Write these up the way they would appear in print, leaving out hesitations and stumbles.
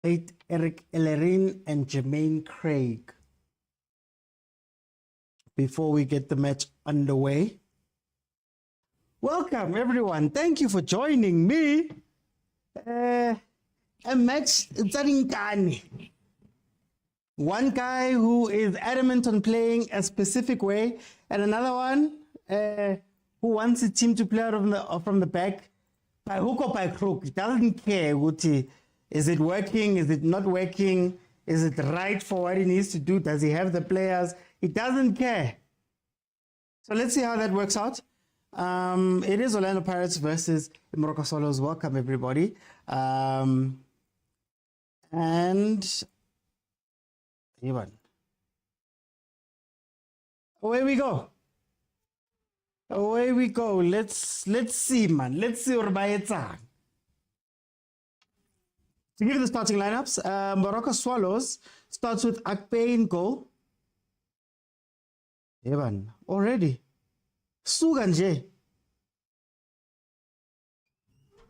Wait, Eric Ellerin and Jermaine Craig. Before we get the match underway, welcome everyone. Thank you for joining me. A match Tsarinkani. One guy who is adamant on playing a specific way, and another one who wants his team to play out from the back by hook or by crook. He doesn't care. Is it working? Is it not working? Is it right for what he needs to do? Does he have the players? He doesn't care. So let's see how that works out. It is Orlando Pirates versus Moroka Swallows. Welcome, everybody. And away we go. Away we go. Let's see, man. Let's see what To give you the starting lineups, Moroka Swallows starts with Akpe in goal. Evan, already. Suganje.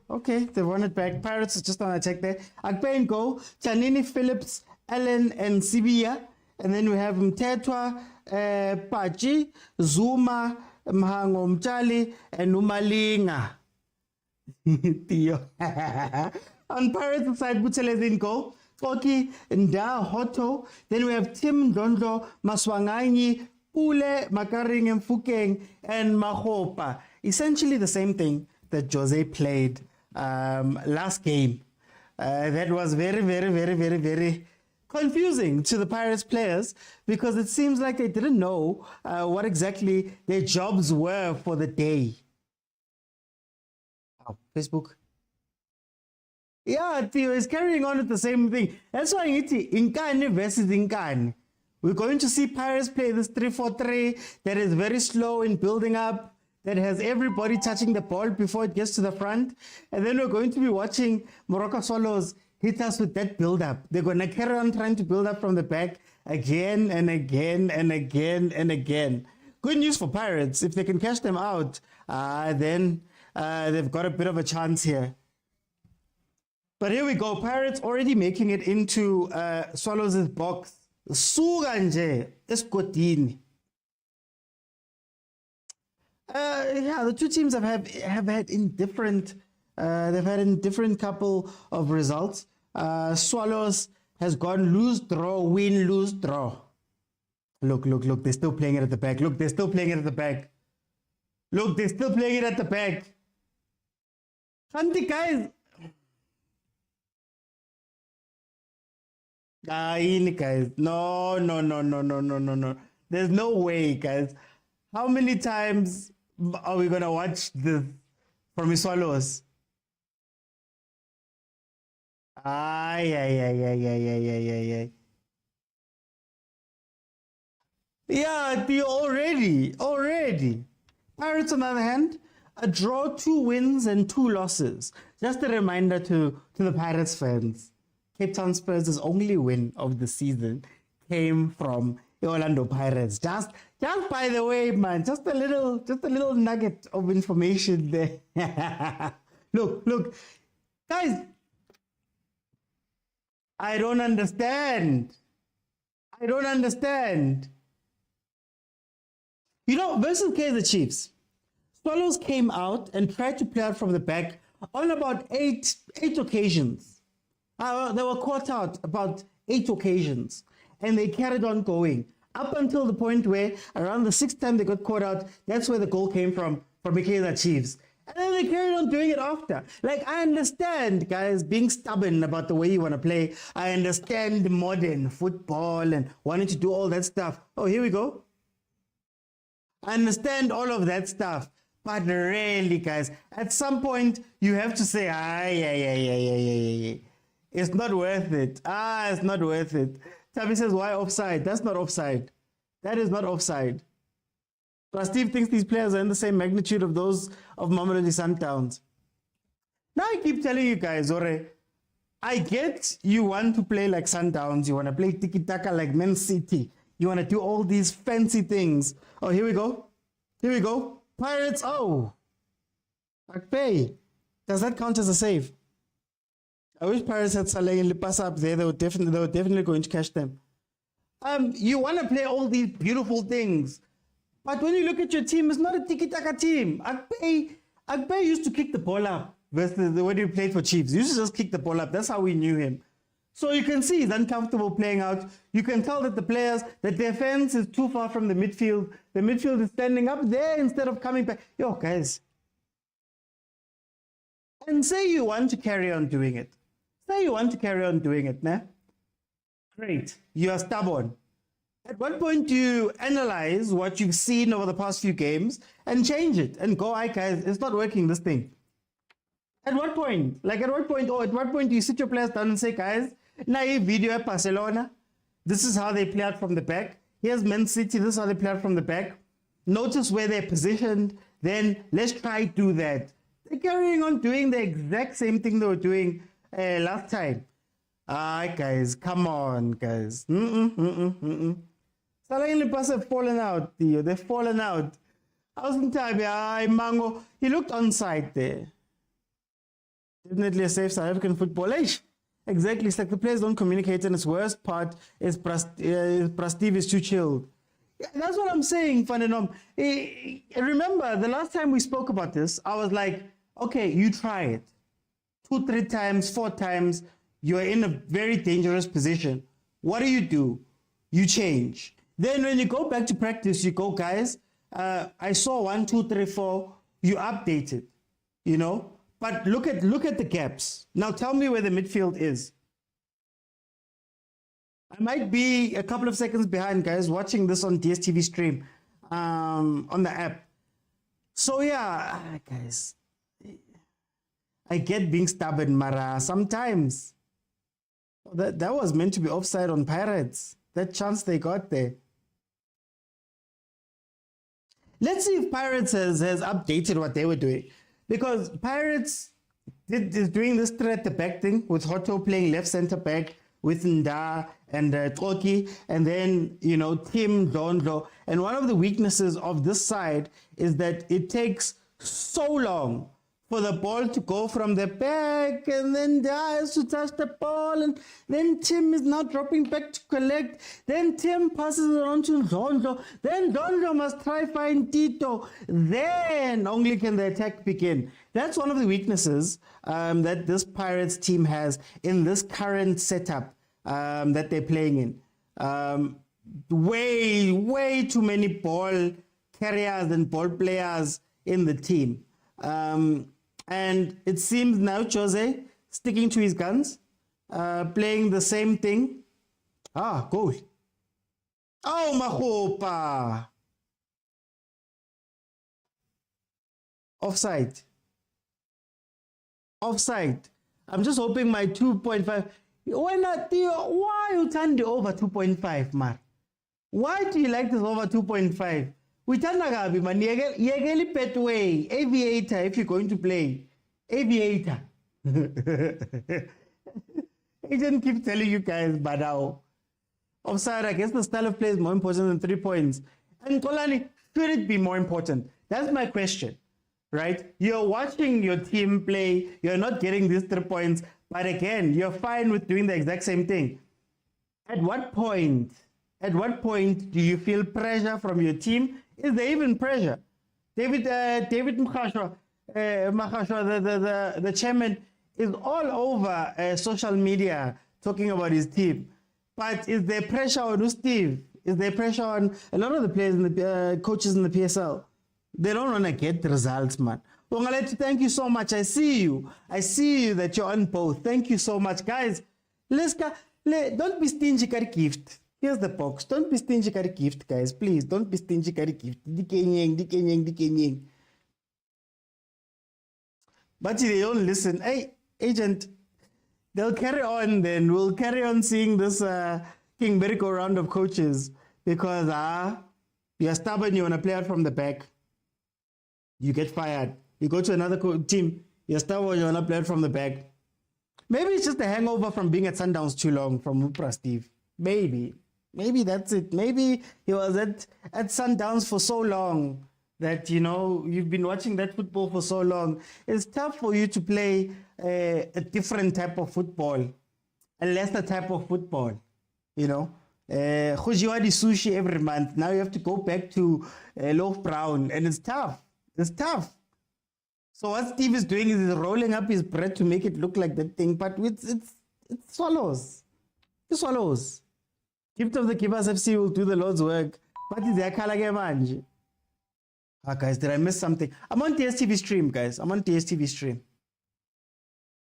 Okay, they run it back. Pirates is just on attack there. Akpe in goal. Chanini, Phillips, Allen, and Sibia. And then we have Mtetwa, Pachi, Zuma, Mhango Mchali, and Umalinga. Theo. On Pirates side, Butselez in goal. Koki, Nda, Hoto. Then we have Tim, Dondo, Maswanganyi, Pule, Makaring, and Fukeng, and Mahopa. Essentially the same thing that Jose played last game. That was very confusing to the Pirates players because it seems like they didn't know what exactly their jobs were for the day. Oh, Facebook. Yeah, Theo is carrying on with the same thing. That's why it's Inkani versus Inkani. We're going to see Pirates play this 3-4-3 that is very slow in building up, that has everybody touching the ball before it gets to the front. And then we're going to be watching Moroka Swallows hit us with that build-up. They're going to carry on trying to build up from the back again and again and again and again. Good news for Pirates. If they can catch them out, then they've got a bit of a chance here. But here we go. Pirates already making it into Swallows' box. Suganje Escotini. Yeah, the two teams have had indifferent. They've had a different couple of results. Swallows has gone lose, draw, win, lose, draw. Look, they're still playing it at the back. Look, they're still playing it at the back. Look, they're still playing it at the back. Hanti guys. Guys, no. There's no way, guys. How many times are we gonna watch this from Swallows? Yeah, already. Pirates, on the other hand, a draw, 2 wins and 2 losses. Just a reminder to the Pirates fans. Cape Town Spurs' only win of the season came from the Orlando Pirates. Just by the way, man, just a little nugget of information there. Look, guys, I don't understand. You know, versus Kaizer Chiefs, Swallows came out and tried to play out from the back on about eight occasions. They were caught out about 8 occasions, and they carried on going up until the point where around the 6th time they got caught out. That's where the goal came from the Kaizer Chiefs. And then they carried on doing it after. Like, I understand, guys, being stubborn about the way you want to play. I understand modern football and wanting to do all that stuff. Oh, here we go. I understand all of that stuff. But really, guys, at some point, you have to say, it's not worth it. It's not worth it. Tabi says, why offside? That's not offside. That is not offside. But Steve thinks these players are in the same magnitude of those of Mamelodi Sundowns. Now I keep telling you guys, I get you want to play like Sundowns. You want to play tiki-taka like Man City. You want to do all these fancy things. Oh, here we go. Pirates, Akpe. Does that count as a save? I wish Pirates had Saleh and Lipasa up there. They were definitely going to catch them. You want to play all these beautiful things, but when you look at your team, it's not a tiki-taka team. Akbay used to kick the ball up versus when he played for Chiefs. He used to just kick the ball up. That's how we knew him. So you can see he's uncomfortable playing out. You can tell that the players, that their fence is too far from the midfield. The midfield is standing up there instead of coming back. Yo, guys. And say you want to carry on doing it. Say you want to carry on doing it, nah? Great. You are stubborn. At what point do you analyze what you've seen over the past few games and change it and go, "Hi guys, it's not working, this thing"? At what point? Like at what point do you sit your players down and say, "Guys, naive video at Barcelona. This is how they play out from the back. Here's Man City, this is how they play out from the back. Notice where they're positioned. Then let's try to do that." They're carrying on doing the exact same thing they were doing last time. Guys, come on, guys. Salah and Lipasa have fallen out, Theo. They've fallen out. I was in Tabia, Mango. He looked onside there. Definitely a safe South African football. Exactly. It's like the players don't communicate, and its worst part is Prastiv is too chilled. Yeah, that's what I'm saying, Fanenom. Remember, the last time we spoke about this, I was like, okay, you try it. 2, 3 times, 4 times, you're in a very dangerous position. What do? You change. Then when you go back to practice, you go, "Guys, I saw 1, 2, 3, 4. You update it, you know? But look at the gaps. Now tell me where the midfield is. I might be a couple of seconds behind, guys, watching this on DSTV stream, on the app. So yeah, guys, I get being stubborn, Mara, sometimes. That was meant to be offside on Pirates. That chance they got there. Let's see if Pirates has updated what they were doing. Because Pirates is doing this threat at the back thing with Hotto playing left center back with Nda and Toki, and then, you know, Tim Dondlo. And one of the weaknesses of this side is that it takes so long for the ball to go from the back, and then Nda has to touch the ball, and then Tim is now dropping back to collect. Then Tim passes it on to Dondlo. Then Dondlo must try find Tito. Then only can the attack begin. That's one of the weaknesses that this Pirates team has in this current setup that they're playing in. Way too many ball carriers and ball players in the team. And it seems now Jose sticking to his guns, playing the same thing. Goal. Oh, Mahopa. Offside. I'm just hoping my 2.5. Why you turn the over 2.5, man? Why do you like this over 2.5? We turn Nagabi, man. Yegeli Petway, Aviator, if you're going to play. Aviator. He didn't keep telling you guys, but now. Offside, I guess the style of play is more important than 3 points. And Kolani, should it be more important? That's my question, right? You're watching your team play, you're not getting these 3 points, but again, you're fine with doing the exact same thing. At what point do you feel pressure from your team? Is there even pressure? David Mkhashwa, the chairman, is all over social media talking about his team. But is there pressure on Steve? Is there pressure on a lot of the players and the coaches in the PSL? They don't want to get the results, man. Ongaletu, thank you so much. I see you that you're on both. Thank you so much, guys. Don't be stingy with a gift. Here's the box. Don't be stingy with a gift, guys. Please, don't be stingy with a gift. Dikenyeng. But they don't listen. Hey, agent, they'll carry on then. We'll carry on seeing this King Beriko round of coaches because you're stubborn, you want to play out from the back. You get fired. You go to another team, you're stubborn, you want to play out from the back. Maybe it's just a hangover from being at Sundowns too long from Upra Steve. Maybe that's it. Maybe he was at Sundowns for so long that, you know, you've been watching that football for so long. It's tough for you to play a different type of football, a lesser type of football, you know. Khojiwa di sushi every month. Now you have to go back to loaf brown, and it's tough. It's tough. So what Steve is doing is he's rolling up his bread to make it look like that thing, but it swallows. It swallows. Gift of the Keepers FC will do the Lord's work. But is there color manje? Ah, guys, did I miss something? I'm on DSTV stream, guys. I'm on DSTV stream.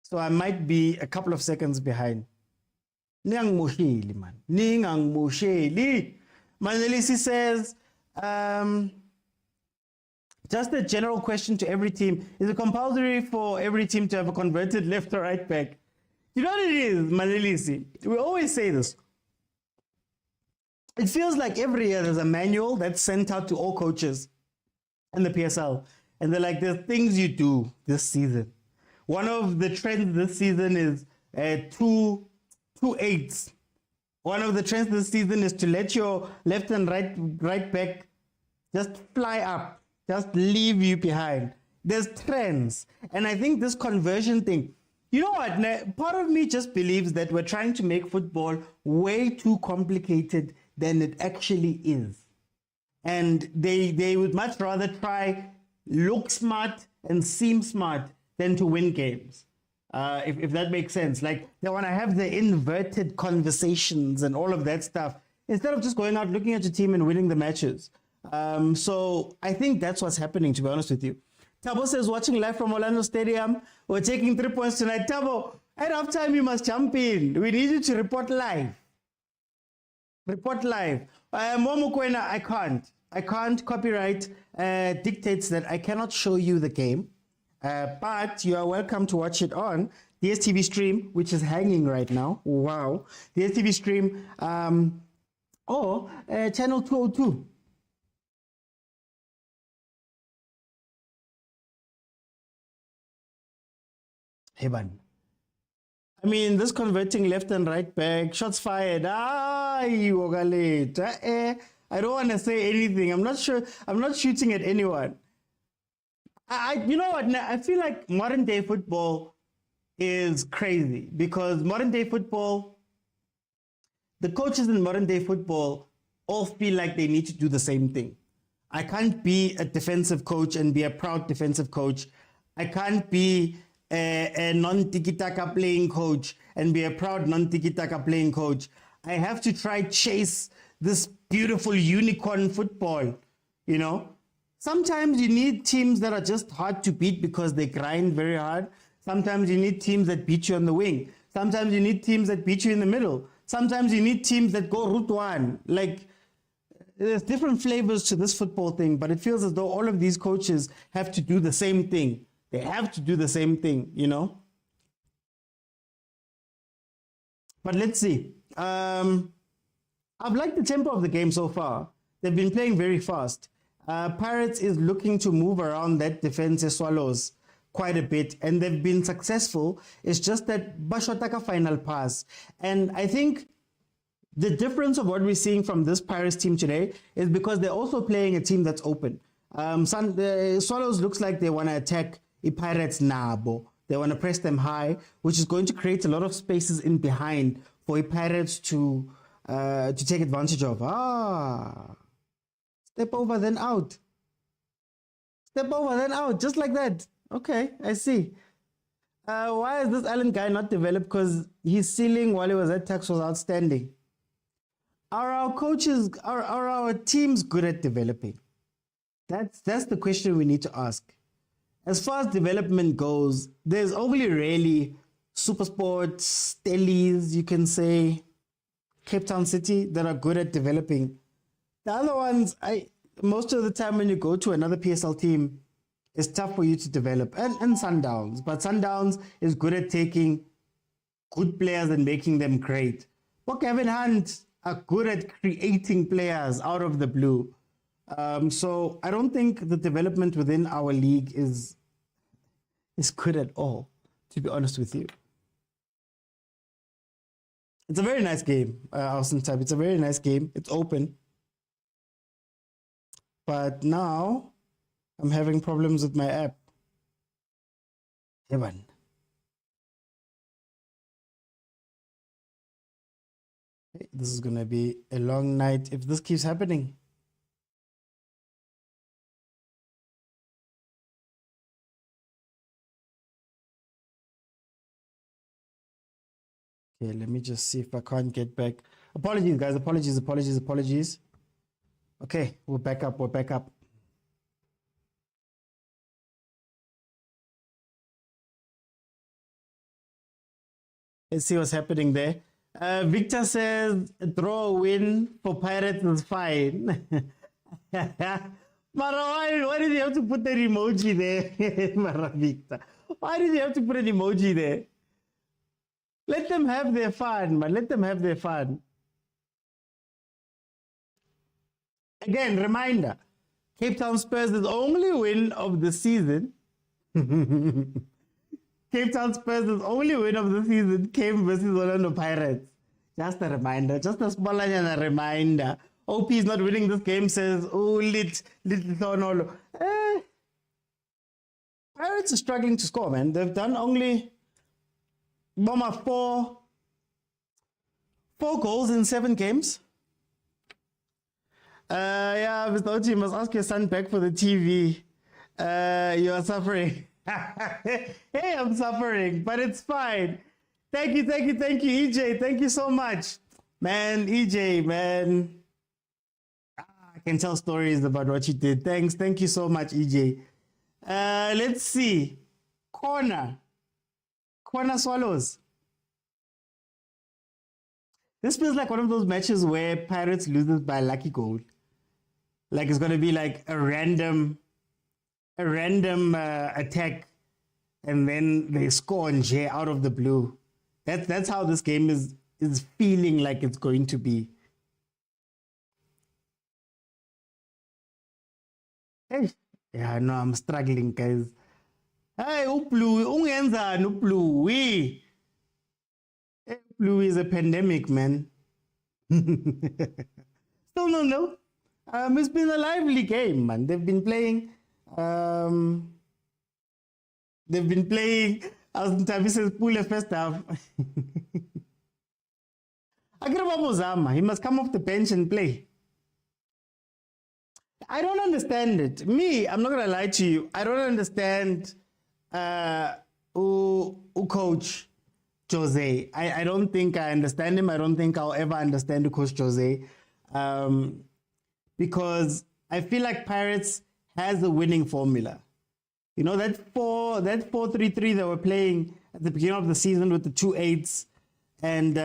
So I might be a couple of seconds behind. Ningang mosheli, man. Ningang mosheli. Manelisi says, just a general question to every team. Is it compulsory for every team to have a converted left or right back? You know what it is, Manelisi? We always say this. It feels like every year there's a manual that's sent out to all coaches in the PSL. And they're like, there's things you do this season. One of the trends this season is two eights. One of the trends this season is to let your left and right back just fly up, just leave you behind. There's trends. And I think this conversion thing, you know what? Part of me just believes that we're trying to make football way too complicated than it actually is. And they would much rather try look smart and seem smart than to win games. If that makes sense. Like, they want to have the inverted conversations and all of that stuff instead of just going out, looking at your team and winning the matches. So I think that's what's happening, to be honest with you. Tabo says, watching live from Orlando Stadium, we're taking 3 points tonight. Tabo, at halftime you must jump in. We need you to report live. Report live. Momukwena, I can't. Copyright dictates that I cannot show you the game. But you are welcome to watch it on DSTV stream, which is hanging right now. Wow. DSTV stream or channel 202. Hey, man. I mean, this converting left and right back, shots fired. I don't want to say anything. I'm not sure. I'm not shooting at anyone. You know what? I feel like modern day football is crazy because modern day football, the coaches in modern day football all feel like they need to do the same thing. I can't be a defensive coach and be a proud defensive coach. I can't be a non-tiki-taka playing coach and be a proud non-tiki-taka playing coach. I have to try chase this beautiful unicorn football, you know? Sometimes you need teams that are just hard to beat because they grind very hard. Sometimes you need teams that beat you on the wing. Sometimes you need teams that beat you in the middle. Sometimes you need teams that go route one. Like, there's different flavors to this football thing, but it feels as though all of these coaches have to do the same thing. They have to do the same thing, you know? But let's see. I've liked the tempo of the game so far. They've been playing very fast. Pirates is looking to move around that defense as Swallows quite a bit, and they've been successful. It's just that Bashotaka final pass. And I think the difference of what we're seeing from this Pirates team today is because they're also playing a team that's open. The Swallows looks like they want to attack the Pirates nabo. They want to press them high, which is going to create a lot of spaces in behind for Pirates to take advantage of. Step over, then out. Step over, then out, just like that. Okay, I see. Why is this Allen guy not developed? Because his ceiling while he was at Tax was outstanding. Are our coaches, are our teams good at developing? That's the question we need to ask. As far as development goes, there's only really Supersport, Stellies, you can say, Cape Town City, that are good at developing. The other ones, most of the time when you go to another PSL team, it's tough for you to develop. And Sundowns. But Sundowns is good at taking good players and making them great. But Kevin Hunt are good at creating players out of the blue. So I don't think the development within our league is good at all, to be honest with you. It's a very nice game, Austin Type. It's a very nice game. It's open. But now, I'm having problems with my app. Heaven. This is gonna be a long night if this keeps happening. Okay, let me just see if I can't get back. Apologies, guys. Apologies. Okay, we're back up. Let's see what's happening there. Victor says draw a win for Pirates is fine. Mara, why did you have to put that emoji there? Mara Victor. Why did you have to put an emoji there? Let them have their fun, man. Let them have their fun. Again, reminder. Cape Town Spurs is the only win of the season. Cape Town Spurs' only win of the season came versus Orlando Pirates. Just a reminder, just a small reminder. OP is not winning this game, says, oh, little. Pirates are struggling to score, man. They've done only four goals in 7 games. Yeah, Mr. Ochi, you must ask your son back for the TV. You are suffering. Hey, I'm suffering, but it's fine. Thank you, EJ. Thank you so much. Man, EJ, man. I can tell stories about what you did. Thank you so much, EJ. Let's see. Corner Swallows. This feels like one of those matches where Pirates loses by a lucky goal. Like it's going to be like a random attack, and then they score out of the blue. That's how this game is feeling like it's going to be. Hey, yeah, no, I'm struggling, guys. Hey, Bluey is a pandemic, man. Still no. It's been a lively game, man. They've been playing. As Ntabi says, pull a first half. He must come off the bench and play. I don't understand it. I'm not gonna lie to you. I don't understand Coach Jose. I don't think I understand him. I don't think I'll ever understand Coach Jose. Because I feel like Pirates has a winning formula. You know, that 4-3-3 they were playing at the beginning of the season with the 2 8s and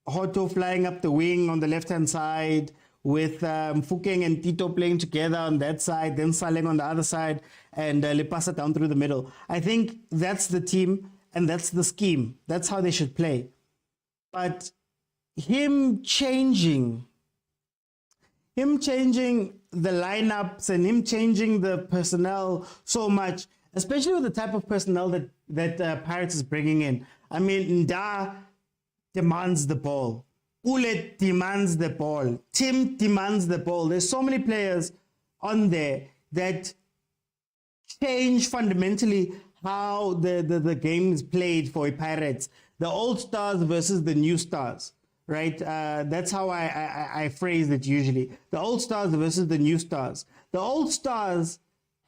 Hoto flying up the wing on the left-hand side with Mfukeng and Tito playing together on that side, then Saleng on the other side, and Lepasa down through the middle. I think that's the team and that's the scheme. That's how they should play. But him changing the lineups and him changing the personnel so much, especially with the type of personnel that Pirates is bringing in. I mean, Nda demands the ball. Ulet demands the ball. Tim demands the ball. There's so many players on there that change fundamentally how the game is played for Pirates. The old stars versus the new stars. Right? That's how I phrase it usually. The old stars versus the new stars. The old stars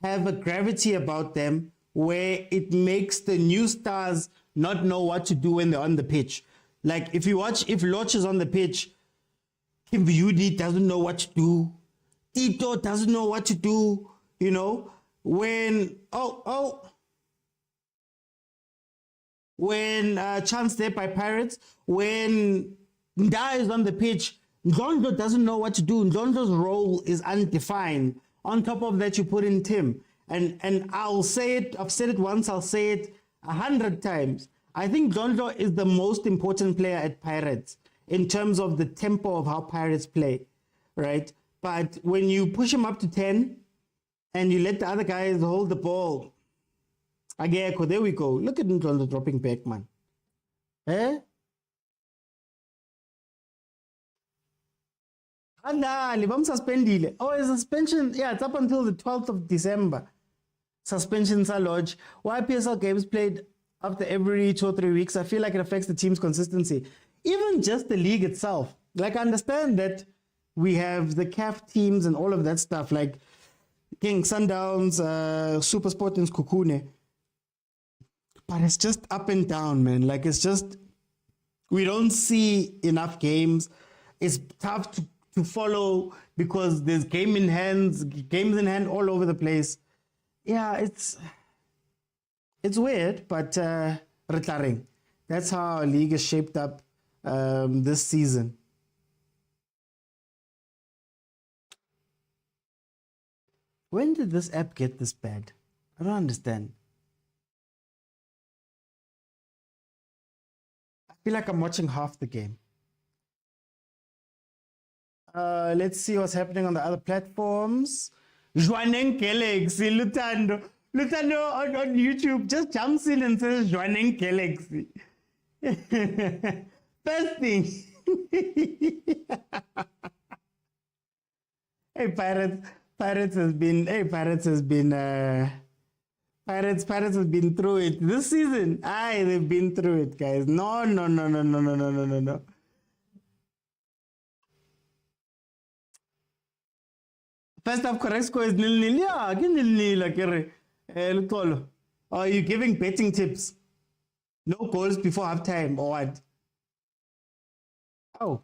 have a gravity about them where it makes the new stars not know what to do when they're on the pitch. Like if Loch is on the pitch, Kim Vyudi doesn't know what to do. Tito doesn't know what to do. You know, when chance there by Pirates, when Nda is on the pitch, Ndlondo doesn't know what to do. Ndlondo's role is undefined. On top of that, you put in Tim. And I'll say it, I've said it once, I'll say it 100 times. I think Ndlondo is the most important player at Pirates in terms of the tempo of how Pirates play, right? But when you push him up to 10 and you let the other guys hold the ball, Ageko, there we go. Look at Ndlondo dropping back, man. Eh? Andali, suspendile. Oh, it's suspension. Yeah, it's up until the 12th of December. Suspensions are lodged. Why PSL games played after every 2 or 3 weeks? I feel like it affects the team's consistency. Even just the league itself. Like, I understand that we have the CAF teams and all of that stuff, like King Sundowns, Super Sport and Kukune. But it's just up and down, man. Like, it's just, we don't see enough games. It's tough to follow because there's games in hand all over the place. Yeah, it's weird, but retiring. That's how our league is shaped up this season. When did this app get this bad? I don't understand. I feel like I'm watching half the game. Let's see what's happening on the other platforms. Joaneng Galaxy, Lutando. Lutando on YouTube just jumps in and says Joaneng Galaxy. First thing. Hey, Pirates has been through it this season. They've been through it, guys. No. First half correct score is 0-0. Yeah, 0-0. Are you giving betting tips? No goals before halftime or what? Oh,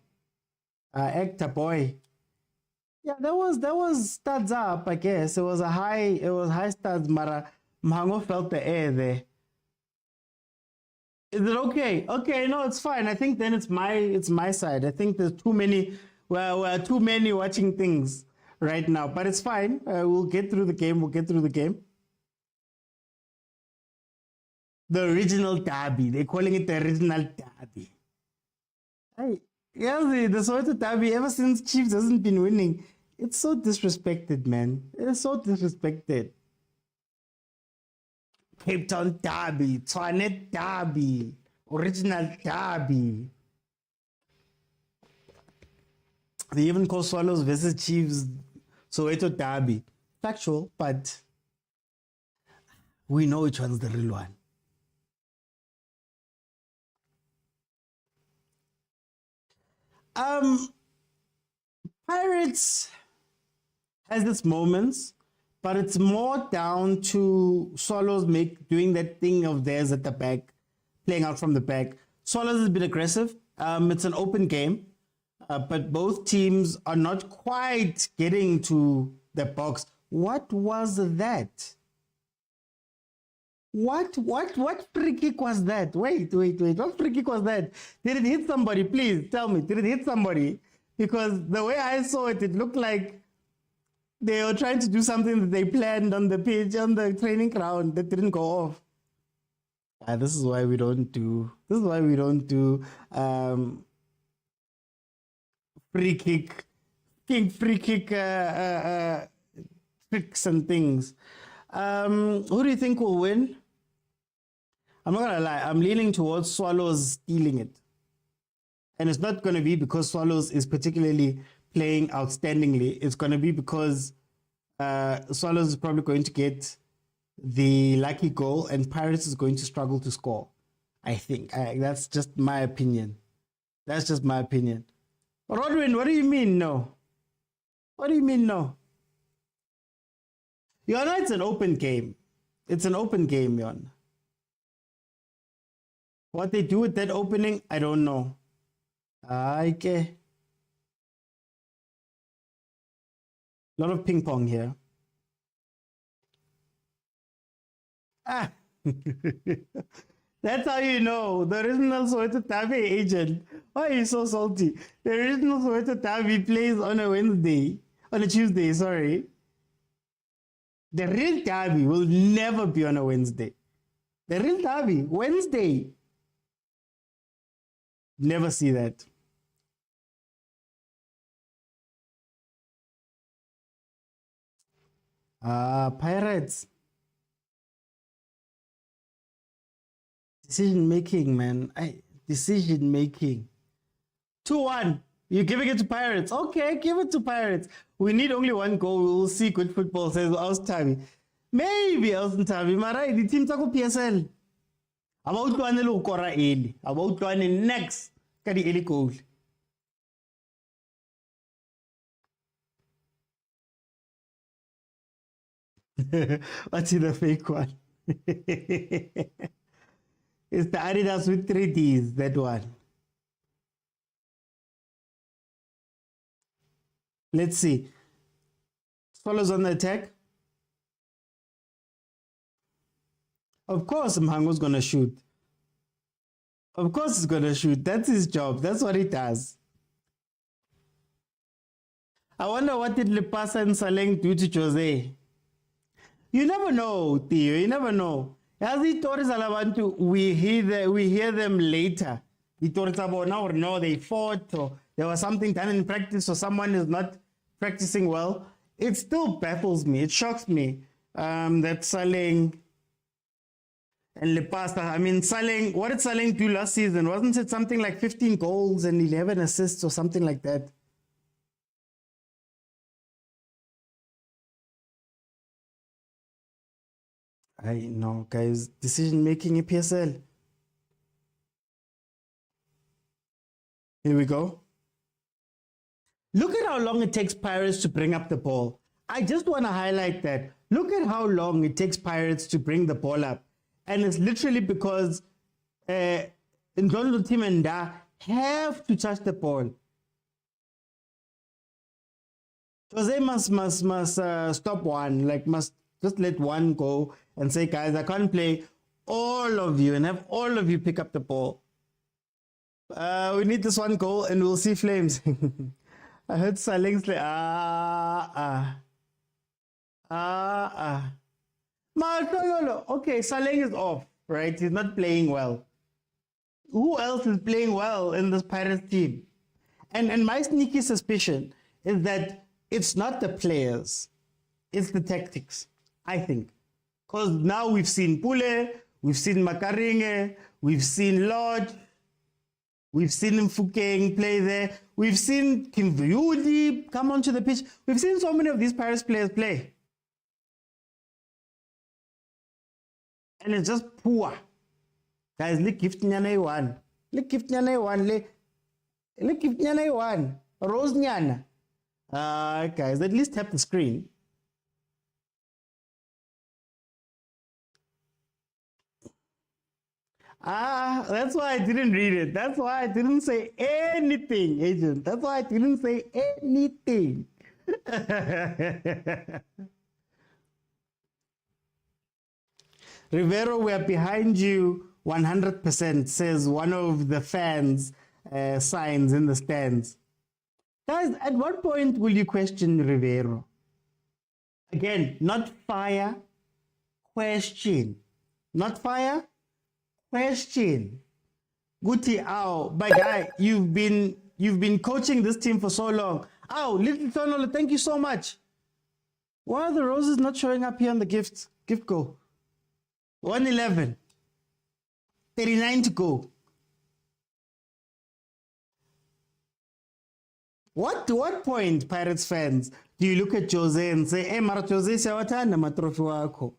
actor boy. Yeah, that was studs up, I guess. It was high studs, Mara Mhango felt the air there. Is it okay? Okay, no, it's fine. I think then it's my side. I think there's too many we're too many watching things right now, but it's fine. We'll get through the game. The original derby. They're calling it the original derby. Hey, yeah, the Soweto derby, ever since Chiefs hasn't been winning, it's so disrespected, man. It's so disrespected. Cape Town derby, Tshwane derby, original derby. They even call Swallows versus Chiefs Soweto derby. Factual, but we know which one's the real one. Pirates has its moments, but it's more down to Swallows doing that thing of theirs at the back, playing out from the back. Swallows has been aggressive. It's an open game, but both teams are not quite getting to the box. What was that? What free kick was that? Wait. What free kick was that? Did it hit somebody? Please tell me. Did it hit somebody? Because the way I saw it, it looked like they were trying to do something that they planned on the pitch, on the training ground, that didn't go off. This is why we don't do free kick tricks and things. Who do you think will win? I'm not gonna lie, I'm leaning towards Swallows stealing it. And it's not gonna be because Swallows is particularly playing outstandingly. It's gonna be because Swallows is probably going to get the lucky goal and Pirates is going to struggle to score. I think. That's just my opinion. Rodwin, what do you mean no? What do you mean no? Yona, it's an open game. It's an open game, Yona. What they do with that opening, I don't know. Okay. A lot of ping pong here. That's how you know. The original Soweto derby agent. Why are you so salty? The original Soweto derby plays on a Tuesday, sorry. The real derby will never be on a Wednesday. The real derby, Wednesday. Never see that. Pirates. Decision making, man. Decision making. 2-1. You're giving it to Pirates. Okay, give it to Pirates. We need only one goal. We will see good football, says Austin. Maybe Austin Tavi. Mara, the team tako PSL. About one little Kora Eli. About one next. Kadi Eli goal. What's in the fake one? It's the Adidas with 3 Ds, that one. Let's see. Swallows on the attack. Of course, Mhango's going to shoot. Of course, he's going to shoot. That's his job. That's what he does. I wonder what did Lepasa and Saleng do to Jose? You never know, Theo. You never know. As the Torres Alabantu, we hear them later. The Torres now or no, they fought or there was something done in practice or someone is not practicing well. It still baffles me. It shocks me that Saleng and Lepasta. I mean, Saleng, what did Saleng do last season? Wasn't it something like 15 goals and 11 assists or something like that? I know, guys. Decision making in PSL. Here we go. Look at how long it takes Pirates to bring up the ball. I just want to highlight that. Look at how long it takes Pirates to bring the ball up. And it's literally because Ndlondo Team and Da have to touch the ball. Jose must stop one, like must just let one go and say, guys, I can't play all of you and have all of you pick up the ball. We need this one goal and we'll see flames. I heard Saleng's like, no. Okay, Saleng is off, right? He's not playing well. Who else is playing well in this Pirates team? And my sneaky suspicion is that it's not the players, it's the tactics, I think. Because now we've seen Pule, we've seen Makaringe, we've seen Lodge, we've seen Mfukeng play there, we've seen Kim Vuyudi come onto the pitch. We've seen so many of these Pirates players play. And it's just poor. Guys, look gift nyana one. Look gift nyana one. Look gift nyana one. Rose nyana. Guys, at least tap the screen. That's why I didn't read it. That's why I didn't say anything, Agent. That's why I didn't say anything. Rivero, we're behind you 100%, says one of the fans' signs in the stands. Guys, at what point will you question Rivero? Again, not fire, question. Not fire, question. Guti, my guy, you've been coaching this team for so long. Little Tonolo, thank you so much. Why are the roses not showing up here on the gift go? 111. 39 to go. What point, Pirates fans, do you look at Jose and say, hey, Mara Jose, siyawatanda matrophy wako?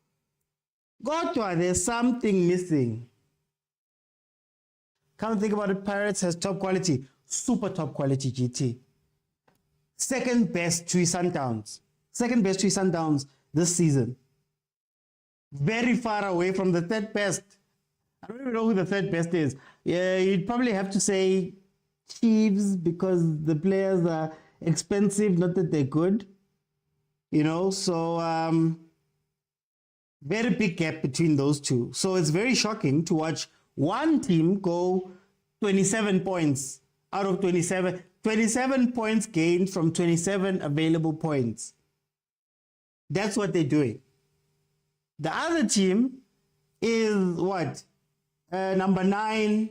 Godwa, there's something missing. Come think about it, Pirates has top quality, super top quality GT. Second best to Sundowns. Second best to Sundowns this season. Very far away from the third best. I don't even know who the third best is. Yeah, you'd probably have to say Chiefs because the players are expensive, not that they're good. You know, so very big gap between those two. So it's very shocking to watch one team go 27 points out of 27. 27 points gained from 27 available points. That's what they're doing. The other team is what? Number 9,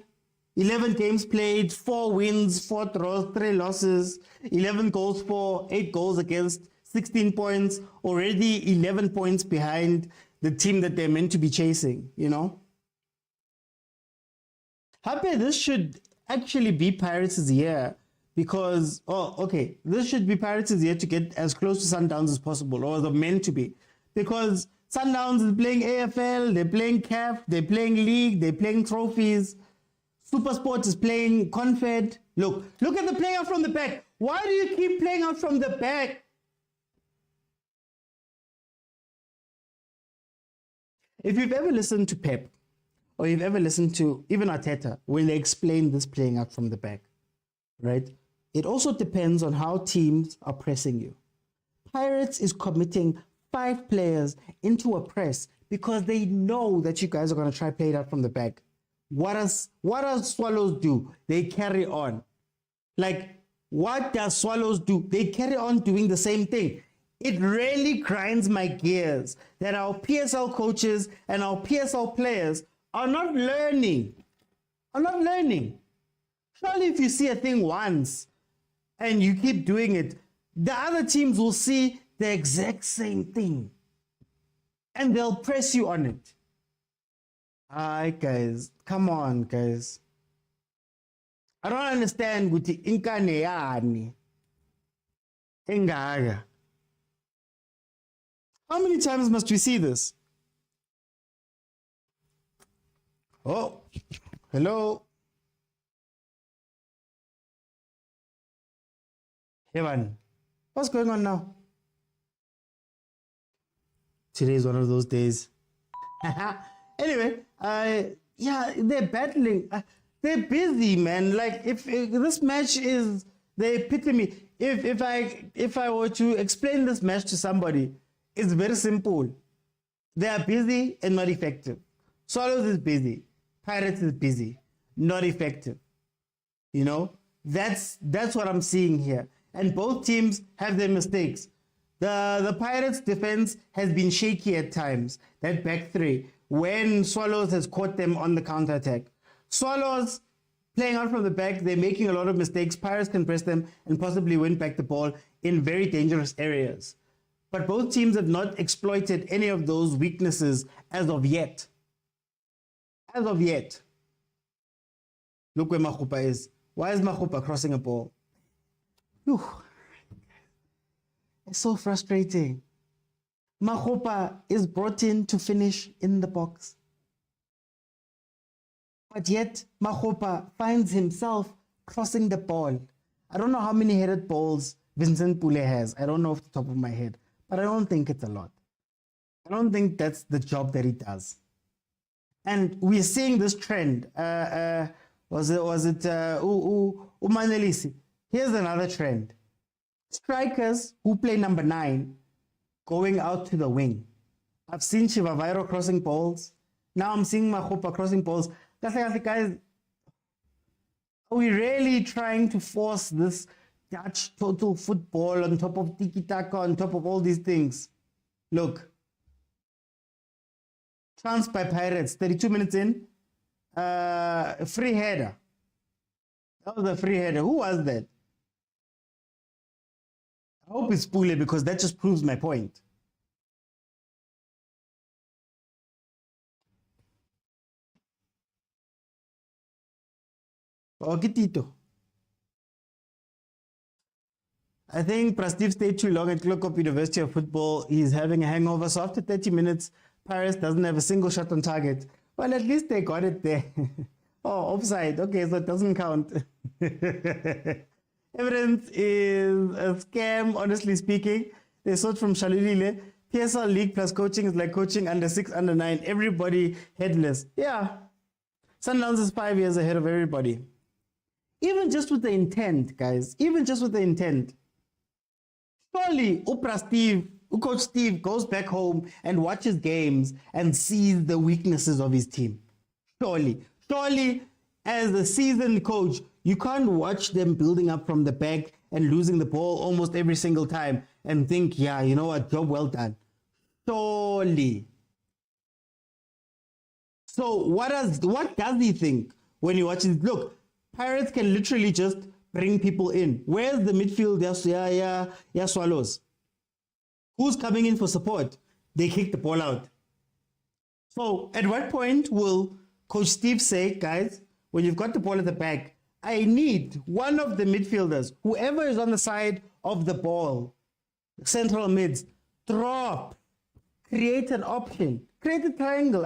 11 games played, 4 wins, 4 draws, 3 losses, 11 goals for, 8 goals against, 16 points, already 11 points behind the team that they're meant to be chasing, you know? Happy, this should actually be Pirates' year because, oh, okay, this should be Pirates is here to get as close to Sundowns as possible, or they're meant to be. Because Sundowns is playing AFL, they're playing CAF, they're playing League, they're playing trophies. Supersport is playing Confed. Look at the playing out from the back. Why do you keep playing out from the back? If you've ever listened to Pep, or you've ever listened to even Arteta, when they explain this playing out from the back, right? It also depends on how teams are pressing you. Pirates is committing 5 players into a press because they know that you guys are going to try play it out from the back. What does Swallows do? They carry on. Like, what does Swallows do? They carry on doing the same thing. It really grinds my gears that our PSL coaches and our PSL players are not learning. Surely if you see a thing once and you keep doing it, the other teams will see the exact same thing and they'll press you on it. Hi guys, come on guys. I don't understand ukuthi inkane yani engaka. How many times must we see this? Oh, hello. Evan, what's going on now? Today is one of those days. Anyway, yeah, they're battling. They're busy, man. Like, if this match is the epitome, if I were to explain this match to somebody, it's very simple. They are busy and not effective. Swallows is busy. Pirates is busy, not effective. You know, that's what I'm seeing here. And both teams have their mistakes. The Pirates defense has been shaky at times. That back three, when Swallows has caught them on the counter-attack. Swallows playing out from the back, they're making a lot of mistakes. Pirates can press them and possibly win back the ball in very dangerous areas. But both teams have not exploited any of those weaknesses as of yet. As of yet. Look where Moroka is. Why is Moroka crossing a ball? Whew. It's so frustrating. Moroka is brought in to finish in the box. But yet, Moroka finds himself crossing the ball. I don't know how many headed balls Vincent Pule has. I don't know off the top of my head. But I don't think it's a lot. I don't think that's the job that he does. And we're seeing this trend. Was it Umanelisi? Here's another trend. Strikers who play number 9 going out to the wing. I've seen Chivavairo crossing balls. Now I'm seeing Moroka crossing balls. Guys, are we really trying to force this Dutch total football on top of tiki-taka, on top of all these things? Look. Chance by Pirates, 32 minutes in. Free header. That was a free header. Who was that? I hope it's Pule because that just proves my point. Okitito. I think Prastev stayed too long at Klokop University of Football. He's having a hangover. So after 30 minutes, Paris doesn't have a single shot on target. Well, at least they got it there. Oh, offside. Okay, so it doesn't count. Evidence is a scam, honestly speaking. They sought from Shalulile. PSL League plus coaching is like coaching under 6, under 9. Everybody headless. Yeah. Sundowns is 5 years ahead of everybody. Even just with the intent, guys. Even just with the intent. Surely, Coach Steve goes back home and watches games and sees the weaknesses of his team. Surely, as a seasoned coach, you can't watch them building up from the back and losing the ball almost every single time and think, yeah, you know what, job well done. Surely. So what does he think when he watches? Look, Pirates can literally just bring people in. Where's the midfield? Yeah, Swallows. Who's coming in for support? They kick the ball out. So at what point will Coach Steve say, guys, when you've got the ball at the back, I need one of the midfielders, whoever is on the side of the ball, central mids, drop, create an option, create a triangle.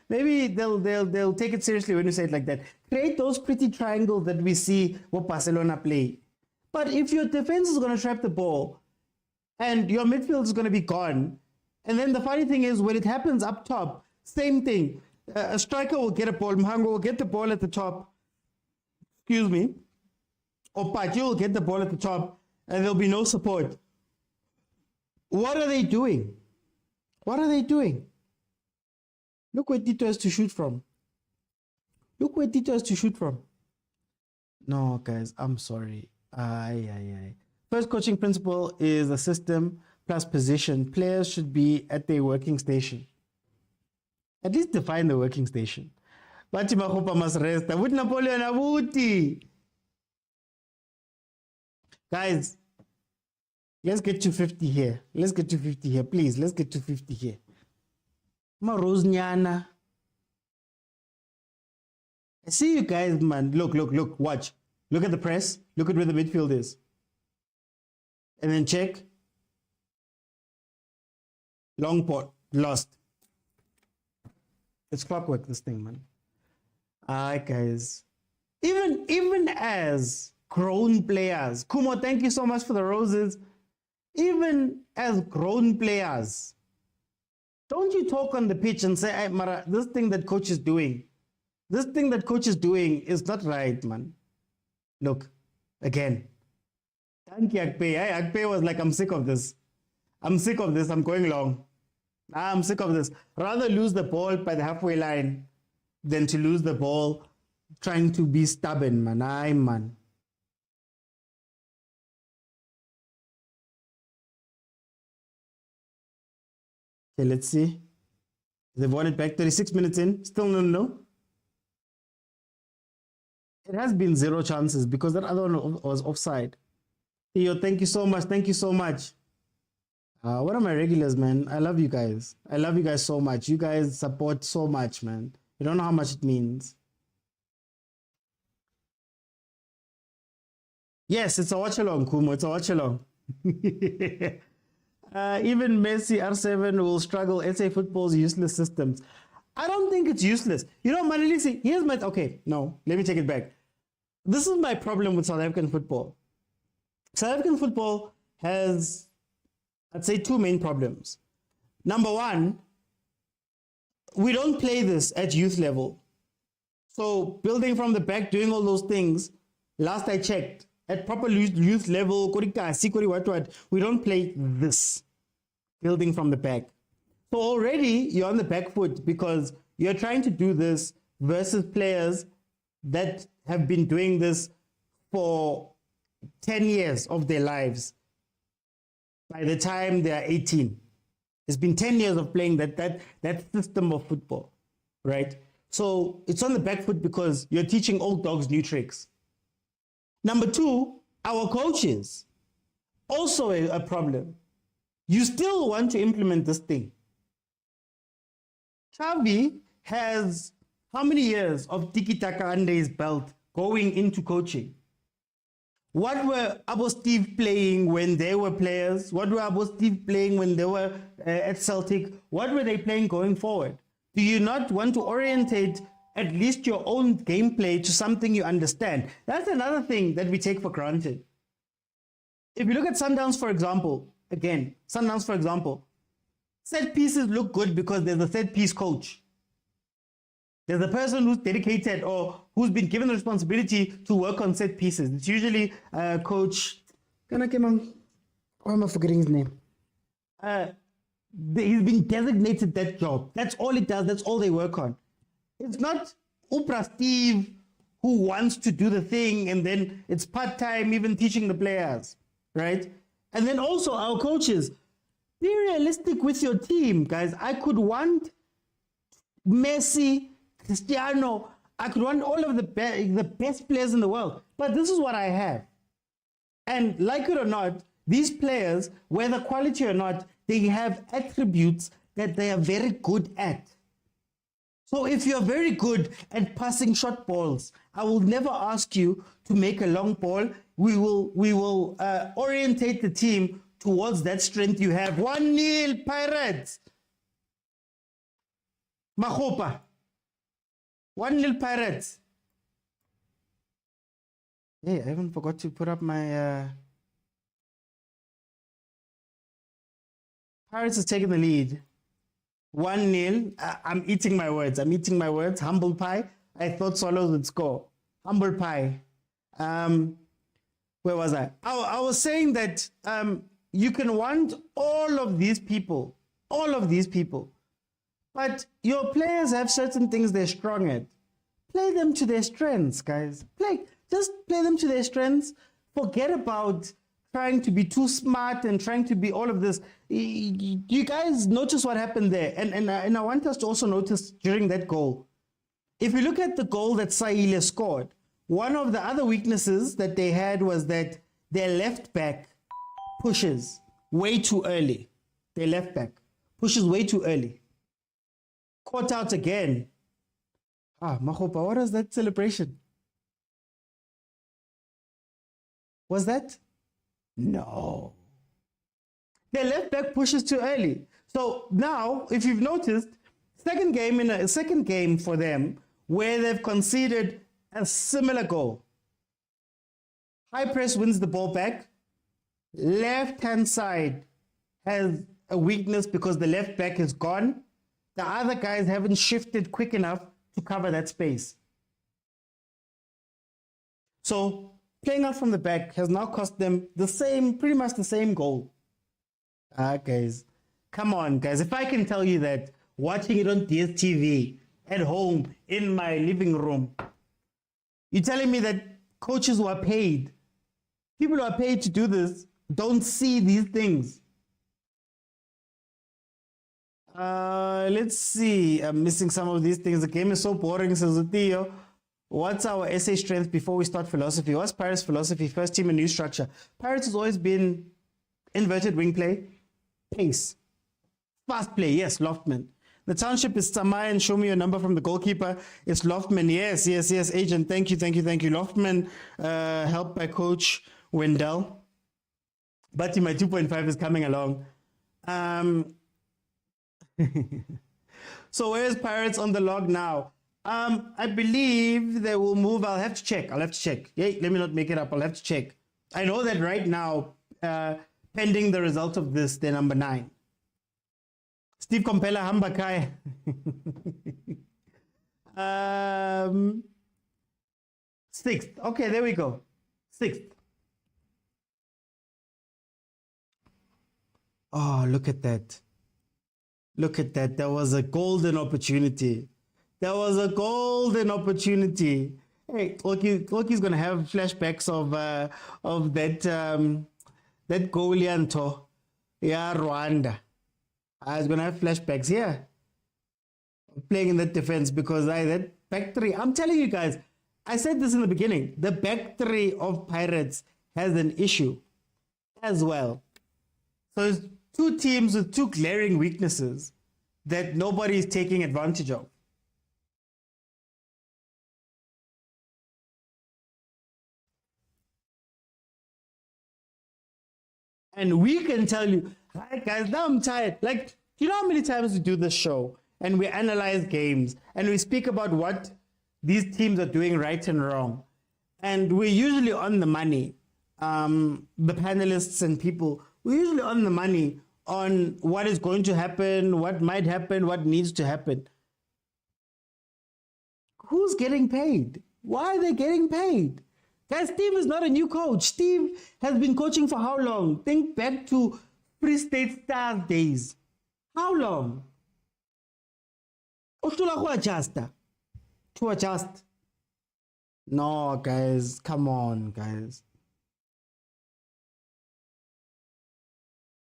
Maybe they'll take it seriously when you say it like that. Create those pretty triangles that we see what Barcelona play. But if your defense is going to trap the ball and your midfield is going to be gone, and then the funny thing is when it happens up top, same thing. A striker will get a ball, Mhango will get the ball at the top, excuse me, or Pachi will get the ball at the top, and there'll be no support. What are they doing? What are they doing? Look where Tito has to shoot from. Look where Tito has to shoot from. No, guys, I'm sorry. First coaching principle is a system plus position. Players should be at their working station. At least define the working station. Bathi Mahopa must rest. With Napoleon Abuti. Guys, let's get to 50 here. Let's get to 50 here. Please, let's get to 50 here. Maroznyana. I see you guys, man. Look, watch. Look at the press. Look at where the midfield is. And then check. Long pot. Lost. It's clockwork, this thing, man. Alright, guys. Even as grown players, Kumo, thank you so much for the roses. Even as grown players, don't you talk on the pitch and say, hey, Mara, this thing that coach is doing is not right, man. Look, again. Thank you, Akpe. Akpe was like, I'm sick of this. I'm going long. I'm sick of this. Rather lose the ball by the halfway line than to lose the ball trying to be stubborn, man. Man. Okay, let's see. They've won it back 36 minutes in. Still no. It has been 0 chances because that other one was offside. Theo, thank you so much. Thank you so much. What are my regulars, man? I love you guys. I love you guys so much. You guys support so much, man. You don't know how much it means. Yes, it's a watch-along, Kumo. It's a watch-along. Even Messi, R7 will struggle. SA football's useless systems. I don't think it's useless. You know, Manilisi, here's my... Okay, no, let me take it back. This is my problem with South African football. South African football has, I'd say, 2 main problems. Number 1, we don't play this at youth level. So building from the back, doing all those things, last I checked, at proper youth level, we don't play this, building from the back. So already you're on the back foot because you're trying to do this versus players that have been doing this for 10 years of their lives. By the time they are 18, it's been 10 years of playing that system of football, right? So it's on the back foot because you're teaching old dogs new tricks. Number 2, our coaches, also a problem. You still want to implement this thing. Xavi has how many years of tiki-taka under his belt going into coaching? What were Abo Steve playing when they were players? What were Abo Steve playing when they were at Celtic? What were they playing going forward? Do you not want to orientate at least your own gameplay to something you understand? That's another thing that we take for granted. If you look at Sundowns, for example, set pieces look good because there's a set piece coach. There's a person who's dedicated or who's been given the responsibility to work on set pieces. It's usually coach. Why am I forgetting his name? He's been designated that job. That's all it does. That's all they work on. It's not Upra Steve who wants to do the thing and then it's part-time even teaching the players, right? And then also our coaches, be realistic with your team, guys. I could want Messi, Cristiano, I could want all of the best players in the world, but this is what I have. And like it or not, these players, whether quality or not, they have attributes that they are very good at. So if you're very good at passing short balls, I will never ask you to make a long ball. We will orientate the team towards that strength you have. 1-0 Pirates. Makgopa. 1-0 Pirates. Hey, I even forgot to put up my... Pirates is taking the lead. 1-0. I'm eating my words. Humble pie. I thought Swallows would score. Humble pie. Where was I? I was saying that you can want all of these people, but your players have certain things they're strong at. Play them to their strengths, guys. Just play them to their strengths. Forget about trying to be too smart and trying to be all of this. You guys notice what happened there. And I want us to also notice during that goal. If you look at the goal that Saile scored, one of the other weaknesses that they had was that their left back pushes way too early. Their left back pushes way too early. Caught out again. Makgopa, what was that celebration? Was that? No. Their left back pushes too early. So now, if you've noticed, second game for them where they've conceded a similar goal. High press wins the ball back. Left-hand side has a weakness because the left back is gone. The other guys haven't shifted quick enough to cover that space. So playing out from the back has now cost them pretty much the same goal. Guys, come on, guys. If I can tell you that watching it on DSTV at home in my living room, you're telling me that coaches who are paid, people who are paid to do this, don't see these things. Let's see. I'm missing some of these things. The game is so boring, says Theo. What's our essay strength before we start philosophy? What's Pirates' philosophy? First team and new structure. Pirates has always been inverted wing play, pace, fast play. Yes, Loftman. The township is Samai, and show me your number from the goalkeeper. It's Loftman. Yes, agent. Thank you. Loftman, helped by Coach Wendell. But my 2.5 is coming along. So where's Pirates on the log now? I believe they will move. I'll have to check. Hey, let me not make it up. I'll have to check. I know that right now, pending the result of this, they're number 9. Steve Kompela Hambakai. 6th. Okay, there we go. 6th. Oh, look at that. There was a golden opportunity. Hey, Oki's going to have flashbacks of that goalianto. Yeah, Rwanda. I was going to have flashbacks here. Playing in that defense because that back three. I'm telling you guys, I said this in the beginning. The back three of Pirates has an issue as well. So it's two teams with two glaring weaknesses that nobody is taking advantage of. And we can tell you, right, guys, now I'm tired. Like, you know how many times we do this show and we analyze games and we speak about what these teams are doing right and wrong. And we're usually on the money. The panelists and people, we're usually on the money on what is going to happen, what might happen, what needs to happen. Who's getting paid? Why are they getting paid? Guys, Steve is not a new coach. Steve has been coaching for how long? Think back to Free State Stars days. How long? To adjust. No, guys, come on, guys.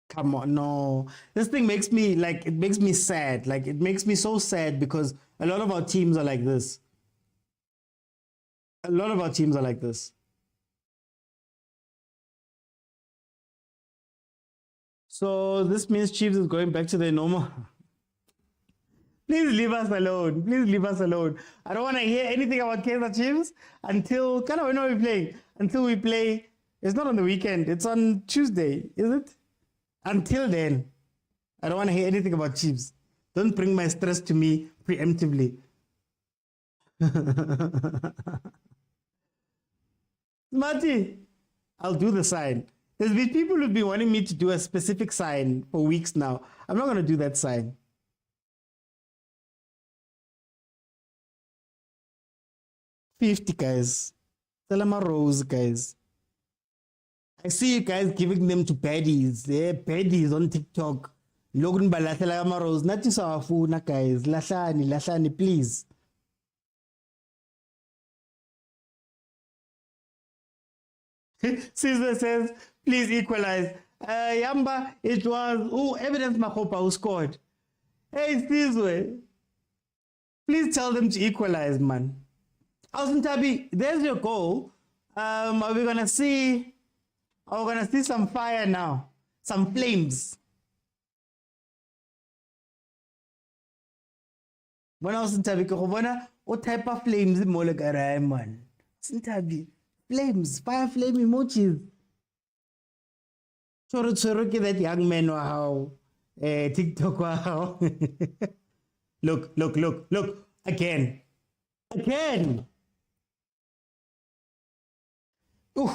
Come on, no. This thing makes me, it makes me sad. It makes me so sad because a lot of our teams are like this. So this means Chiefs is going back to their normal. Please leave us alone. Please leave us alone. I don't want to hear anything about Kaizer Chiefs until, kind of, when are we playing? Until we play. It's not on the weekend. It's on Tuesday, is it? Until then, I don't want to hear anything about Chiefs. Don't bring my stress to me preemptively. Smarty, I'll do the sign. There's been people who've been wanting me to do a specific sign for weeks now. I'm not going to do that sign. $50, guys. Salama Rose, guys. I see you guys giving them to baddies. Yeah, baddies on TikTok. Logan Balatala Rose. Not just our food, guys. Lashani, please. Caesar says, please equalize. Yamba, it was Evidence Makopa who scored. Hey, Caesar, please tell them to equalize, man. Alson Tabi, there's your goal. Are we gonna see some fire now? Some flames. When Alson Tabi, what type of flames in Molagarai, man? Alson Tabi. Flames, fire flame emojis. Choro, that young man, wow. TikTok, wow. Look. Again. Ooh.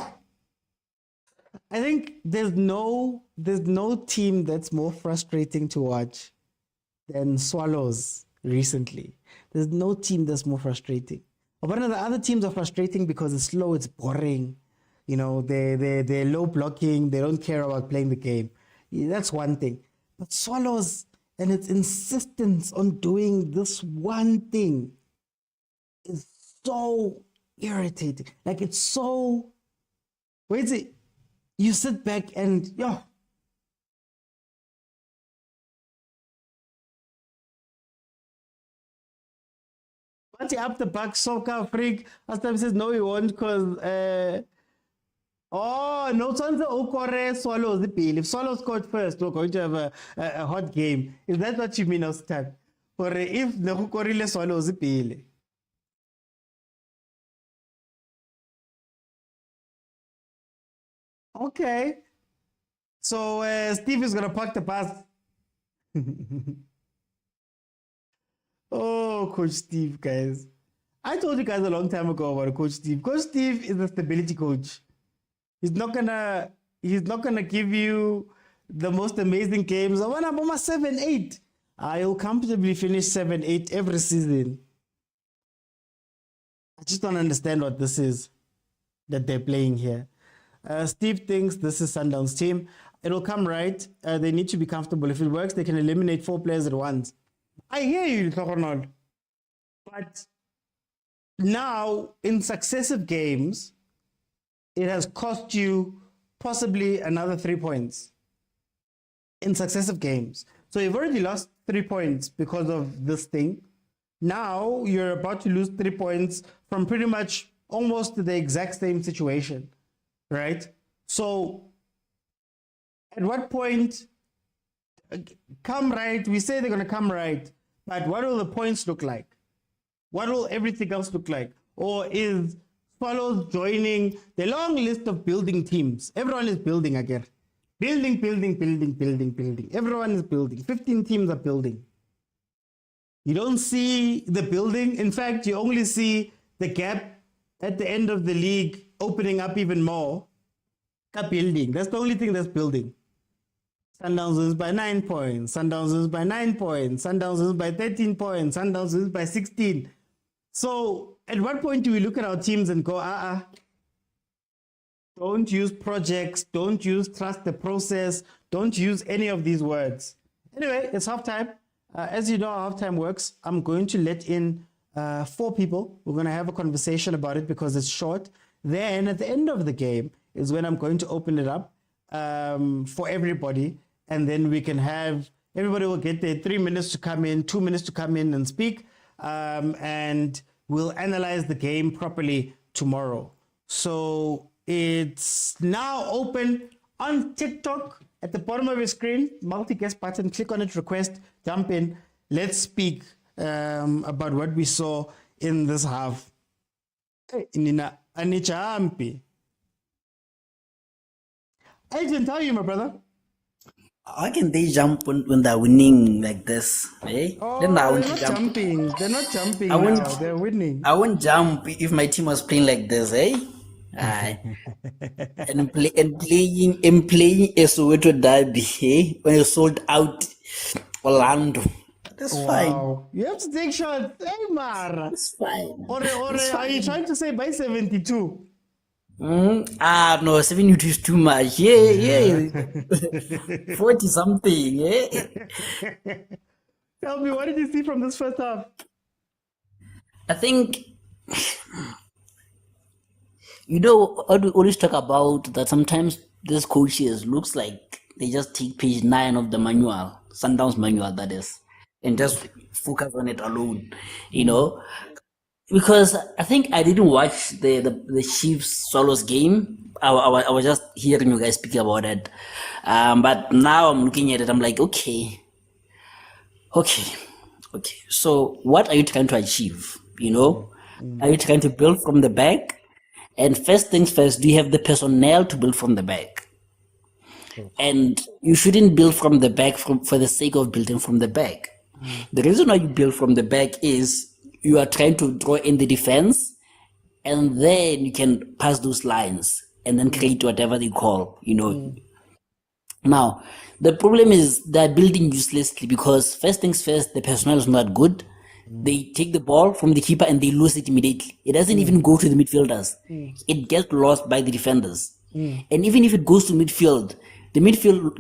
I think there's no team that's more frustrating to watch than Swallows recently. There's no team that's more frustrating. But the other teams are frustrating because it's slow, it's boring. You know, they're low blocking, they don't care about playing the game. Yeah, that's one thing. But Swallows and its insistence on doing this one thing is so irritating. Like, it's so... Wait, you sit back and... Up the back soccer freak. Astam says no, he won't because no, Swanza Okore Swallows the peel. If Swallows scored first, we're going to have a hot game. Is that what you mean, Ostan? Or if no Korile Swallows the peel? Okay. So Steve is gonna park the bus. Oh, Coach Steve, guys. I told you guys a long time ago about Coach Steve. Coach Steve is a stability coach. He's not gonna give you the most amazing games. I want to 7-8. I'll comfortably finish 7-8 every season. I just don't understand what this is that they're playing here. Steve thinks this is Sundown's team. It'll come right. They need to be comfortable. If it works, they can eliminate 4 players at once. I hear you, Ronald. But now, in successive games, it has cost you possibly another 3 points. In successive games. So you've already lost 3 points because of this thing. Now, you're about to lose 3 points from pretty much almost the exact same situation. Right? So, at what point... come right, we say they're going to come right, but what will the points look like? What will everything else look like? Or is Swallows joining the long list of building teams? Everyone is building again. Building. Everyone is building. 15 teams are building. You don't see the building. In fact, you only see the gap at the end of the league opening up even more. Building. That's the only thing that's building. Sundowns wins by 9 points. Sundowns wins by 9 points. Sundowns wins by 13 points. Sundowns wins by 16. So, at what point do we look at our teams and go, don't use projects, don't use trust the process, don't use any of these words. Anyway, it's halftime. As you know how halftime works, I'm going to let in 4 people. We're going to have a conversation about it because it's short. Then, at the end of the game is when I'm going to open it up for everybody, and then we can have everybody will get their 3 minutes to come in, 2 minutes to come in and speak, and we'll analyze the game properly tomorrow. So it's now open on TikTok at the bottom of your screen, multi-guest button, click on it, request, jump in, let's speak. about what we saw in this half. Hey, Nina, Anichampi. I didn't tell you, my brother. How can they jump when they're winning like this? Eh? Then I Oh, they're won't not jump. jumping. They're not I jumping won't. now. They're winning. I won't jump if my team was playing like this, eh? Aye. And playing a Soweto derby, eh? When you sold out Orlando. That's fine. Wow. You have to take shots. Hey, Mara. It's fine. Or It's are you fine. trying to say by 72? No, 72 is too much. Yeah. 40 something, eh? Tell me, what did you see from this first half? I think, I do always talk about that sometimes these coaches looks like they just take page 9 of the manual, Sundowns manual, that is, and just focus on it alone, you know? Because I think I didn't watch the Chiefs Solos game. I was just hearing you guys speak about it. But now I'm looking at it, I'm like, okay. So what are you trying to achieve? Are you trying to build from the back? And first things first, do you have the personnel to build from the back? And you shouldn't build from the back for the sake of building from the back. The reason why you build from the back is you are trying to draw in the defense, and then you can pass those lines and then create whatever they call. Now, the problem is they're building uselessly because first things first, the personnel is not good. They take the ball from the keeper and they lose it immediately. It doesn't even go to the midfielders. It gets lost by the defenders. And even if it goes to midfield, the midfield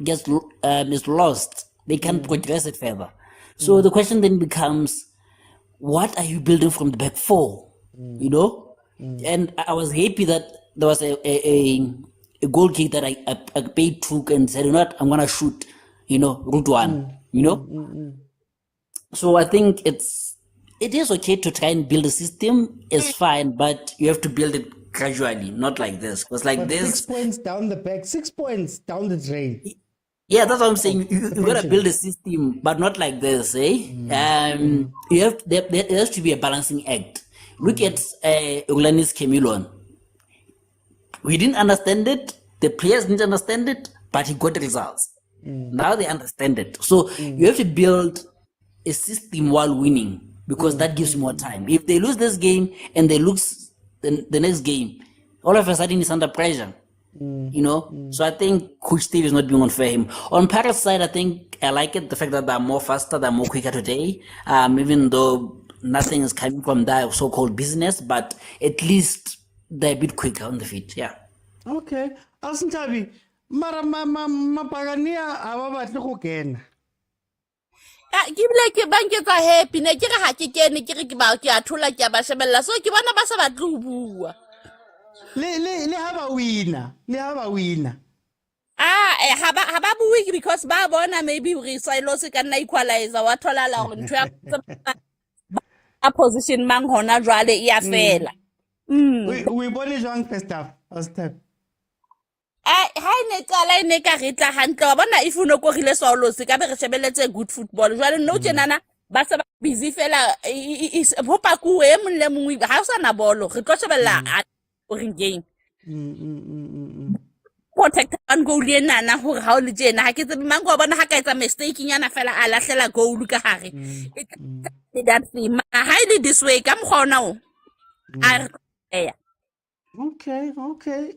is lost. They can't progress it further. So the question then becomes, what are you building from the back for? And I was happy that there was a goal kick that I paid took and said, I'm gonna shoot, route one, So I think it is okay to try and build a system. It's fine, but you have to build it gradually, not like this. Because like But this, 6 points down the back, 6 points down the drain. yeah, that's what I'm saying. You gotta build a system, but not like this, eh? There has to be a balancing act. Look at Ulanis Camilon. We didn't understand it. The players didn't understand it, but he got the results. Now they understand it. So you have to build a system while winning because that gives you more time. If they lose this game and they lose the next game, all of a sudden it's under pressure. So I think Coach Steve is not being unfair him. On Pirates side, I think I like it, the fact that they're more faster, they're more quicker today. Even though nothing is coming from that so-called business, but at least they're a bit quicker on the feet. Yeah. Okay. Asintabi, mara mapagania ababatle go kena. Ke bile ke banketsa happy ne ke re ha ke kene ke re ke ba ke a thola ke a ba shebella so ke bona ba sa batle ho bua. Le ha ba wina. Ha ba bue because ba bona maybe re silo se ka nna equalizer wa thola la hore ntwe a position mang hona jwale e a fela. We bone jwang first half. Asintabi. Ha ne qala ene ka re tla hantle wa bona if uno kogile solo se ka be re shebeletse good football jwale no tjenana ba se ba busy fela hopa ku e mong le mongwe ha o sa na bolo re tlo shebella ring game protect on goal le nana hore ha o le tjena ha ke tsebe mang go bona ha ka etsa mistake nyana fela a lahlela goal ka hare that thing ha ile this way ka mkhona o a Okay.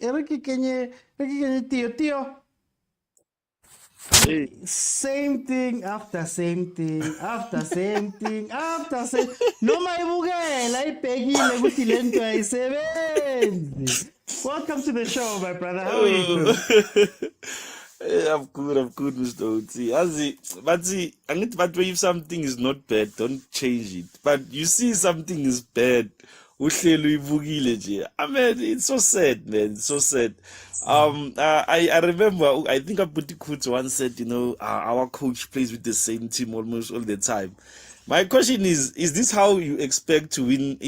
Ere ke kenye tio. Same thing after same thing. Noma ibukela ibhekile ukuthi lento ayisebenzi. Welcome to the show, my brother. How are you? Hey, I'm good, Mr. Oti. But if something is not bad, don't change it. But you see something is bad, uhlelo ivukile nje. I mean, it's so sad, man. It's so sad. I remember, I think Abuti once said, our coach plays with the same team almost all the time. My question is this how you expect to win,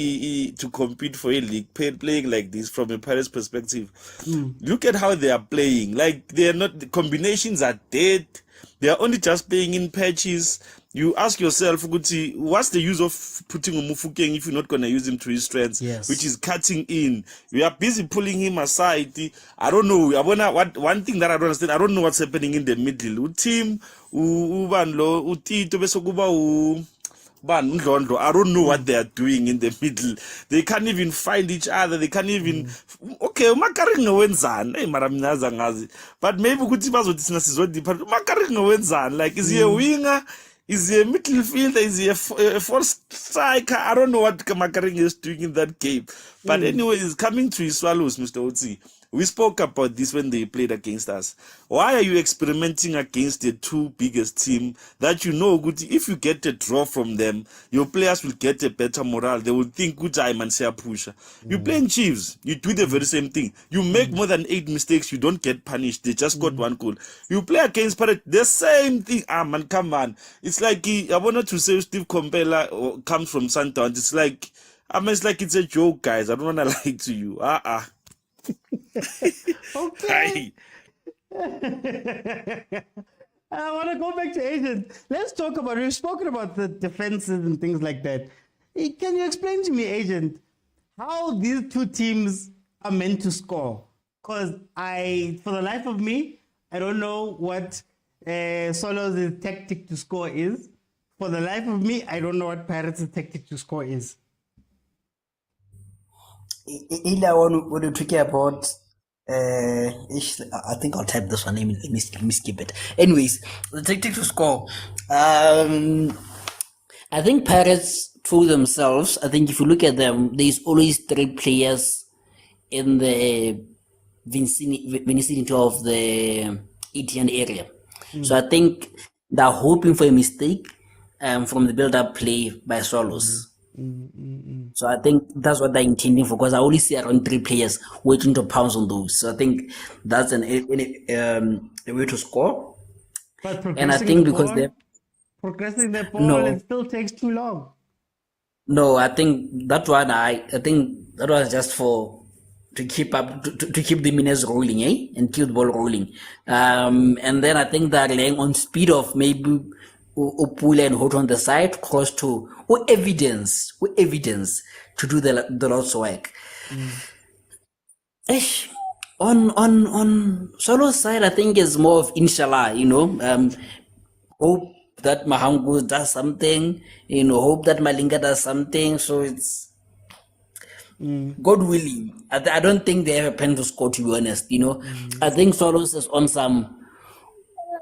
to compete for a league, playing like this from a Pirates perspective? Look at how they are playing. Like, they are not, the combinations are dead. They are only just playing in patches. you ask yourself, Guti, what's the use of putting Umufukeng if you're not going to use him to his strengths, Yes. which is cutting in? We are busy pulling him aside. I don't know. One thing that I don't understand, I don't know what's happening in the middle. Team, Ubanlo, Utito, Besokuba, Ndlondo, I don't know what they are doing in the middle. They can't even find each other. They can't even. Okay, Makaring wenzan. Hey, Maraminaza ngazi. But maybe ukuthi bazothina sizodipha. Makaring wenzan. Like, is he a winger? Is he a midfielder? Is he a false striker? I don't know what Makaring is doing in that game. But anyway, he's coming to his Swallows, Mr. Otsi. We spoke about this when they played against us. Why are you experimenting against the two biggest team that you know, good? If you get a draw from them, your players will get a better morale. They will think, good, I'm and say a pusher. You playing Chiefs, you do the very same thing. You make more than 8 mistakes, you don't get punished. They just got 1 goal. You play against Parrot, the same thing. Ah man, come on. It's like I wanted to say Steve Compella comes from Sundowns. It's like it's like it's a joke, guys. I don't wanna lie to you. Okay. I want to go back to Agent. Let's talk about, we've spoken about the defenses and things like that. Can you explain to me, Agent, how these two teams are meant to score? Because for the life of me, I don't know what Solos' tactic to score is. For the life of me, I don't know what Pirates' tactic to score is. Ila, what you're talking about, I think I'll type this one. Let me skip it. Anyways, the tactic to score. I think Pirates through themselves. I think if you look at them, there's always 3 players in the vicinity of the ETN area. So I think they're hoping for a mistake from the build-up play by Solos. So I think that's what they're intending for, because I only see around 3 players waiting to pounce on those. So I think that's a way to score. But And I think because they're progressing the ball, No. it still takes too long. No, I think that one I think that was just to keep up to keep the minutes rolling, and keep the ball rolling. And then I think they're relying on speed of maybe pull and hold on the side, cross to evidence to do the Lord's work. On Solo's side, I think it's more of inshallah, hope that Mahangu does something, hope that Malinga does something. So it's God willing. I don't think they have a plan to score, to be honest. I think Solos is on some.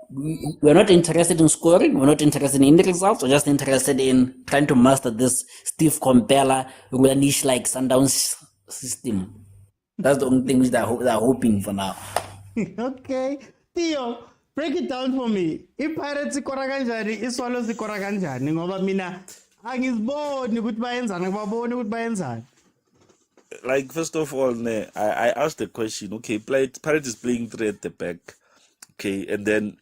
We're not interested in scoring. We're not interested in the results. We're just interested in trying to master this Steve Compella, niche like Sundowns system. That's the only thing which they're hoping for now. Okay. Theo, break it down for me. If Pirates ikora kanjani, iSwallows ikora kanjani ngoba mina angiziboni ukuthi bayenzani, ngibaboni ukuthi bayenzani. Like, first of all, I asked the question, okay, Pirates is playing 3 at the back, okay, and then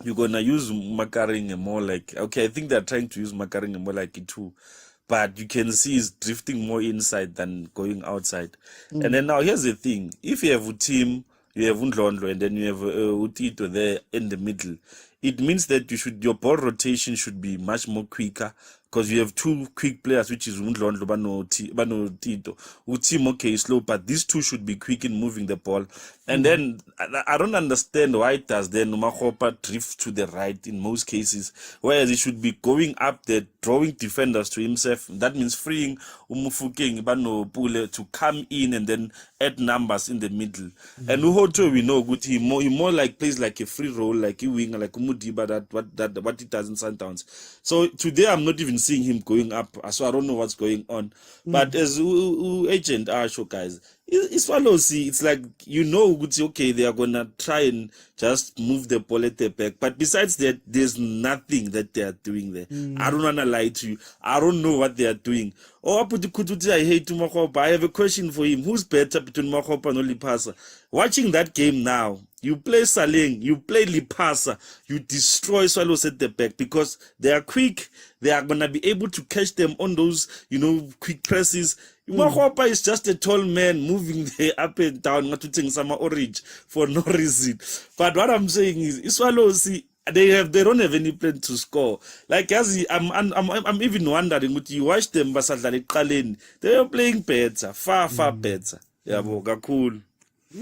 you're going to use Makaring more like, okay, I think they're trying to use Makaring more like a 2, but you can see he's drifting more inside than going outside. And then now here's the thing, if you have a team, you have Ndlondo, and then you have Utito there in the middle, it means that your ball rotation should be much more quicker, because you have 2 quick players, which is Ndlondo, Bano Tito. Utim, okay, is slow, but these 2 should be quick in moving the ball. And then I don't understand why it does then Mahopa drift to the right in most cases, whereas he should be going up there, drawing defenders to himself. That means freeing Umufukeng, Bano Pule to come in and then add numbers in the middle. And Uhoto, we know good, he more like plays like a free role, like a winger, like Umudiba, what he does in Sundowns. So today I'm not even seeing him going up, so I don't know what's going on. But as Agent Asho, guys, Swallows, it's like, okay, they are gonna try and just move the ball at the back, but besides that, there's nothing that they are doing there. I don't wanna lie to you, I don't know what they are doing. I hate Mahopa. I have a question for him. Who's better between Mahopa and Lipasa? Watching that game now, you play Saleng, you play Lipasa, you destroy Swallows at the back because they are quick. They are going to be able to catch them on those, quick presses. Mahopa is just a tall man moving there up and down, not to some orange for no reason. But what I'm saying is, Swallows, they don't have any plan to score. Like as I'm even wondering, would you watch them basadlala ekuqaleni? They were playing better, far better. Yabo, kakhulu.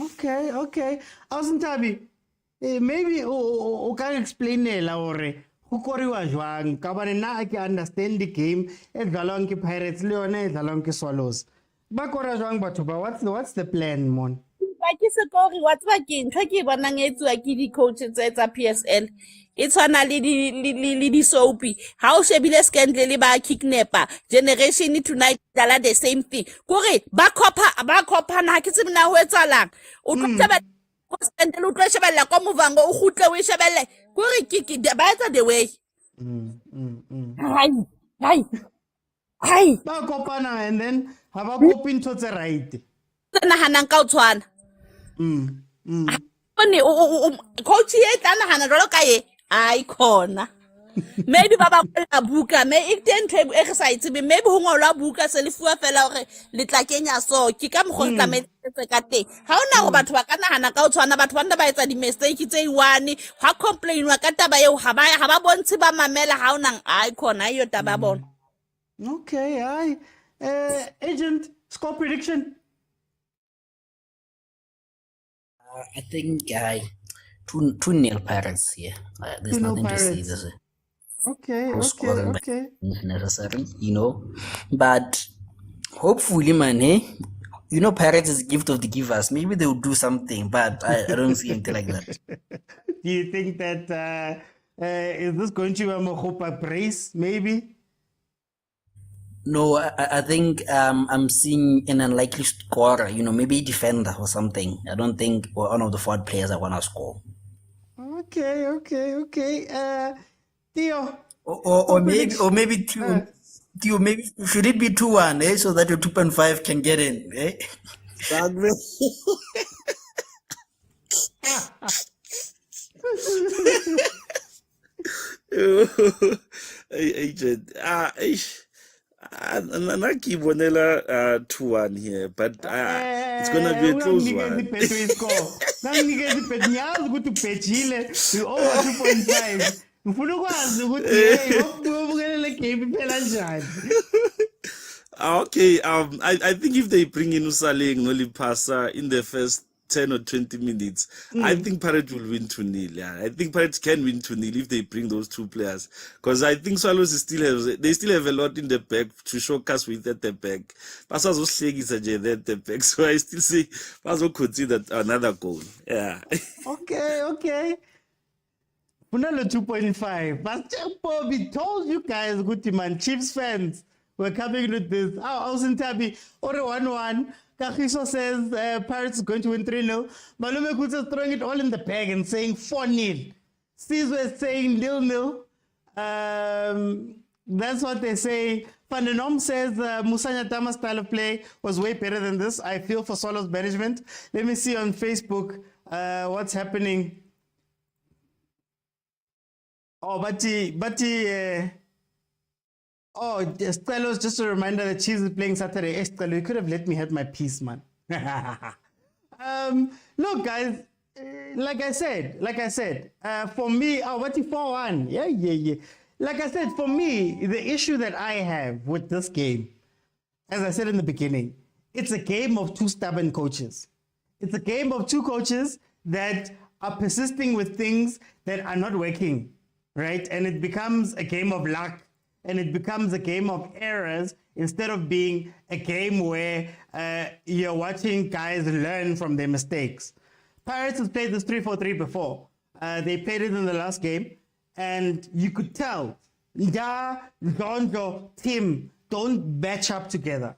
Okay. Awusintabi, maybe o ka explainela hore go koriwa jwang ka bane nna ke understand the game e dlalwang ke Pirates le yone e dlalwang ke Swallows. Ba kora jwang batho ba, what's the plan, mon? Ba ke se kore wa tseba ke ntho ke bonang e etsiwa ke di-coach tsa PSL e tshwana le di-soapy ha o shebile scandal le ba kidnapper generation tonight dala the same thing kore ba copana ha ke tsebe na ho etsalang o tlo shebella scandal o tlo shebella kwa movango o kgutle o shebelle kore ke ba etsa the way hai Ba kopana and then ha ba kopi ntho tse right. tse nahanang ka o tshwana coach e tla nagana jalo ka e ai khona maybe ba ba kwala buka me if ten ntho e re sa itsebe maybe ho ngolwa buka se le fuwa fela hore le tla kenya so ke ka mogho tla metse ka teng ha ona go batho ba ka nagana ka o tshwana batho ba nna ba etsa di mistake tse iwane ha complain wa ka taba eo ha ba bontshe ba mamela ha ona ai khona iyo taba bona. Okay, agent, score prediction. I think 2-0 Pirates here. There's 2-0 nothing to say. Pirates. There's Okay. scoring is necessary, But hopefully, man, Pirates is a gift of the givers. Maybe they will do something, but I don't see anything like that. Do you think that is this going to be a Moroka brace? Maybe. No, I think I'm seeing an unlikely scorer, maybe a defender or something. I don't think one of the forward players are going to score. Okay. Theo. Or maybe two. Theo, maybe should it be 2-1, so that your 2.5 can get in, eh? Agent, I keep Bonella 2-1 here, but it's gonna be a close one. We over 2.5. Okay, I think if they bring in Usaling Nolipasa in the first 10 or 20 minutes, I think Pirates will win 2-0. Yeah, I think Pirates can win 2-0 if they bring those two players. Because I think Swallows still have a lot in the back to showcase with at the back. Pasas was saying it's at the back, so I still say Pasas could see that another goal. Yeah. Okay. Punalo 2.5. But Bobby told you guys, good man, Chiefs fans, we're coming with this. I was in Tabi, or 1-1. Kagiso says Pirates is going to win 3-0. Malume Kutsa is throwing it all in the bag and saying 4-0. Caesar is saying 0-0. That's what they say. Pandenom says Musanya Tama's style of play was way better than this. I feel for Swallows management. Let me see on Facebook what's happening. Oh, Swallows, just a reminder that Chiefs is playing Saturday. Estelle, you could have let me have my peace, man. Look, guys, like I said, for me, 4-1. Yeah. Like I said, for me, the issue that I have with this game, as I said in the beginning, it's a game of two stubborn coaches. It's a game of two coaches that are persisting with things that are not working, right? And it becomes a game of luck, and it becomes a game of errors instead of being a game where you're watching guys learn from their mistakes. Pirates has played this 3-4-3 before. They played it in the last game, and you could tell, Zonjo, Tim, don't match up together.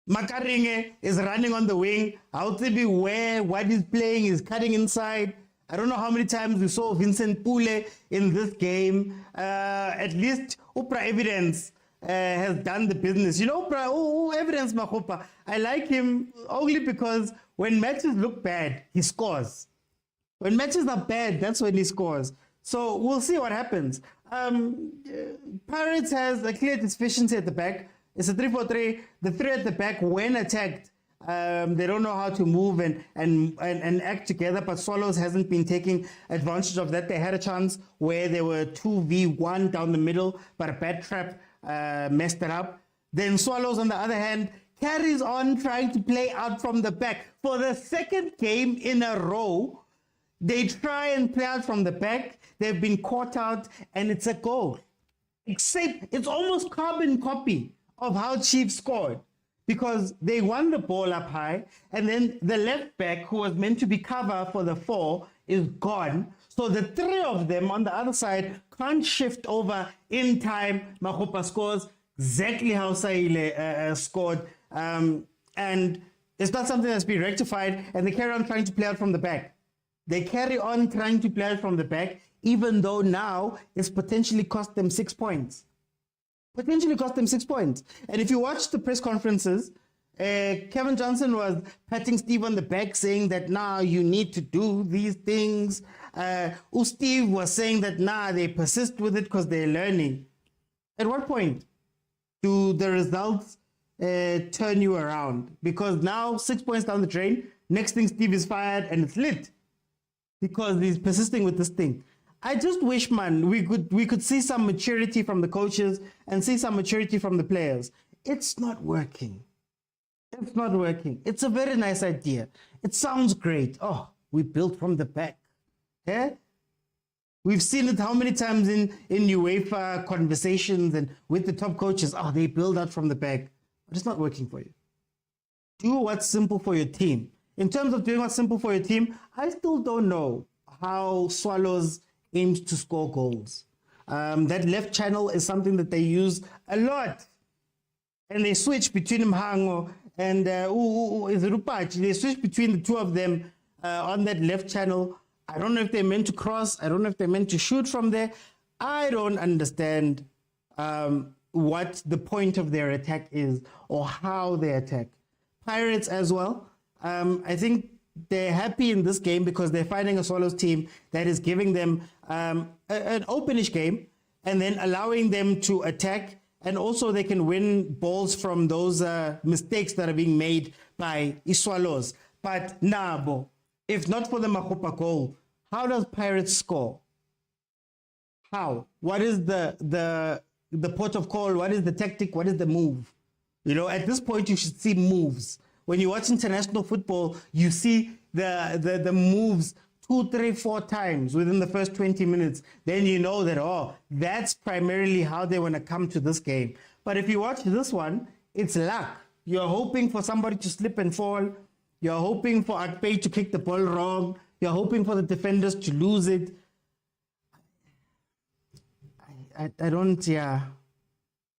Makaringe is running on the wing. Autibi where what he's playing is cutting inside. I don't know how many times we saw Vincent Pule in this game. At least Upra Evidence has done the business. Upra Evidence Mahopa. I like him only because when matches look bad, he scores. When matches are bad, that's when he scores. So we'll see what happens. Pirates has a clear deficiency at the back. It's a 3-4-3. The three at the back, when attacked, They don't know how to move and act together. But Swallows hasn't been taking advantage of that. They had a chance where they were 2v1 down the middle, but a bad trap messed it up. Then Swallows, on the other hand, carries on trying to play out from the back. For the second game in a row, they try and play out from the back. They've been caught out, and it's a goal. Except it's almost carbon copy of how Chiefs scored, because they won the ball up high, and then the left back, who was meant to be cover for the 4, is gone. So the 3 of them on the other side can't shift over in time. Moroka scores exactly how Saile scored. And it's not something that's been rectified, and they carry on trying to play out from the back. They carry on trying to play out from the back, even though now it's potentially cost them 6 points. Potentially cost them 6 points. And if you watch the press conferences, Kevin Johnson was patting Steve on the back, saying that, nah, you need to do these things. Steve was saying that, nah, they persist with it because they're learning. At what point do the results turn you around? Because now 6 points down the drain, next thing Steve is fired and it's lit because he's persisting with this thing. I just wish, man, we could see some maturity from the coaches and see some maturity from the players. It's not working. It's not working. It's a very nice idea. It sounds great. Oh, we built from the back. Yeah? We've seen it how many times in UEFA conversations and with the top coaches. Oh, they build out from the back. But it's not working for you. Do what's simple for your team. In terms of doing what's simple for your team, I still don't know how Swallows aims to score goals. That left channel is something that they use a lot. And they switch between Mhango and Rupachi. They switch between the 2 of them on that left channel. I don't know if they're meant to cross. I don't know if they're meant to shoot from there. I don't understand what the point of their attack is or how they attack. Pirates as well. I think they're happy in this game because they're finding a Swallows team that is giving them an openish game and then allowing them to attack. And also they can win balls from those mistakes that are being made by Swallows. But Nabo, if not for the Moroka goal, how does Pirates score? How? What is the port of call? What is the tactic? What is the move? You know, at this point, you should see moves. When you watch international football, you see the moves 2, 3, 4 times within the first 20 minutes. Then you know that, oh, that's primarily how they want to come to this game. But if you watch this one, it's luck. You're hoping for somebody to slip and fall. You're hoping for Akpay to kick the ball wrong. You're hoping for the defenders to lose it. I don't, yeah.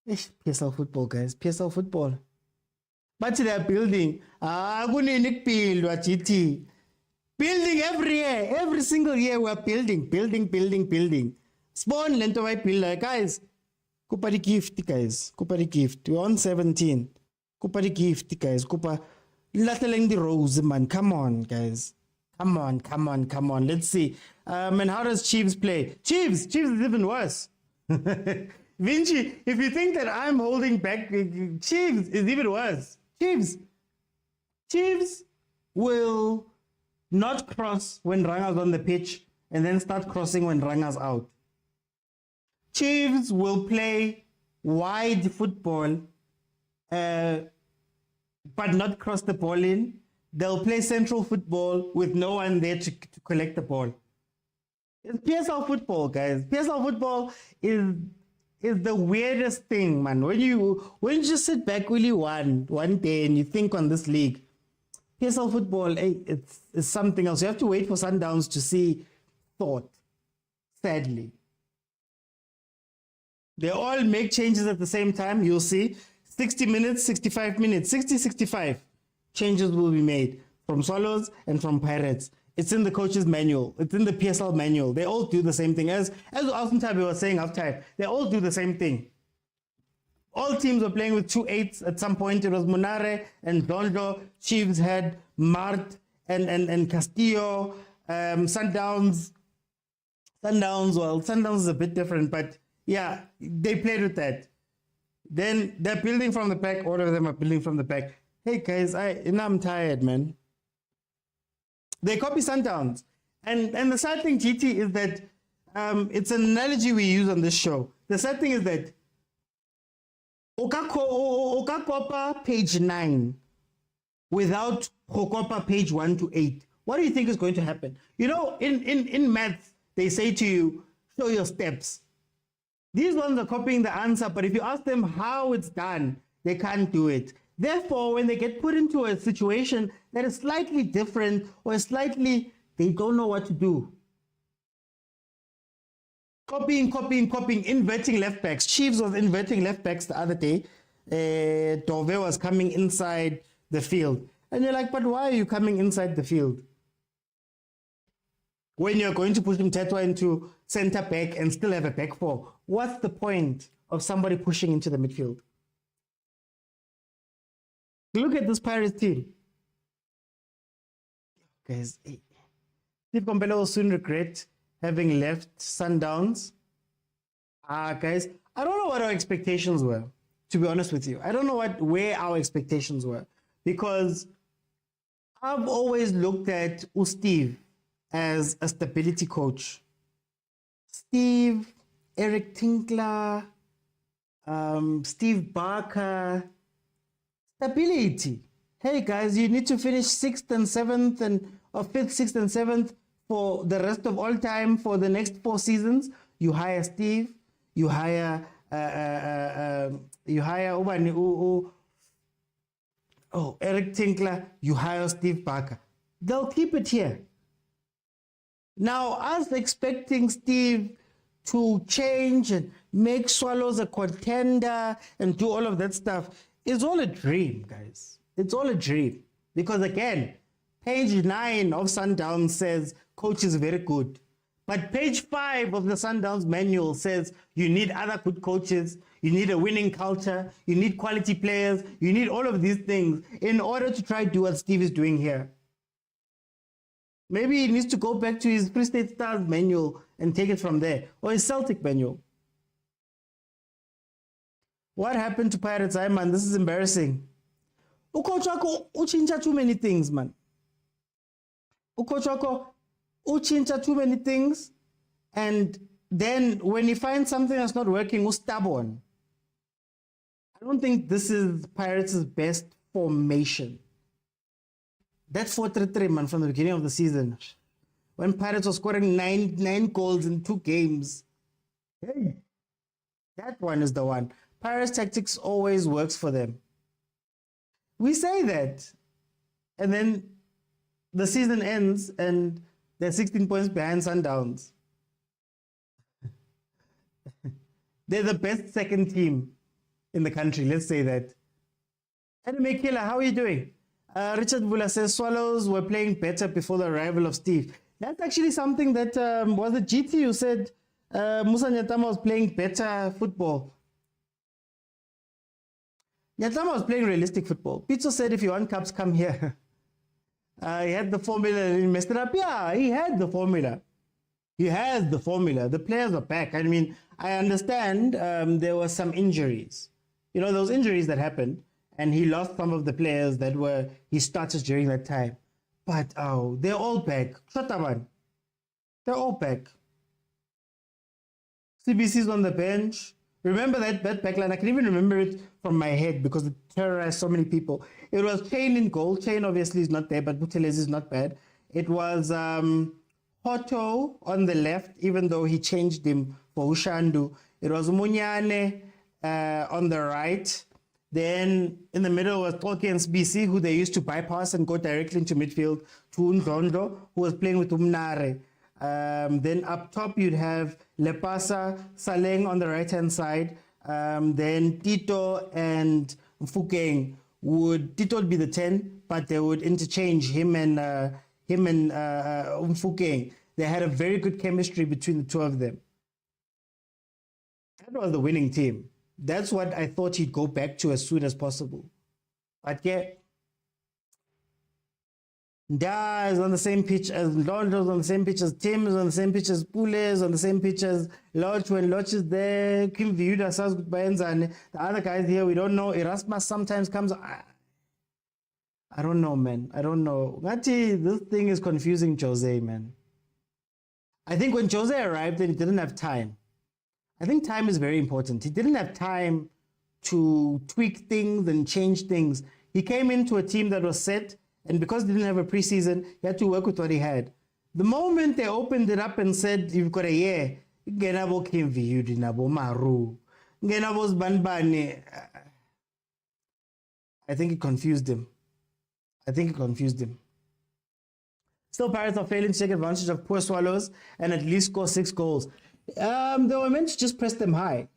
PSL football, guys. PSL football. But they're building. Building every year. Every single year we're building. Spawn lento by build. Guys, Kupa the gift, guys. Kupa the gift. We're on 17. Kupa the gift, guys. Kupa. Lateleng the rose, man. Come on, guys. Come on. Let's see. And how does Chiefs play? Chiefs is even worse. Vinci, if you think that I'm holding back, Chiefs is even worse. Chiefs will not cross when Ranga's on the pitch and then start crossing when Ranga's out. Chiefs will play wide football, but not cross the ball in. They'll play central football with no one there to collect the ball. It's PSL football, guys. PSL football is the weirdest thing, man. When you just sit back really one day and you think on this league, PSL football, it's something else. You have to wait for Sundowns to see thought, sadly. They all make changes at the same time. You'll see 60 minutes, 65 minutes, 60, 65 changes will be made from Swallows and from Pirates. It's in the coach's manual. It's in the PSL manual. They all do the same thing. As Austin Tabi was saying half time, they all do the same thing. All teams were playing with 2 8s at some point. It was Munare and Donjo. Chiefs had Mart and Castillo. Sundowns. Well, Sundowns is a bit different, but yeah, they played with that. Then they're building from the back. All of them are building from the back. Hey guys, I'm tired, man. They copy Sundowns. And the sad thing, GT, is that it's an analogy we use on this show. The sad thing is that Okakopa page 9 without Hokopa page 1 to 8. What do you think is going to happen? You know, in maths, they say to you, show your steps. These ones are copying the answer, but if you ask them how it's done, they can't do it. Therefore, when they get put into a situation that is slightly different or slightly, they don't know what to do. Copying, inverting left backs. Chiefs was inverting left backs the other day. Dove was coming inside the field. And you're like, but why are you coming inside the field? When you're going to push Mtetwa into center back and still have a back four, what's the point of somebody pushing into the midfield? Look at this Pirates team. Guys, Steve Kompela will soon regret having left Sundowns. Guys, I don't know what our expectations were, to be honest with you. I don't know where our expectations were, because I've always looked at Steve as a stability coach. Steve, Eric Tinkler, Steve Barker, stability. Hey guys, you need to finish 6th and 7th or 5th, 6th and 7th for the rest of all time for the next 4 seasons. You hire Steve, you hire Eric Tinkler, you hire Steve Barker. They'll keep it here. Now, us expecting Steve to change and make Swallows a contender and do all of that stuff is all a dream, guys. It's all a dream. Because again, page 9 of Sundowns says coach is very good. But page 5 of the Sundowns manual says you need other good coaches, you need a winning culture, you need quality players, you need all of these things in order to try to do what Steve is doing here. Maybe he needs to go back to his Free State Stars manual and take it from there, or his Celtic manual. What happened to Pirates? Man, this is embarrassing. Coach wako uchinja too many things, man. Coach wako uchinja too many things, and then when you find something that's not working, you're stubborn. I don't think this is Pirates' best formation. That 4-3-3, man, from the beginning of the season, when Pirates were scoring nine goals in 2 games. Hey, that one is the one. Pirates tactics always works for them. We say that, and then the season ends and they're 16 points behind Sundowns. They're the best second team in the country, let's say that. Anime Killer, how are you doing? Richard Vula says Swallows were playing better before the arrival of Steve. That's actually something that was it GT who said Musa Nyatama was playing better football. Nyatama was playing realistic football. Pizzo said if you want cups, come here. He had the formula and he messed it up. Yeah, he had the formula. He has the formula. The players are back. I mean, I understand there were some injuries. You know, those injuries that happened, and he lost some of the players that were he started during that time. But they're all back. Shotaban. They're all back. CBC's on the bench. Remember that backline? I can even remember it from my head because it terrorized so many people. It was Chain in goal. Chain obviously is not there, but Buthelezi is not bad. It was Hoto on the left, even though he changed him for Ushandu. It was Munyane on the right. Then in the middle was Toki and BC, who they used to bypass and go directly into midfield to Ndondo, who was playing with Umnare. Then up top, you'd have Lepasa, Saleng on the right-hand side. Then Tito and Mfukeng Tito would be the 10, but they would interchange him and Mfukeng. They had a very good chemistry between the two of them. That was the winning team. That's what I thought he'd go back to as soon as possible. But yeah, Da is on the same pitch as Londo's on the same pitch as Tim is on the same pitch as Pule is on the same pitch as Lodge when Lodge is there. Kim Viuda says goodbye and the other guys here we don't know. Erasmus sometimes comes. I don't know, man. I don't know. Ngati, this thing is confusing Jose, man. I think when Jose arrived, then he didn't have time. I think time is very important. He didn't have time to tweak things and change things. He came into a team that was set, and because he didn't have a preseason, he had to work with what he had. The moment they opened it up and said, you've got a year, Genabo Kimvi, Udinabo Maru, Genabo Banbani, I think it confused him. Still, Pirates are failing to take advantage of poor Swallows and at least score 6 goals. They were meant to just press them high.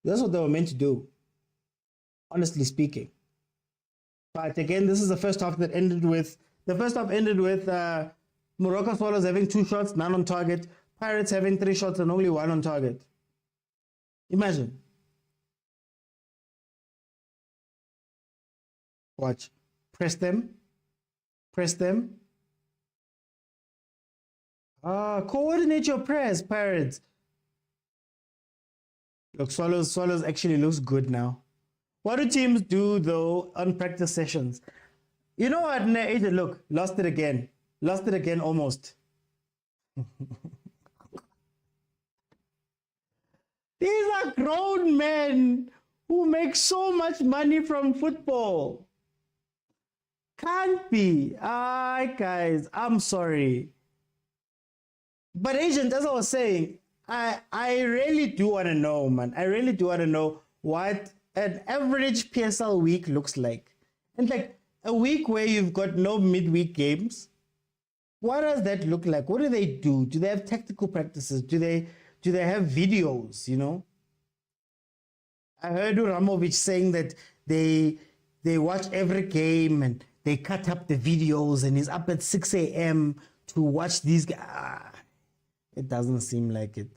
That's what they were meant to do, honestly speaking. But again, this is the first half that ended with Moroka Swallows having 2 shots, none on target. Pirates having 3 shots and only 1 on target. Imagine. Watch. Press them. Coordinate your press, Pirates. Look, Swallows actually looks good now. What do teams do, though, on practice sessions? You know what, look, lost it again almost. These are grown men who make so much money from football. Can't be. Guys, I'm sorry. But Agent, as I was saying, I really do want to know, man. I really do want to know what an average PSL week looks like. And like a week where you've got no midweek games, what does that look like? What do they do? Do they have tactical practices? Do they have videos, you know? I heard Uramovic saying that they watch every game and they cut up the videos and he's up at 6 a.m. to watch these guys. It doesn't seem like it.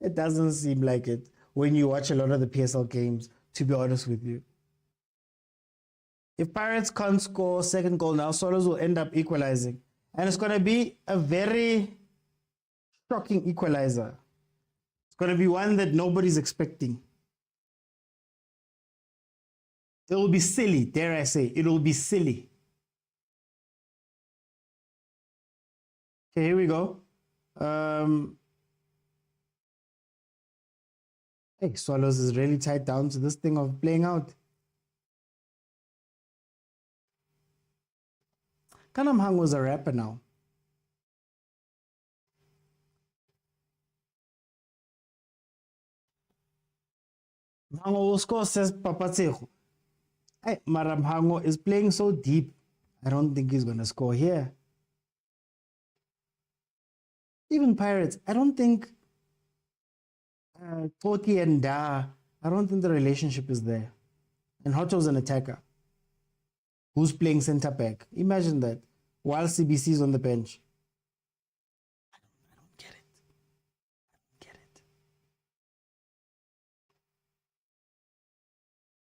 It doesn't seem like it when you watch a lot of the PSL games, to be honest with you. If Pirates can't score second goal now, Swallows will end up equalizing. And it's going to be a very shocking equalizer. It's going to be one that nobody's expecting. It will be silly, dare I say. It will be silly. Okay, here we go. Hey, Swallows is really tied down to this thing of playing out. Kanamhang was a rapper now. Mhango will score, says Papatsehu. Hey, Maramhango is playing so deep. I don't think he's going to score here. Even Pirates, I don't think Toti and Da, I don't think the relationship is there. And Hoto's an attacker who's playing center back. Imagine that while CBC is on the bench. I don't get it.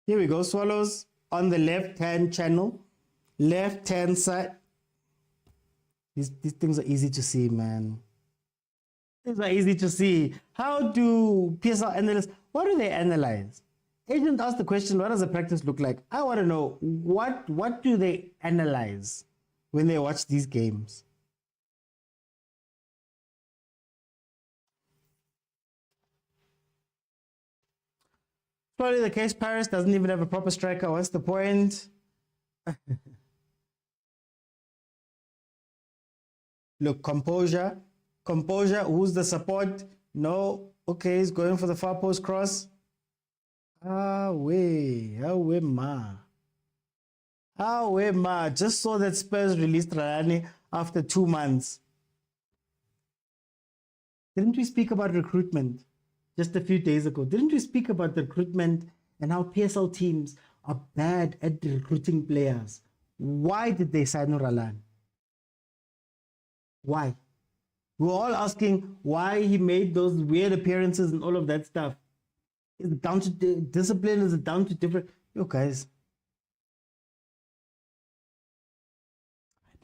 Here we go. Swallows on the left-hand channel. Left-hand side. These things are easy to see, man. These are easy to see. How do PSL analysts, what do they analyze? Agent asked the question, what does the practice look like? I want to know, what do they analyze when they watch these games? Probably the case, Paris doesn't even have a proper striker. What's the point? Look, composure. Who's the support? No. Okay, he's going for the far post cross. Ma. Just saw that Spurs released Rayani after 2 months. Didn't we speak about recruitment just a few days ago? Didn't we speak about the recruitment and how PSL teams are bad at recruiting players? Why did they sign Rayani? Why? We were all asking why he made those weird appearances and all of that stuff. Is it down to discipline? Is it down to different? Yo, guys.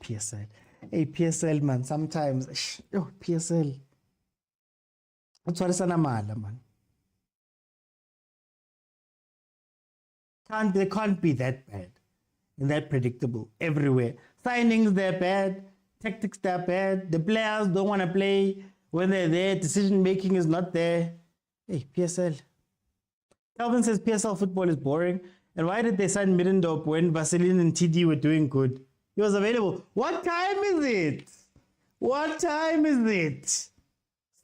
PSL. Hey, PSL, man. Sometimes. PSL. That's what it's an amala, man. They can't be that bad. and they're predictable everywhere. Signings, they're bad. Tactics, they're bad. The players don't want to play when they're there. Decision making is not there. Hey, PSL. Calvin says PSL football is boring. And why did they sign Middendorp when Vaseline and TD were doing good? He was available. What time is it? What time is it?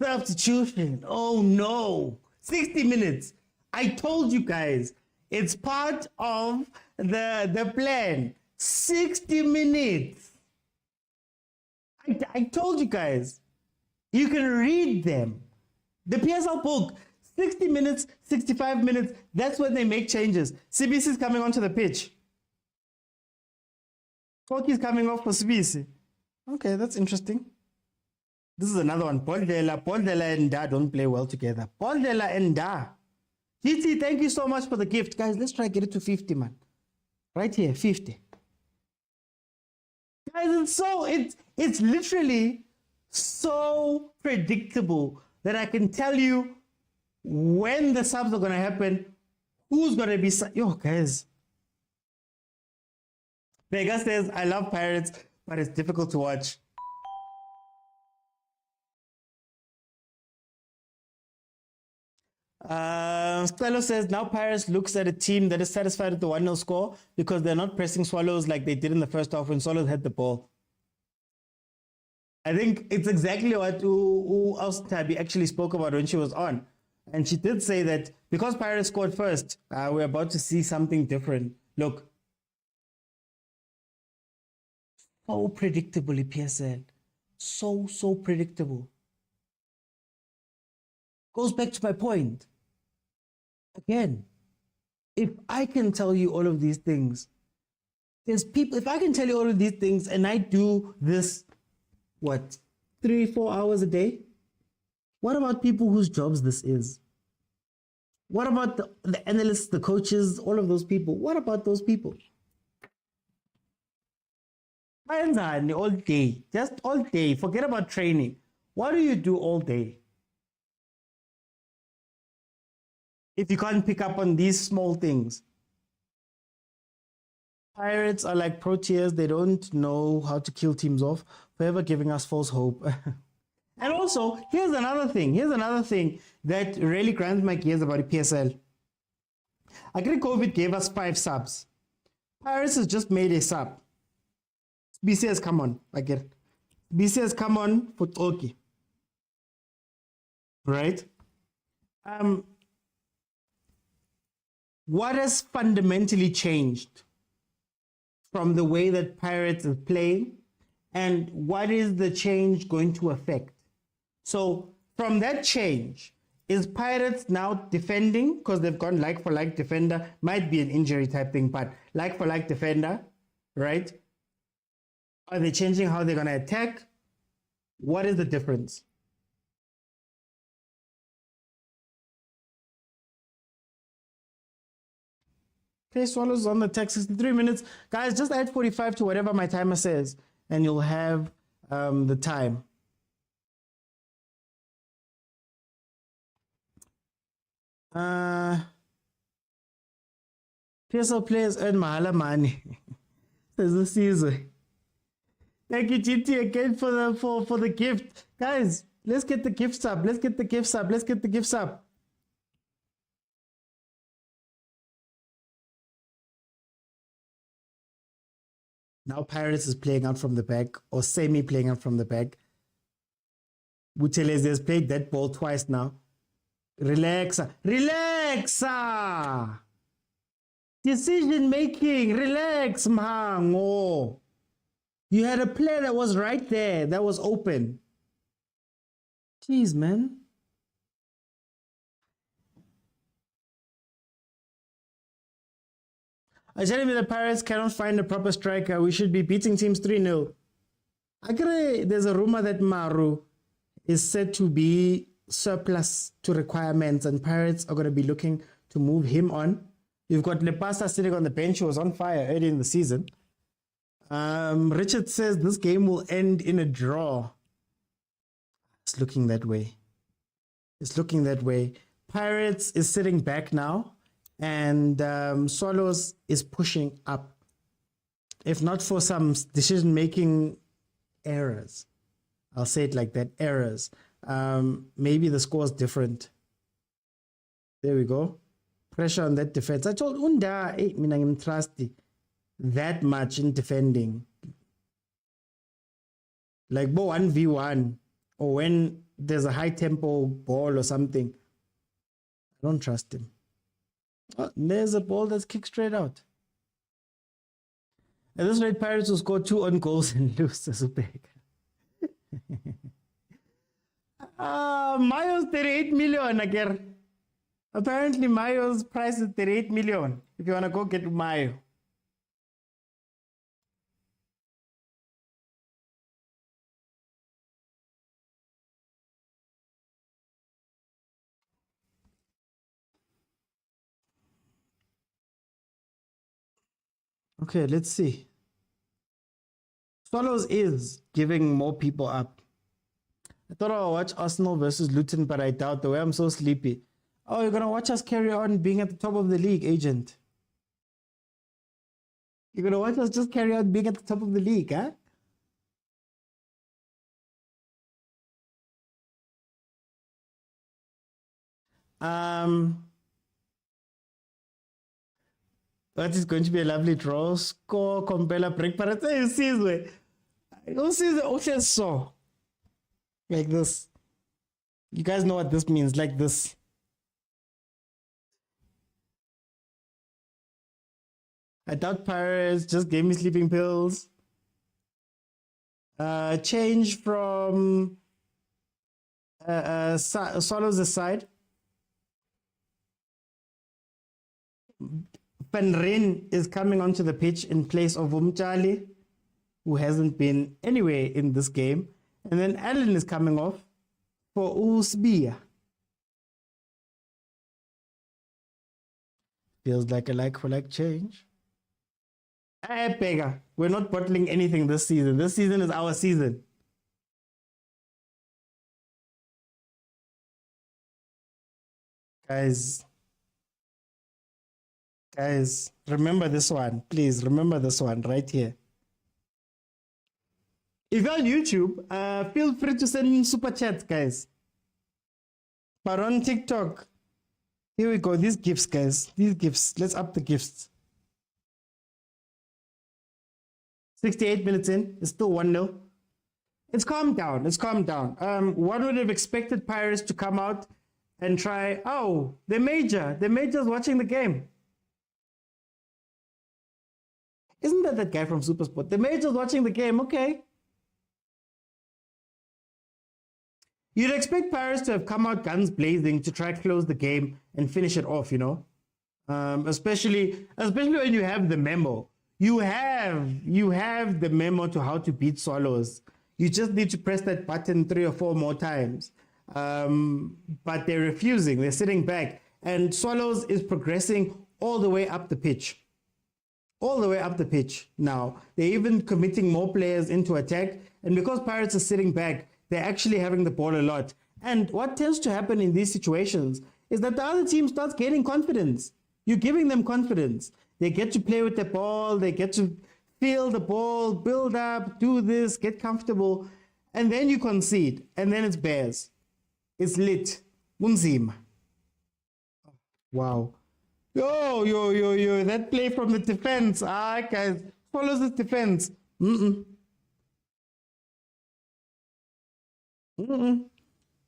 Substitution. Oh no. 60 minutes. I told you guys. It's part of the plan. 60 minutes. I told you guys. You can read them. The PSL book. 60 minutes, 65 minutes. That's when they make changes. CBC is coming onto the pitch. Koki is coming off for CBC. Okay, that's interesting. This is another one. Poldela and Da don't play well together. Poldela and Da. GT, thank you so much for the gift. Guys, let's try to get it to 50, man. Right here, 50. Guys, it's literally so predictable that I can tell you when the subs are going to happen, who's going to be... Yo, guys. Vega says, I love Pirates, but it's difficult to watch. Stelo says, now Pirates looks at a team that is satisfied with the 1-0 score because they're not pressing Swallows like they did in the first half when Swallows had the ball. I think it's exactly what Tabi actually spoke about when she was on. And she did say that because Pirates scored first, we're about to see something different. Look. So predictable, PSL. So predictable. Goes back to my point. Again, if I can tell you all of these things, there's people, if I can tell you all of these things and I do this, 3-4 hours a day? What about people whose jobs this is? What about the analysts, the coaches, all of those people? What about those people? All day, just all day. Forget about training. What do you do all day? If you can't pick up on these small things. Pirates are like Proteas. They don't know how to kill teams off, forever giving us false hope. And also, here's another thing. That really grinds my gears about PSL. Agri-COVID gave us 5 subs. Pirates has just made a sub. BC has come on. I get it. BC has come on for Toki. Right? What has fundamentally changed from the way that Pirates is playing, and what is the change going to affect? So from that change, is Pirates now defending, because they've gone like for like defender, might be an injury type thing, but like for like defender, right? Are they changing how they're going to attack? What is the difference? Okay, Swallows on the attack, 63 minutes. Guys, just add 45 to whatever my timer says, and you'll have the time. PSL players earn mahala money. Says the season. Thank you, GT, again for the gift. Guys, let's get the gifts up. Let's get the gifts up. Now Pirates is playing out from the back, or semi-playing out from the back. Buthelezi has played that ball twice now. Relaxa. Decision making. Relax, Mango. You had a player that was right there, that was open. Jeez, man. Are you telling me the Pirates cannot find a proper striker? We should be beating teams 3-0. There's a rumor that Maru is said to be surplus to requirements, and Pirates are going to be looking to move him on. You've got Lepasa sitting on the bench, who was on fire early in the season. Richard says this game will end in a draw. It's looking that way. Pirates is sitting back now, and Swallows is pushing up. if not for some decision-making errors, I'll say it like that, errors, maybe the score is different. There we go. Pressure on that defense. I told Unda, hey, I'm trusty that much in defending. Like 1v1 or when there's a high tempo ball or something, I don't trust him. Oh, there's a ball that's kicked straight out. At this rate, Pirates will score 2 on goals and lose to Super. Mayo's 38 million again. Apparently, Mayo's price is 38 million. If you want to go get Mayo. Okay, let's see. Swallows is giving more people up. I thought I'll watch Arsenal versus Luton, but I doubt the way I'm so sleepy. Oh, you're going to watch us carry on being at the top of the league, agent. You're going to watch us just carry on being at the top of the league, huh? That is going to be a lovely draw. Score, Compella, break, but you see so. Like this. You guys know what this means, like this. I doubt Pirates just gave me sleeping pills. Change from Swallows aside. Penrin is coming onto the pitch in place of Umchali, who hasn't been anywhere in this game. And then Allen is coming off for Usbia. Feels like a like-for-like change. Hey, Pega, we're not bottling anything this season. This season is our season. Guys, remember this one. Please remember this one right here. If you're on YouTube, feel free to send in super chats, guys. But on TikTok, here we go. These gifts, guys. These gifts. Let's up the gifts. 68 minutes in. It's still 1-0. It's calmed down. It's calmed down. One would have expected Pirates to come out and try. Oh, the Major. The Major's watching the game. Isn't that guy from Supersport? The Major's watching the game. Okay. You'd expect Pirates to have come out guns blazing to try to close the game and finish it off, you know? Especially when you have the memo. You have the memo to how to beat Swallows. You just need to press that button 3 or 4 more times. But they're refusing. They're sitting back. And Swallows is progressing all the way up the pitch. All the way up the pitch now. They're even committing more players into attack. And because Pirates are sitting back, they're actually having the ball a lot. And what tends to happen in these situations is that the other team starts gaining confidence. You're giving them confidence. They get to play with the ball. They get to feel the ball, build up, do this, get comfortable. And then you concede. And then it's Bears. It's lit. Unzima. Wow. Yo. That play from the defense. Guys. Follows the defense.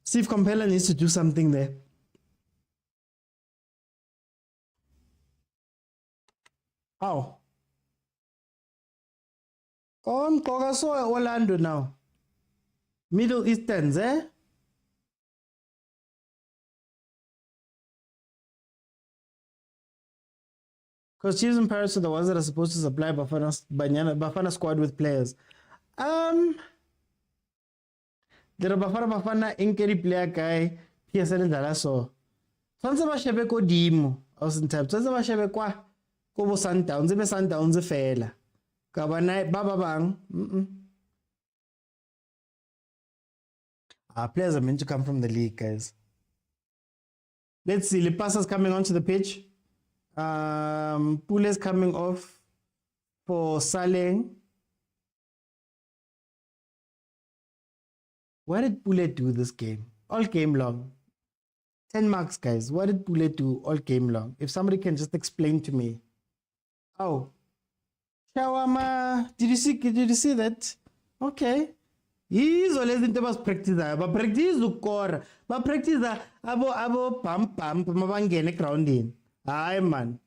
Steve Compella needs to do something there. How? On Kogaso Orlando now. Middle Easterns, eh? Because Chiefs and Pirates are the ones that are supposed to supply Bafana squad with players. There are Bafana inkeri player guy PSL Dalaso. Twanze ba shebe ko dimo. Ausentap. Twanze ba shebe kwa ko bo Sundowns, be Sundowns fela. Ka bana ba bang. Players are meant to come from the league, guys. Let's see. Lipasa's coming onto the pitch. Pule's coming off for Saleng. What did Pule do this game? All game long. 10 marks, guys. What did Pule do all game long? If somebody can just explain to me. Oh. Shawama. Did you see that? Okay. Yizo lezi into abasipractisayo bapractice ukukora bapractice abo bump mabangene egroundini hayi man.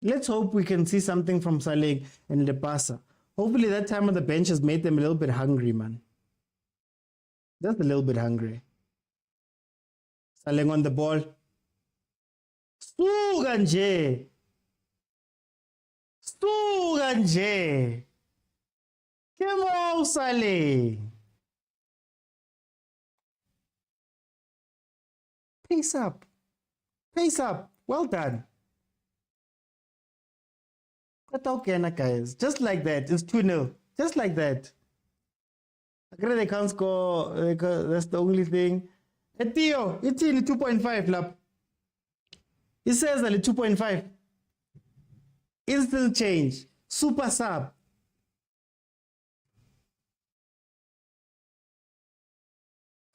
Let's hope we can see something from Saleng and Lepasa. Hopefully that time on the bench has made them a little bit hungry, man. Just a little bit hungry. Saleng on the ball. Suka nje. Suka nje. Come on, Saleng. Pace up. Pace up. Well done. Okay, guys. Just like that. It's 2-0. Just like that. Agree they can't score. That's the only thing. Theo, it's in 2.5 lap. It says that 2.5. Instant change. Super sub.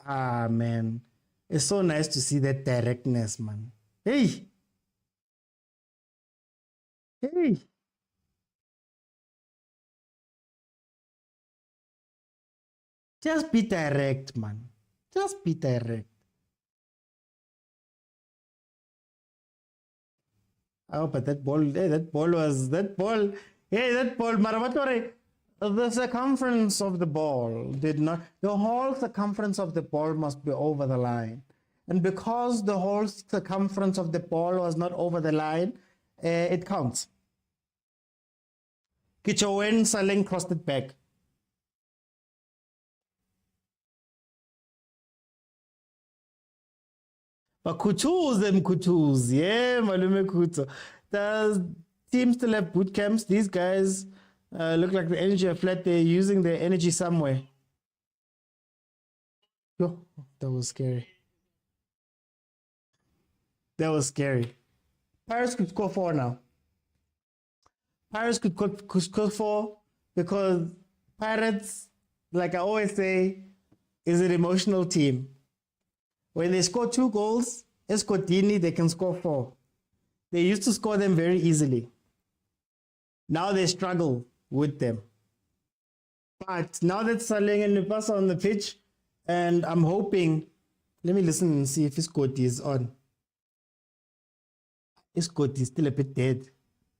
Ah, man. It's so nice to see that directness, man. Hey. Hey. Just be direct, man. Just be direct. Oh, but that ball, Maravatore, the circumference of the ball did not, the whole circumference of the ball must be over the line. And because the whole circumference of the ball was not over the line, it counts. Kichowen Saleng crossed it back. But Kutus, yeah, Malume Kuto. The teams still have boot camps. These guys look like the energy are flat. They're using their energy somewhere. Oh, that was scary. That was scary. Pirates could score 4 now. Pirates could score 4 because Pirates, like I always say, is an emotional team. When they score 2 goals, Escotini, they can score 4. They used to score them very easily. Now they struggle with them. But now that Saleng and Nupasa on the pitch, and I'm hoping, let me listen and see if Escoti is on. Escoti is still a bit dead.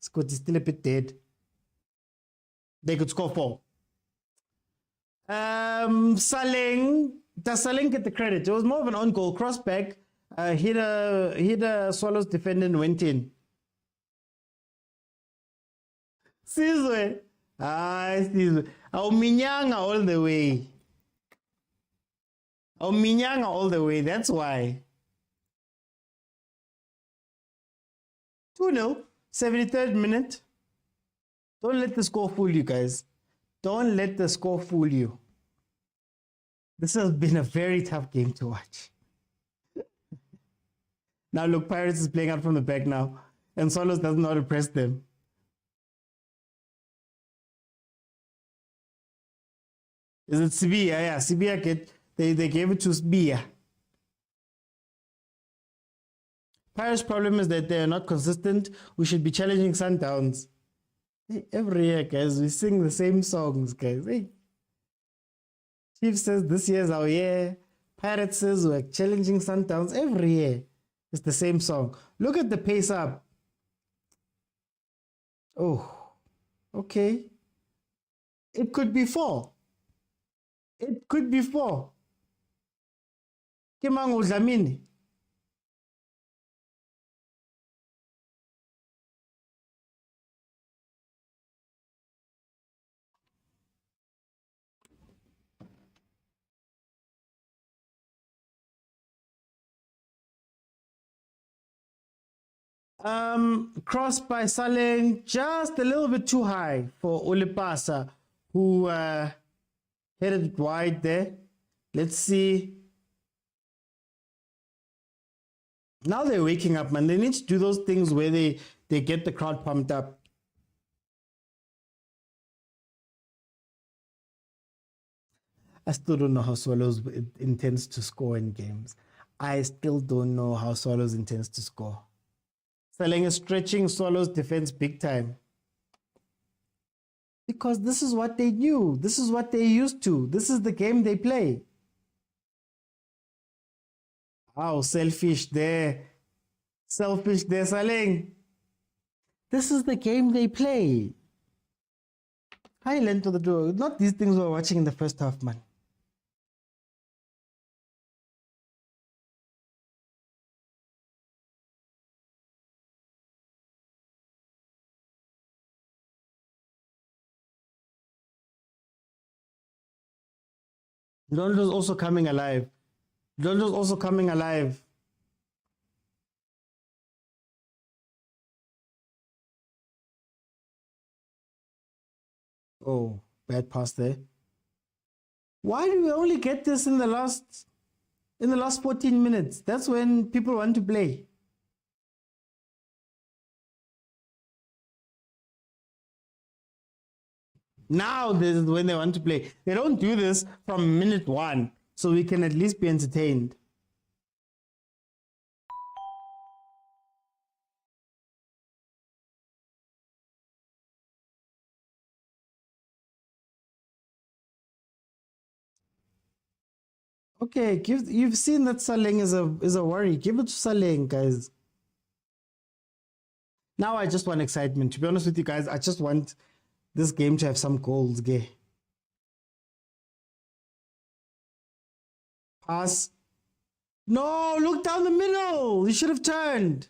Escoti is still a bit dead. They could score 4. Saleng, does Saleng get the credit? It was more of an on-goal crossback. Hit a Swallows defender and went in. Sizwe. Sizwe. Minyanga all the way. Minyanga all the way. That's why. 2-0. 73rd minute. Don't let the score fool you, guys. Don't let the score fool you. This has been a very tough game to watch. Now look, Pirates is playing out from the back now. And Solos doesn't know how to press them. Is it Sibia? Yeah, Sibia they gave it to Sibia. Pirates' problem is that they are not consistent. We should be challenging Sundowns. Hey, every year, guys, we sing the same songs, guys. Hey. Chief says this year's our year. Pirates says we're challenging Sundowns every year. It's the same song. Look at the pace up. Oh, okay. It could be 4. It could be 4. Kimangu Dlamini. Crossed by Saleng, just a little bit too high for Ulipasa, who headed it wide there. Let's see. Now they're waking up, man. They need to do those things where they get the crowd pumped up. I still don't know how Swallows intends to score in games. I still don't know how Swallows intends to score. Saleng is stretching Swallows defense big time. Because this is what they knew. This is what they're used to. This is the game they play. Oh, selfish there. Selfish there, Saleng. This is the game they play. High length of the door. Not these things we were watching in the first half, man. Londo's also coming alive. Londo's also coming alive. Oh, bad pass there. Why do we only get this in the last 14 minutes? That's when people want to play. Now this is when they want to play. They don't do this from minute 1, so we can at least be entertained. Okay, you've seen that Saleng is a worry. Give it to Saleng, guys. Now I just want excitement. To be honest with you guys, I just want this game to have some goals, gay. Pass. No, look down the middle. You should have turned.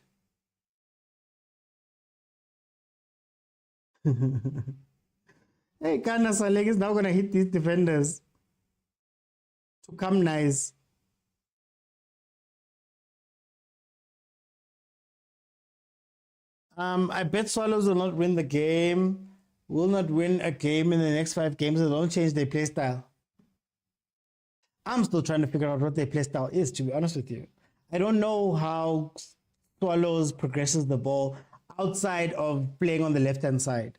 Hey, Kana Saleng is now gonna hit these defenders to come nice. I bet Swallows will not win the game. Will not win a game in the next 5 games. They don't change their play style. I'm still trying to figure out what their play style is, to be honest with you. I don't know how Swallows progresses the ball outside of playing on the left-hand side.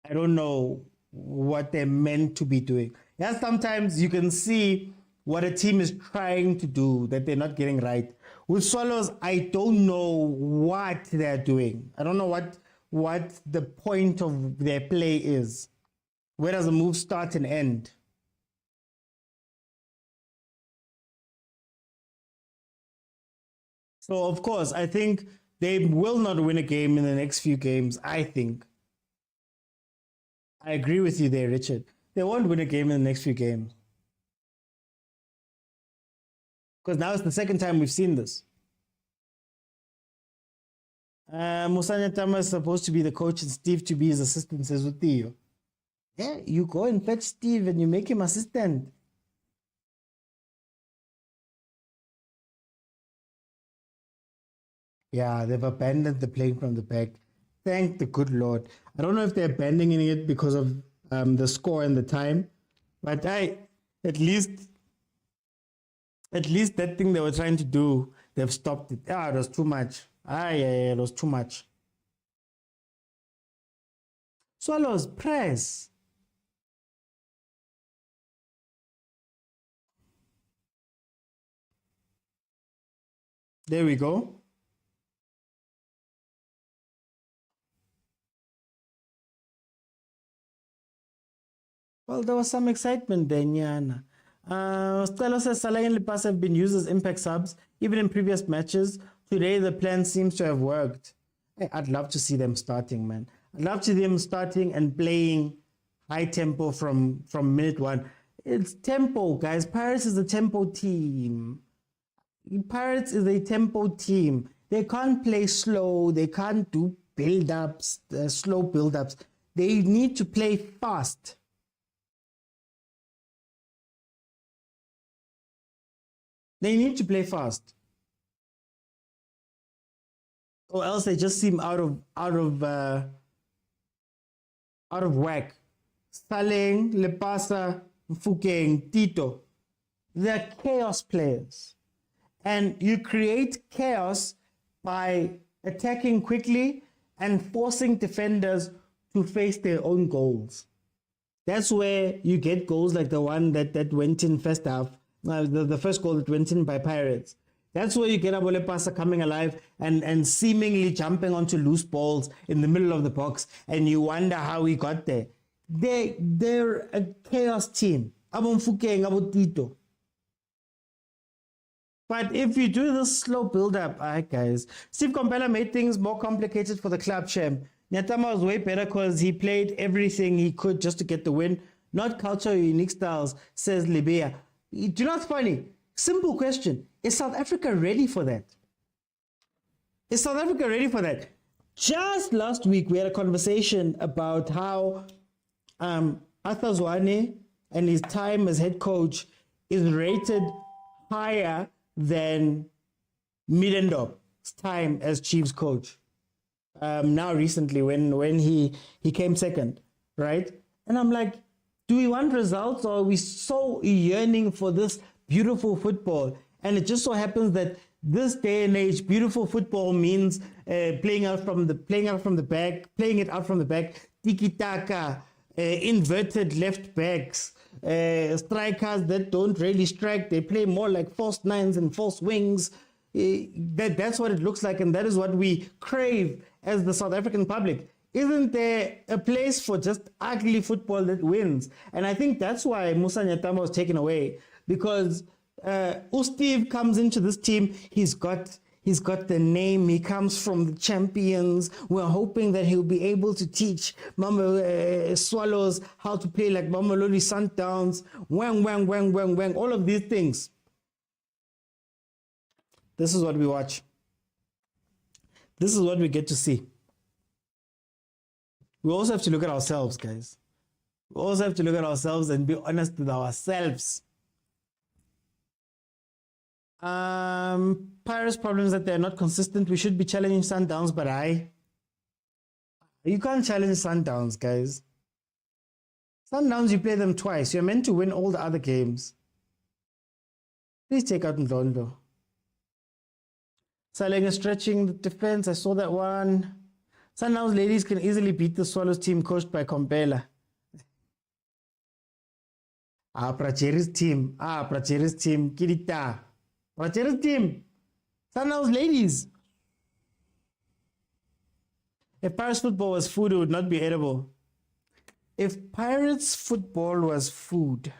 I don't know what they're meant to be doing. Yeah, sometimes you can see what a team is trying to do that they're not getting right. With Swallows, I don't know what they're doing. I don't know what the point of their play is. Where does the move start and end? So, of course, I think they will not win a game in the next few games, I think. I agree with you there, Richard. They won't win a game in the next few games. Because now it's the second time we've seen this. Musanya Tama is supposed to be the coach and Steve to be his assistant, says Utio. Yeah, you go and fetch Steve and you make him assistant. Yeah, they've abandoned the playing from the back. Thank the good Lord. I don't know if they're abandoning it because of the score and the time, but at least that thing they were trying to do, they've stopped it. Ah, it was too much. It was too much. Swallows, press. There we go. Well, there was some excitement there, Nyana. Stella says Salah and Lipas have been used as impact subs, even in previous matches. Today, the plan seems to have worked. Hey, I'd love to see them starting, man. I'd love to see them starting and playing high tempo from minute 1. It's tempo, guys. Pirates is a tempo team. Pirates is a tempo team. They can't play slow. They can't do build-ups, slow build-ups. They need to play fast. They need to play fast, or else they just seem out of whack. Saleng, Lepasa, Mfukeng, Tito, they're chaos players, And you create chaos by attacking quickly and forcing defenders to face their own goals. That's where you get goals like the one that went in first half, the first goal that went in by Pirates. That's where you get Abolepasa coming alive and seemingly jumping onto loose balls in the middle of the box, and you wonder how he got there. They're a chaos team. Abomfukeng, Abotito. But if you do this slow build-up, guys, Steve Kompela made things more complicated for the club, Shem. Nyatama was way better because he played everything he could just to get the win. Not culture or unique styles, says Libya. Do you know what's funny? Simple question. Is South Africa ready for that? Is South Africa ready for that? Just last week, we had a conversation about how Arthur Zwane and his time as head coach is rated higher than Middendorp's time as Chiefs coach. Now recently when he came second, right? And I'm like, do we want results, or are we so yearning for this beautiful football? And it just so happens that this day and age, beautiful football means playing it out from the back, tiki-taka, inverted left backs, strikers that don't really strike. They play more like false nines and false wings. That's what it looks like, and that is what we crave as the South African public. Isn't there a place for just ugly football that wins? And I think that's why Musa Nyatama was taken away, because Steve comes into this team. He's got the name. He comes from the champions. We're hoping that he'll be able to teach Swallows how to play like Mamelodi Sundowns. Wang. All of these things. This is what we watch. This is what we get to see. We also have to look at ourselves, guys. We also have to look at ourselves and be honest with ourselves. Pirates' problem is that they're not consistent. We should be challenging Sundowns, but you can't challenge Sundowns, guys. Sundowns, you play them twice. You're meant to win all the other games. Please take out Ndlondo. Saleng is stretching the defense. I saw that one. Sundowns ladies can easily beat the Swallows team coached by Kompela. Pracheris team. Kirita. Pracheris team. Sundowns ladies. If Pirates football was food, it would not be edible. If Pirates football was food,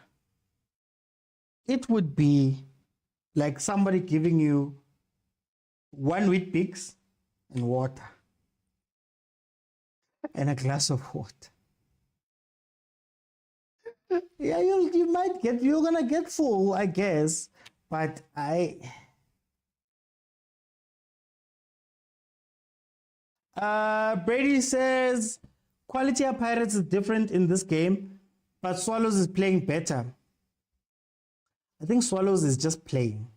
it would be like somebody giving you 1 Weet-Bix and water. And a glass of water. Yeah, you're gonna get full, I guess. But Brady says quality of Pirates is different in this game, but Swallows is playing better. I think Swallows is just playing.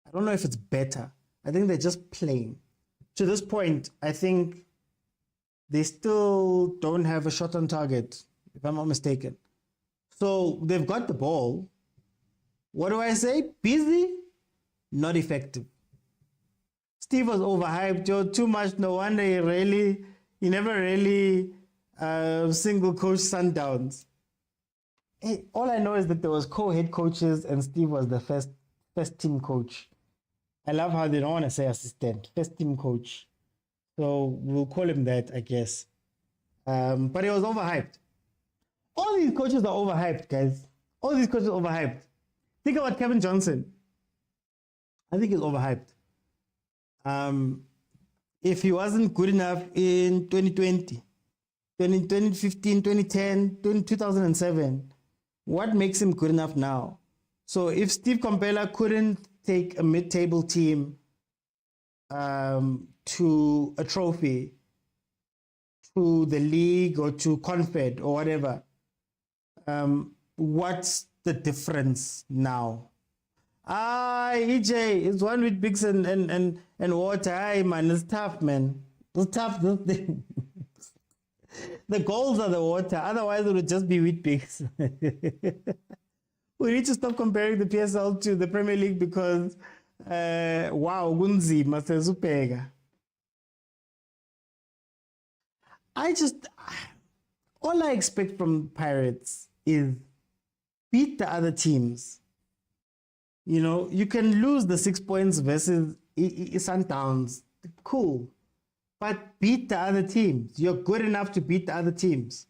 I don't know if it's better. I think they're just playing. To this point, I think they still don't have a shot on target, if I'm not mistaken. So they've got the ball. What do I say? Busy, not effective. Steve was overhyped. Yo, too much. No wonder he never really single coach Sundowns. Hey, all I know is that there was co-head coaches and Steve was the first team coach. I love how they don't want to say assistant, first team coach. So we'll call him that, I guess. But he was overhyped. All these coaches are overhyped, guys. All these coaches are overhyped. Think about Kevin Johnson. I think he's overhyped. If he wasn't good enough in 2020, 2015, 2010, 2007, what makes him good enough now? So if Steve Kompela couldn't take a mid-table team to a trophy, to the league or to Confed or whatever, what's the difference now? EJ, it's 1 Weet-Bix and water. Man, it's tough, man. It's tough. The goals are the water. Otherwise, it would just be Weet-Bix. We need to stop comparing the PSL to the Premier League because Wow, kunzima sezubheka. All I expect from Pirates is beat the other teams. You know, you can lose the 6 points versus Sundowns. Cool. But beat the other teams. You're good enough to beat the other teams.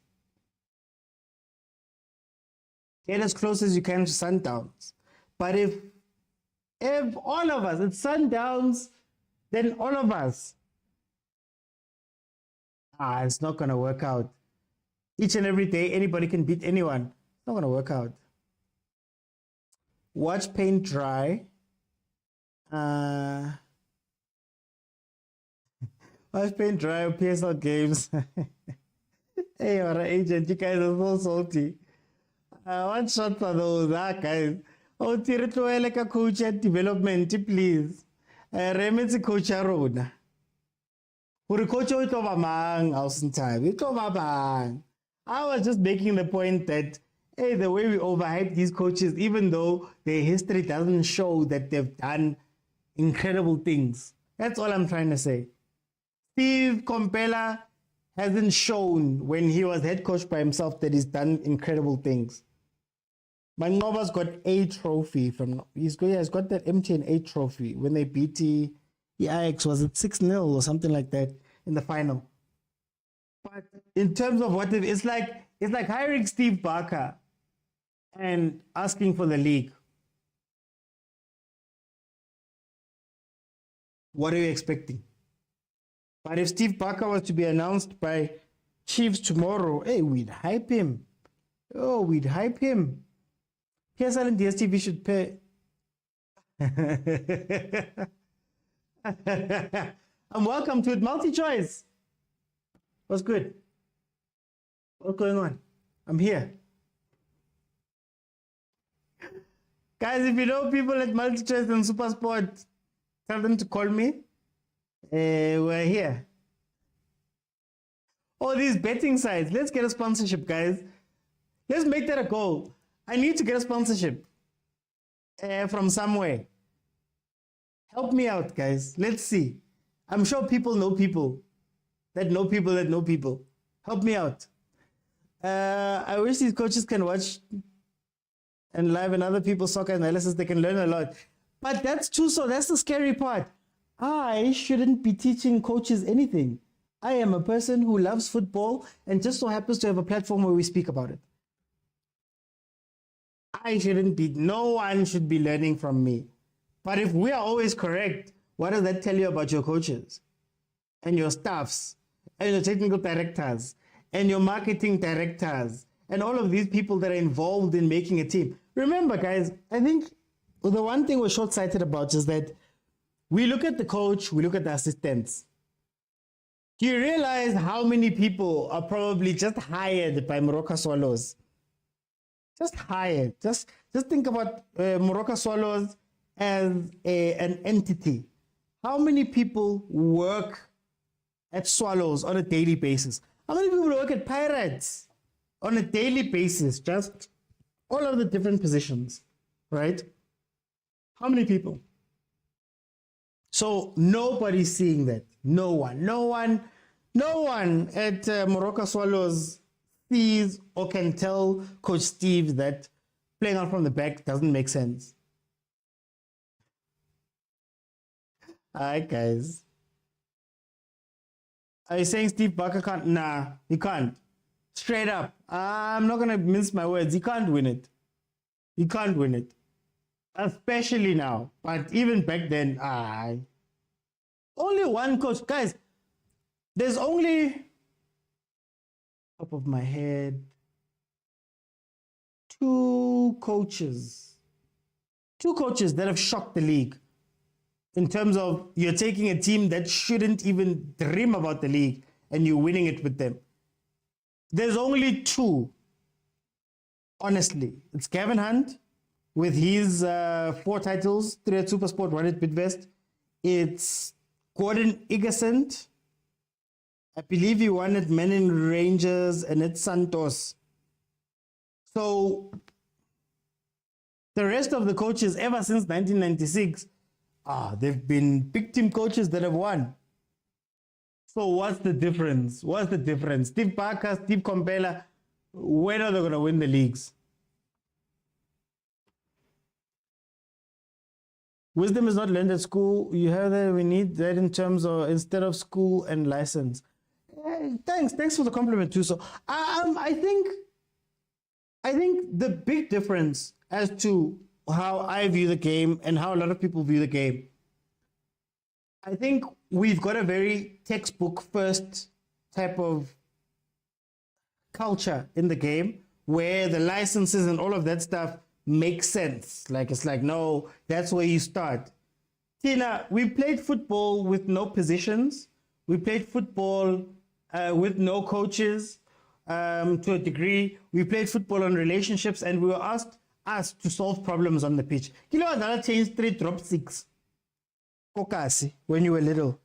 Get as close as you can to Sundowns. But if all of us, it's Sundowns, then all of us, it's not going to work out. Each and every day, anybody can beat anyone. It's not going to work out. Watch paint dry. Watch paint dry PSL games. Hey, our agent, you guys are so salty. What shots are those, guys? Oh, Tirito like a coach at development, please. Remedy coach Arona. Who coach it over man, Austin time. It's over man. I was just making the point that, hey, the way we overhype these coaches, even though their history doesn't show that they've done incredible things. That's all I'm trying to say. Steve Compella hasn't shown when he was head coach by himself that he's done incredible things. Mangoba's got a trophy he's got that MTN8 trophy when they beat the Ajax, was it 6-0 or something like that in the final. But in terms of what it's like hiring Steve Barker and asking for the league. What are you expecting? But if Steve Barker was to be announced by Chiefs tomorrow, hey, we'd hype him. Oh, we'd hype him. PSL and DSTV should pay. I'm welcome to it. Multi-choice. What's good? What's going on? I'm here. Guys, if you know people at Multi-choice and Supersport, tell them to call me. We're here. All these betting sites. Let's get a sponsorship, guys. Let's make that a goal. I need to get a sponsorship from somewhere. Help me out, guys. Let's see. I'm sure people know people that know people that know people. Help me out. I wish these coaches can watch and live and other people's soccer analysis. They can learn a lot. But that's the scary part. I shouldn't be teaching coaches anything. I am a person who loves football and just so happens to have a platform where we speak about it. No one should be learning from me. But if we are always correct, what does that tell you about your coaches and your staffs and your technical directors and your marketing directors and all of these people that are involved in making a team? Remember, guys, I think the one thing we're short-sighted about is that we look at the coach, we look at the assistants. Do you realize how many people are probably just hired by Moroka Swallows? Just hired. Just think about Moroka Swallows as an entity. How many people work at Swallows on a daily basis? How many people work at Pirates on a daily basis? Just all of the different positions, right? How many people? So nobody's seeing that. No one at Moroka Swallows sees or can tell Coach Steve that playing out from the back doesn't make sense. Hi, guys. Are you saying Steve Barker can't? Nah, he can't. Straight up. I'm not going to mince my words. He can't win it. He can't win it. Especially now. But even back then, only one coach. Guys, there's only, top of my head, two coaches that have shocked the league in terms of you're taking a team that shouldn't even dream about the league and you're winning it with them. There's only two, honestly. It's Gavin Hunt with his 4 titles, 3 at Supersport, 1 at Bidvest. It's Gordon Igesent. I believe he won at Menin Rangers and at Santos. So the rest of the coaches ever since 1996 They've been big team coaches that have won. So what's the difference? What's the difference? Steve Barker, Steve Compella, when are they going to win the leagues? Wisdom is not learned at school. You heard that we need that in terms of instead of school and license. Thanks for the compliment too. So I think the big difference as to how I view the game and how a lot of people view the game, I think we've got a very textbook first type of culture in the game where the licenses and all of that stuff makes sense. Like, it's like, no, that's where you start. Tina, we played football with no positions. We played football with no coaches to a degree. We played football on relationships, and we were asked to solve problems on the pitch. Kilo Adala changed 3 drop 6. Kokasi, when you were little,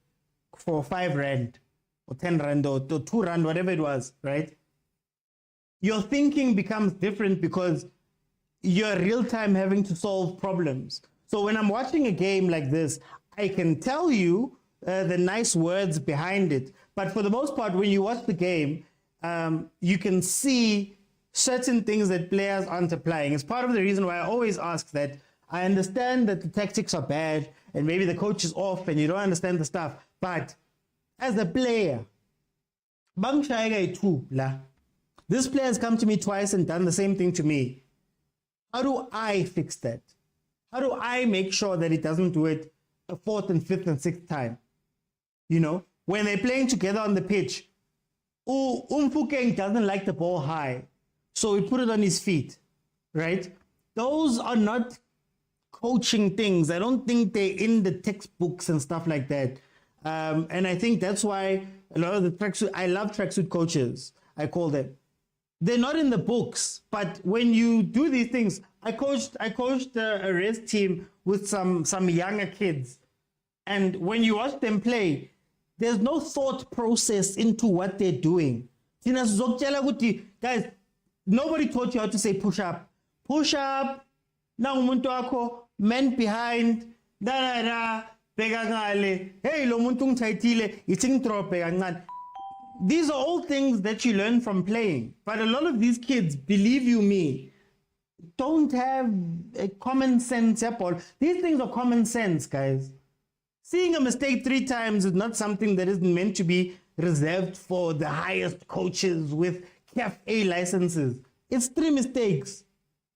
for 5 rand or 10 rand or 2 rand, whatever it was, right? Your thinking becomes different because you're real time having to solve problems. So when I'm watching a game like this, I can tell you the nice words behind it. But for the most part, when you watch the game, you can see certain things that players aren't applying. It's part of the reason why I always ask that. I understand that the tactics are bad and maybe the coach is off and you don't understand the stuff. But as a player, this player has come to me twice and done the same thing to me. How do I fix that? How do I make sure that it doesn't do it a 4th and 5th and 6th time? You know, when they're playing together on the pitch, Umfukeng doesn't like the ball high, so we put it on his feet, right? Those are not coaching things. I don't think they're in the textbooks and stuff like that. And I think that's why a lot of the tracksuit, I love tracksuit coaches, I call them. They're not in the books, but when you do these things, I coached a race team with some younger kids. And when you watch them play, there's no thought process into what they're doing. Guys, nobody taught you how to say push up. Push up, now umuntu wakho, man behind, hey, lo muntu ngithaithile, ithing drop kancane. These are all things that you learn from playing. But a lot of these kids, believe you me, don't have a common sense. These things are common sense, guys. Seeing a mistake 3 times is not something that is meant to be reserved for the highest coaches with CAF A licenses. It's 3 mistakes.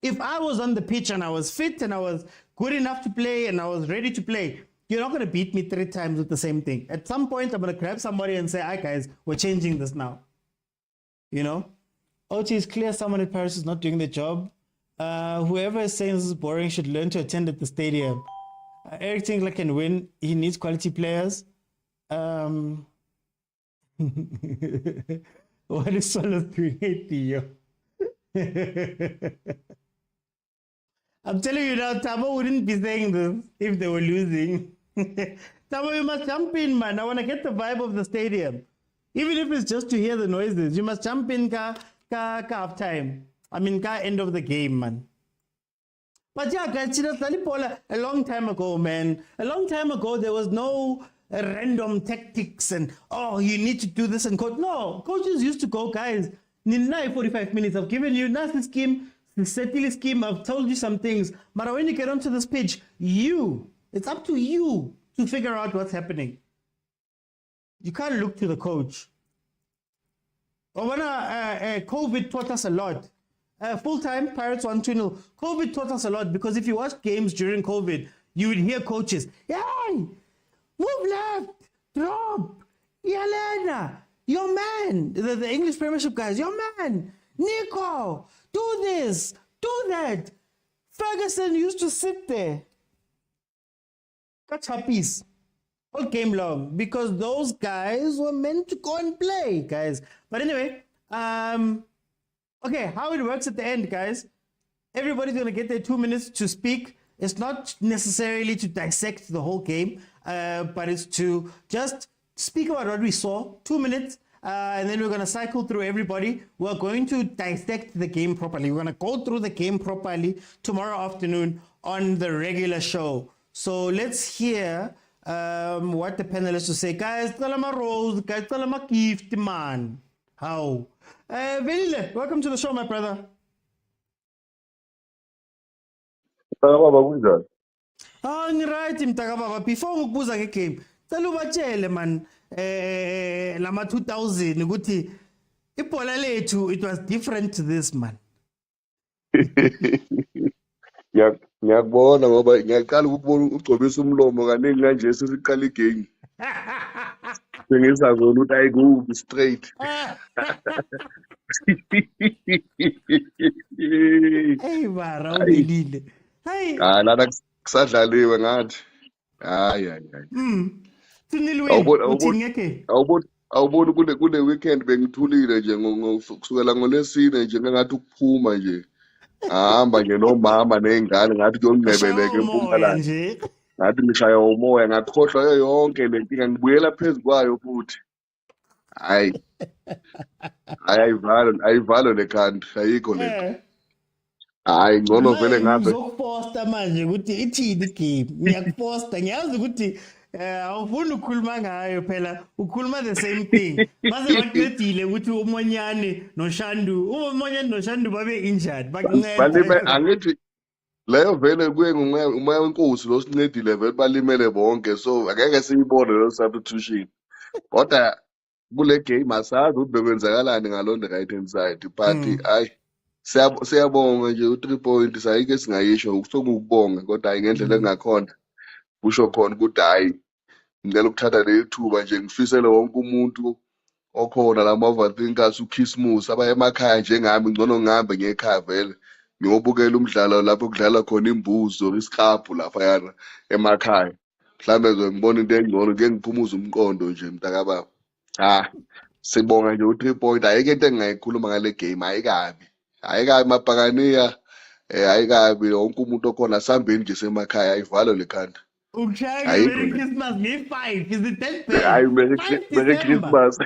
If I was on the pitch and I was fit and I was good enough to play and I was ready to play, you're not going to beat me 3 times with the same thing. At some point, I'm going to grab somebody and say, "Hi, guys, we're changing this now." You know? OT is clear someone at Paris is not doing their job. Whoever is saying this is boring should learn to attend at the stadium. Eric Tinkler can win. He needs quality players. What is Solos doing at Theo? I'm telling you now, Tabo wouldn't be saying this if they were losing. Tabo, you must jump in, man. I want to get the vibe of the stadium. Even if it's just to hear the noises, you must jump in ka half time. I mean, ka end of the game, man. But yeah, guys, a long time ago, man. A long time ago, there was no random tactics and, oh, you need to do this and coach. No, coaches used to go, guys, Nina 45 minutes. I've given you the scheme, the settling scheme. I've told you some things. But when you get onto this pitch, it's up to you to figure out what's happening. You can't look to the coach. COVID taught us a lot. Full-time, Pirates 1-2-0. COVID taught us a lot because if you watched games during COVID, you would hear coaches, "Hey, move left, drop, Yelena, your man," the English Premiership guys, "Your man, Nico, do this, do that." Ferguson used to sit there, catch her piece all game long because those guys were meant to go and play, guys. But anyway, okay, how it works at the end, guys. Everybody's going to get their 2 minutes to speak. It's not necessarily to dissect the whole game, but it's to just speak about what we saw. 2 minutes, and then we're going to cycle through everybody. We're going to dissect the game properly. We're going to go through the game properly tomorrow afternoon on the regular show. So let's hear what the panelists will say. Guys, tell them a rose. Guys, tell them a gift, man. How? Velile, welcome to the show, my brother. Baba kunjani? Right, mtaka baba. Before ukubuza ke game, cela ubatshele man lama 2000 ukuthi ibhola lethu it was different to this man. Ngiyakubona ngoba ngiyaqala ukubona ugcobisa umlomo kaningi kanje sesiqala igame. Sengizakona ukuthi ayikubi straight. Hey bara uvelile. Hey. Lana kusadlaliwe ngathi. Hayi. Sinilwe uthini ngeke? Awuboni kune weekend bengithulile nje kusukela ngolesine nje ngathi ukuphuma nje. Ahamba nje nomama nengane ngathi kuyongcebeleka eMpumalanga. Nje. Ngathi ngishaya umoya ngakhohlwa yonke le nkinga ngibuyela phezu kwayo futhi. Hayi. Ayivalo le country ayikho lento. Hayi ngcono vele ngabe Ngizokuposta manje ukuthi ithini igame. Ngiyakuposta ngiyazi ukuthi awufuni ukukhuluma ngayo phela ukhuluma the same thing. Mase baqedile ukuthi uMonyane noShandu babe injured balime angithi leyo vele kuye ngumoya wenkosi lo sincedile vele balimele bonke so angeke siyibone lo substitution. Kodwa kule game asazi ukuthi bekwenzakalani ngalo the right hand side but hayi siyabonga nje u3 points ayike singayisho ukubonga kodwa hayi ngendlela engakhona kusho khona ukuthi hayi ngicela ukuthatha le thuba nje ngifisele wonke umuntu okhona lama overthinkers uKhisimusi abaye emakhaya njengami ngcono ngihambe ngekhaya vele ngiyobukela umdlalo lapho kudlala khona imbuzi or isiklabhu lapha yana emakhaya mhlambe ngibona into engcono ke ngiphumuza umqondo nje mntakababa. Sibonga nje u3 point ayike into engingayikhuluma ngale game ayikabi mabhakaniya ayikabi wonke umuntu okhona sambeni nje semakhaya ayivalo lekhanda. Ukshaya Merry Christmas nge5 is it 10th day? Hayi Merry Christmas.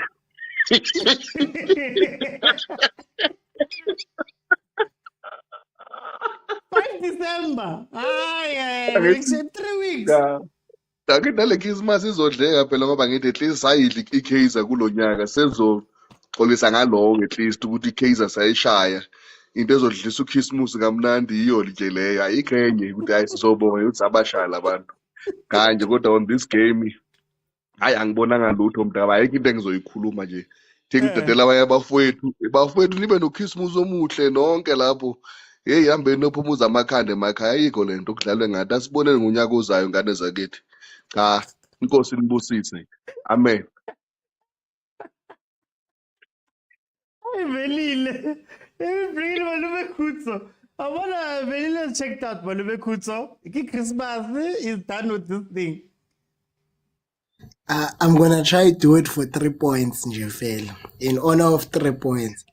5 December. Next 3 weeks. Angithi nale Christmas izodleka phela ngoba ngithi at least sayidla iKaizer kulonyaka sezoxolisa ngaloko at least ukuthi iKaizer sayishaya into ezodlisa uKhisimusi kamnandi yiyo nje leyo ayikho enye ukuthi hayi sizobonga ukuthi abashaya labantu kanje kodwa on this game hayi angibonanga lutho mntaba ayikho into engizoyikhuluma nje ngidedela abanye bafowethu nibe noKhisimusi omuhle nonke lapho hey hambeni nophumuza amakhanda emakhaya ayikho lento kudlalwe ngathi asibonele ngonyaka ozayo ngane zakithi. Inkosi nibusise. Amen. Velile. Bring Malube Kutso. I wanna Velile checked out Malube Kutso. Christmas is done with this thing. I'm gonna try to do it for 3 points, Njefel. In honor of 3 points.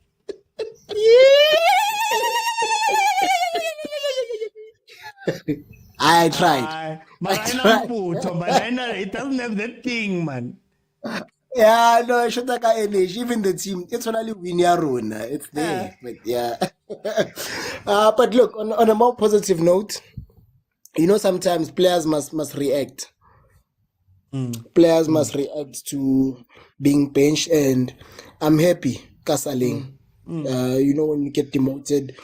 I tried. It doesn't have that thing, man. Yeah, no, I should energy. Even the team, it's only win Yaruna. It's there. But yeah. But look, on a more positive note, sometimes players must react. Players must react to being benched, and I'm happy, Kasaling. When you get demoted,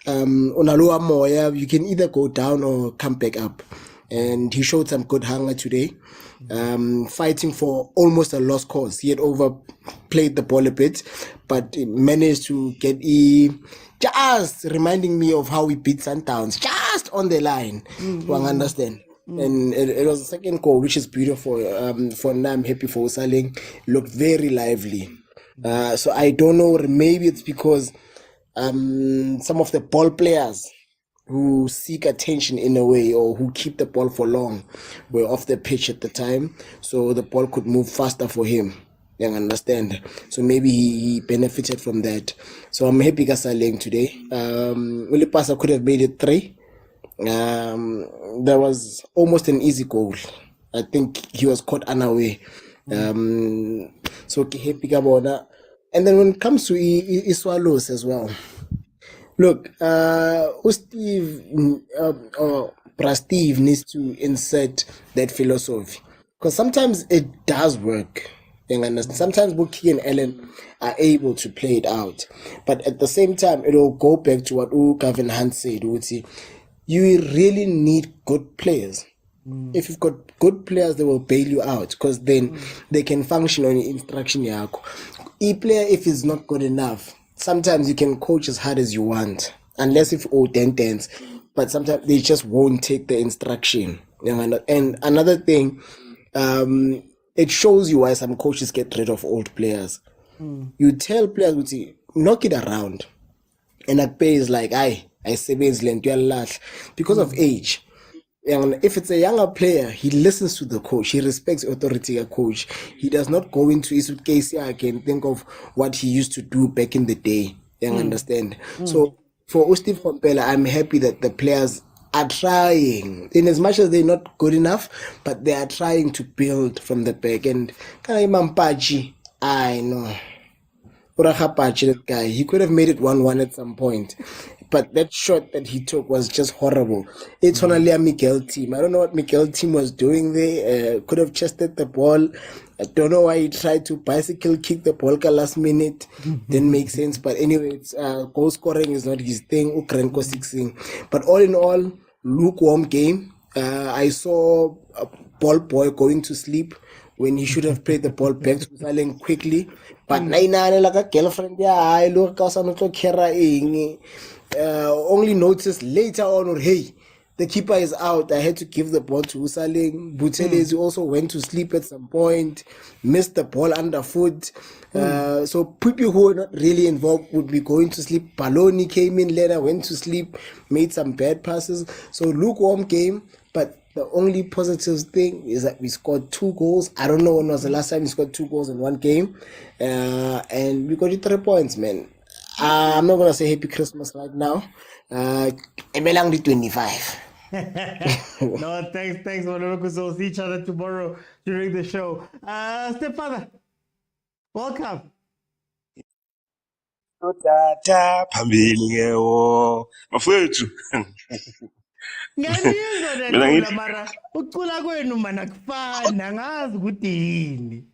on a lower moya, you can either go down or come back up. And he showed some good hunger today, fighting for almost a lost cause. He had overplayed the ball a bit, but managed to get just reminding me of how we beat Sundowns, just on the line. One understand. And it was the second goal, which is beautiful. For now, I'm happy for Saling. Looked very lively. So I don't know, maybe it's because some of the ball players who seek attention in a way or who keep the ball for long were off the pitch at the time, so the ball could move faster for him. You understand? So maybe he benefited from that. So I'm happy Gasaleng today. Ulipasa could have made it 3. There was almost an easy goal. I think he was caught unaware. So happy Gabona. And then when it comes to Swallows as well, look, Steve Bra Steve needs to insert that philosophy because sometimes it does work. You understand? Sometimes Buki and Ellen are able to play it out, but at the same time, it'll go back to what Gavin Hunt said. You really need good players. If you've got good players, they will bail you out because then they can function on your instruction. E player, if it's not good enough, sometimes you can coach as hard as you want, unless if all dance, but sometimes they just won't take the instruction. And another thing, it shows you why some coaches get rid of old players. You tell players, knock it around. And Akpe is like, I say because of age. And if it's a younger player, he listens to the coach. He respects authority of coach. He does not go into his suitcase and think of what he used to do back in the day. You understand? So for Steve Kompela, I'm happy that the players are trying, in as much as they're not good enough, but they are trying to build from the back. And Mampachi, I know. That guy, he could have made it 1-1 at some point, but that shot that he took was just horrible. It's only a Miguel team. I don't know what Miguel team was doing there. Could have chested the ball. I don't know why he tried to bicycle kick the ball last minute. Didn't make sense. But anyway, goal scoring is not his thing. Ukrenko 6ing. But all in all, lukewarm game. I saw a ball boy going to sleep when he should have played the ball back to Saleng quickly. But nainane like a girlfriend, I look only noticed later on, hey, the keeper is out. I had to give the ball to Usaleng. Buthelezi also went to sleep at some point, missed the ball underfoot. So people who were not really involved would be going to sleep. Baloni came in later, went to sleep, made some bad passes. So lukewarm game, but the only positive thing is that we scored 2 goals. I don't know when was the last time we scored 2 goals in one game. And we got 3 points, man. I'm not going to say Happy Christmas right now. Emelang di 25. No, thanks, Moroka. So we'll see each other tomorrow during the show. Stepfather, welcome. Tata phambili ke wo mafowethu Ngiyayizwa mina le ngithi cula mara ucula kwenu mana kufani angazi ukuthi yini.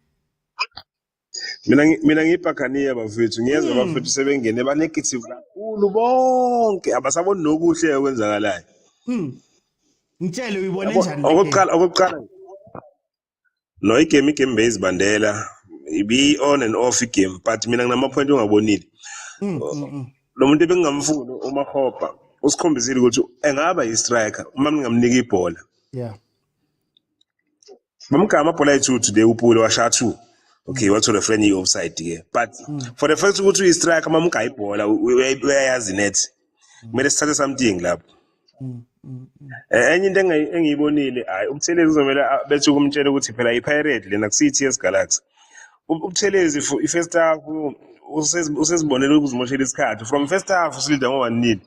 mina ngibhakhaniya bafowethu ngiyezwa bafowethu sebengene ba negative kakhulu bonke abasaboni nokuhle okwenzakalayo. Ngitshele uyibone njani le game? Okokuqala no igame base bandela ibi on and off game but mina nginama point ongabonile. Lo muntu bengingamfuni uMahopa usikhombisile ukuthi engaba yi-striker uma ngingamnika ibhola. Yeah. Bamgama amabhola ethu today uPule washaya 2. Okay, wathola friend offside ke. But for the fact ukuthi uyi-striker uma mgaya ibhola uyayazi net. Kumele sithathe something lapho. Enye into engiyibonile hayi uButhelezi uzomela bethi ukumtshela ukuthi phela iPirate lena kusiyi-TS Galaxy. uButhelezi i-first half usezibonela ukuzimoshela isikhathi from first half usilida ngo-1-0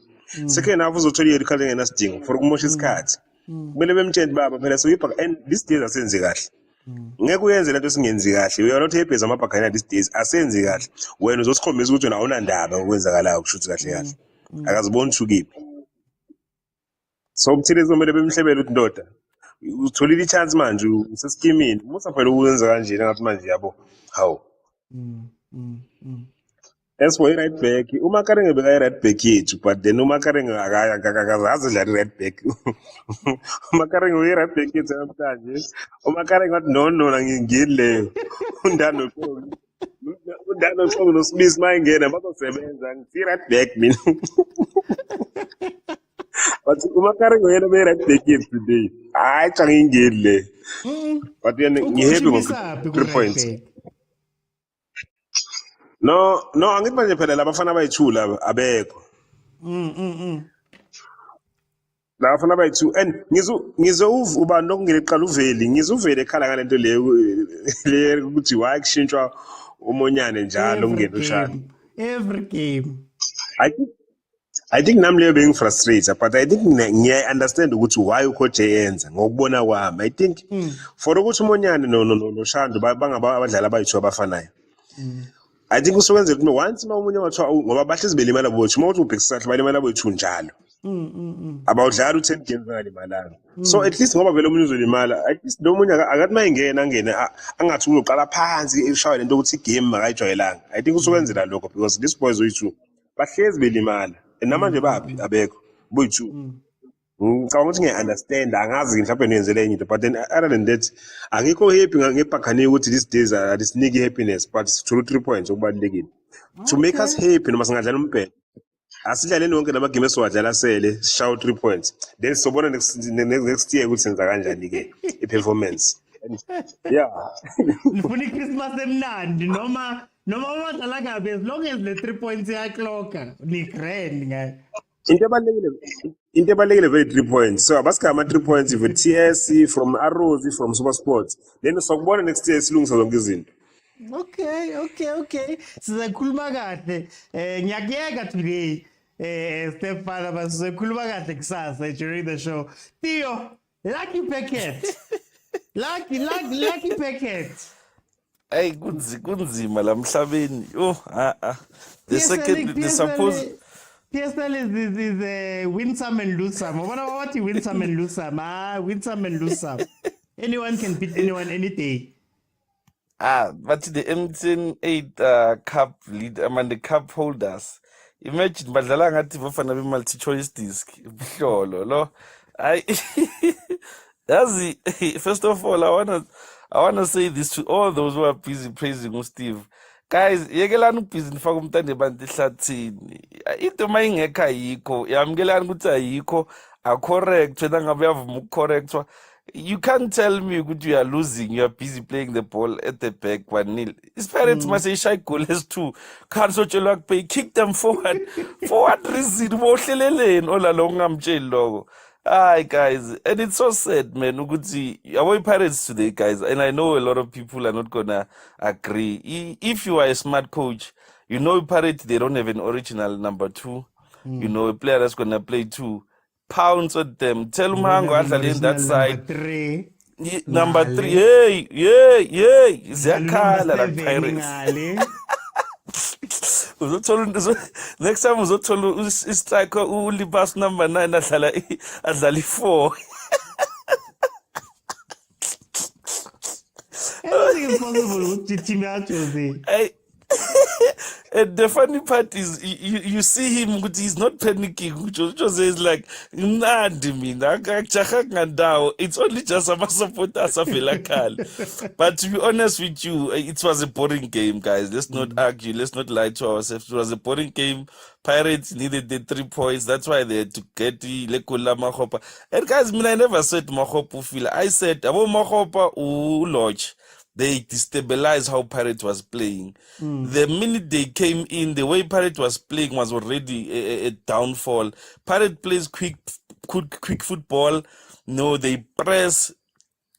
second half uzothola i-red card engenasidingo for ukumosha isikhathi kumele bemtshele baba phela so and these days asenzi kahle ngeke uyenze lento singenzi kahle we are not happy amabhakana these days asenzi kahle wena uzosikhombisa ukuthi wena awunandaba ngokwenzakalayo kushuthi kahle kahle akaziboni thukiphi so uButhelezi kumele bemhlebele ukuthi ndoda utholile i-chance manje useskimini musa phela ukwenza kanje ngathi manje yabo how as for right back uMakarenge beka right back yethu but then uMakarenge akazazi dlala right back uMakarenge uyi right back yethu namhlanje uMakarenge wathi no ngingile undano noSmith mayingena bazosebenza ngithi right back mina but uMakarenge yena be right back yethu today hayi cha ngingile but yena ngihappy ngo3 points. No, angithi manje phela labafana abayi2 laba abekho. Labafana abayi2 and ngizo uba nokungeleqala uveli ngizuvele ekhala ngalento leyo ukuthi why kushintshwa umonyane njalo ungena ushana. Every game. I think nami leyo being frustrated but I think ngiya understand ukuthi why ucoach eyenza ngokubona kwami. I think for ukuthi umonyane no Shando bangaba abadlala abayi2 abafanayo. I think usekwenzela ukuthi once uma umunye wathiwa ngoba bahlezi belimala bothi uma uthi ubhekisahla balimala boyithu njalo abawudlala u-10 games angalimalanga. So at least ngoba vele omunye uzolimala, at least lo munye akathi uma angene angathi uzoqala phansi eshawe lento ukuthi igame makayijwayelanga. I think usukwenzela lokho because these boys oyi-2 bahlezi belimala and namanje baphi abekho boyi-2. Ngicabanga ukuthi ngiya-understand, angazi mhlawumbe niyenzele enye into, but then other than that angikho happy ngebhakhane ukuthi these days asiniki happiness, but sithola 3 points okubalulekile to make us happy. Noma singadlala umbhedo asidlaleni wonke lamagame esiwadlala sele sishawa 3 points, then sobona next year ukuthi senza kanjani-ke i-performance. Yeah. Nifuna iChristmas emnandi noma badlala kabi, as long as le 3 points iyaclocka ni grand ngayo. Into ebalulekile vele 3 points. So abasikha ama-3 points with TS from Arrows from Super Sports, then sokubona next year silungisa zonke izinto. Okay. Sizakhuluma kahle. Ngiyakuyeka today. Stepfather, but sizakhuluma kahle kusasa during the show. Theo, lucky packet. Lucky packet. Hey, kunzima la mhlabeni. The second, the suppose. PSL is win some and lose some. What you win some and lose some? Win some and lose some. Anyone can beat anyone any day. But the MTN 8 cup lead, the cup holders. Imagine badlala ngathi bafana be multi choice disc. Buhlolo lo. First of all, I wanna say this to all those who are busy praising Steve. Guys, yekelani ubhizi nifaka umntande bantu ehlathini. Into mayingekho ayikho, yamkelani ukuthi ayikho, correct wena ngabe uyavuma ukucorrectwa. You can't tell me ukuthi you are losing, you are busy playing the ball at the back 1-0. His parents must say shy goal as 2. Can't sotshelwa kupay, kick them forward. For what reason? Bohleleleni olalong ngamtsheli lokho. Hi guys, and it's so sad, man. Ukuthi our Pirates today, guys, and I know a lot of people are not gonna agree. If you are a smart coach, you know Pirates they don't have an original number 2. You know a player that's gonna play 2. Pounds on them. Tell them how in that side. Number 3. Hey. Zakala like Pirates. Next time uzothola istriker ulibas number 9 adlala 4. Everything is possible with team actually. And the funny part is, you see him, he's not panicking. Jose is like, it's only just a supporters of Elakal. But to be honest with you, it was a boring game, guys. Let's not argue. Let's not lie to ourselves. It was a boring game. Pirates needed the 3 points. That's why they had to get the Lekula Mahopa. And guys, I never said Mahopa feel. I said, Abo Mahopa Lodge. They destabilized how Pirates was playing. The minute they came in, the way Pirates was playing was already a downfall. Pirates plays quick football. No, they press.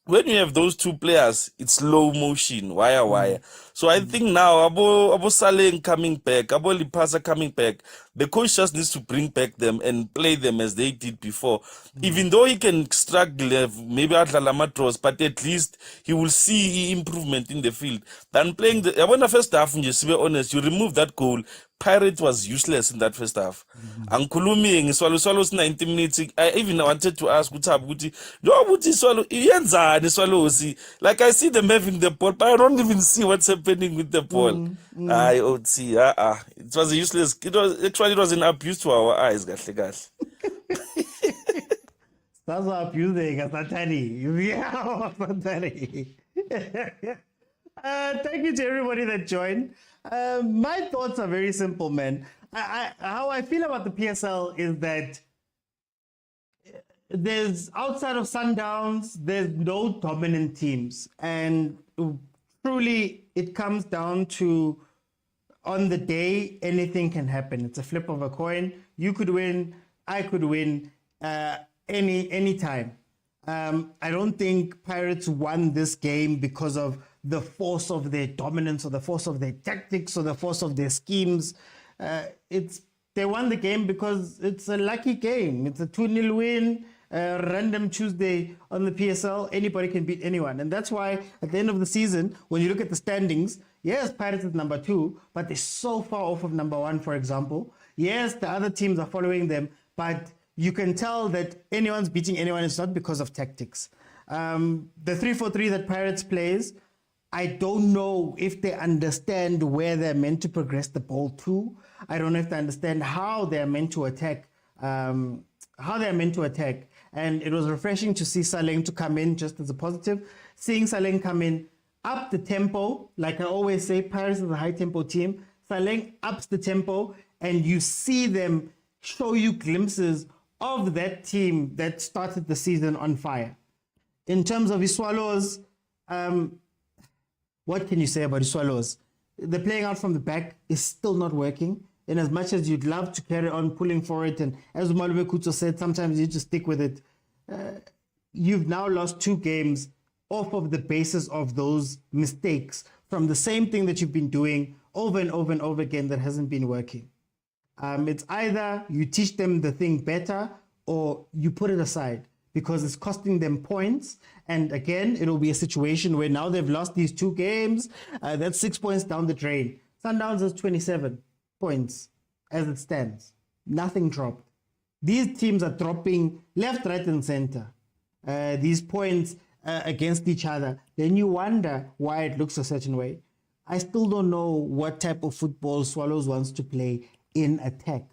When you have those 2 players, it's slow motion, wire. So I think now, Abo Saleh coming back, Abo Lipasa coming back, the coach just needs to bring back them and play them as they did before. Even though he can struggle, maybe Atlanta draws, but at least he will see improvement in the field. Than playing when the first half, just to be honest, you remove that goal, Pirate was useless in that first half. Ankulumi Swallows 90 minutes. I even wanted to ask Guti, like I see them having the ball, but I don't even see what's happening with the ball. I would see. It was useless. It was an abuse to our eyes, gahle. That's what abusing Satani. Yeah, Satani. Thank you to everybody that joined. My thoughts are very simple, man. How I feel about the PSL is that there's outside of Sundowns, there's no dominant teams, and truly it comes down to on the day anything can happen. It's a flip of a coin. You could win, I could win, any time. I don't think Pirates won this game because of the force of their dominance or the force of their tactics or the force of their schemes. They won the game because it's a lucky game. It's a 2-0 win, random Tuesday on the PSL. Anybody can beat anyone. And that's why at the end of the season, when you look at the standings, yes, Pirates is number 2, but they're so far off of number 1, for example. Yes, the other teams are following them, but you can tell that anyone's beating anyone. It's not because of tactics. The 3-4-3 that Pirates plays, I don't know if they understand where they're meant to progress the ball to. I don't know if they understand how they're meant to attack. And it was refreshing to see Saleng to come in just as a positive. Seeing Saleng come in, up the tempo, like I always say, Pirates is a high tempo team. Saleng ups the tempo, and you see them show you glimpses of that team that started the season on fire. In terms of the Swallows, what can you say about the Swallows? The playing out from the back is still not working. And as much as you'd love to carry on pulling for it, and as Umalume Kuto said, sometimes you just stick with it. You've now lost 2 games off of the basis of those mistakes from the same thing that you've been doing over and over and over again that hasn't been working. It's either you teach them the thing better or you put it aside because it's costing them points. And again, it'll be a situation where now they've lost these 2 games. That's 6 points down the drain. Sundowns has 27 points as it stands. Nothing dropped. These teams are dropping left, right, and center. These points against each other. Then you wonder why it looks a certain way. I still don't know what type of football Swallows wants to play in attack.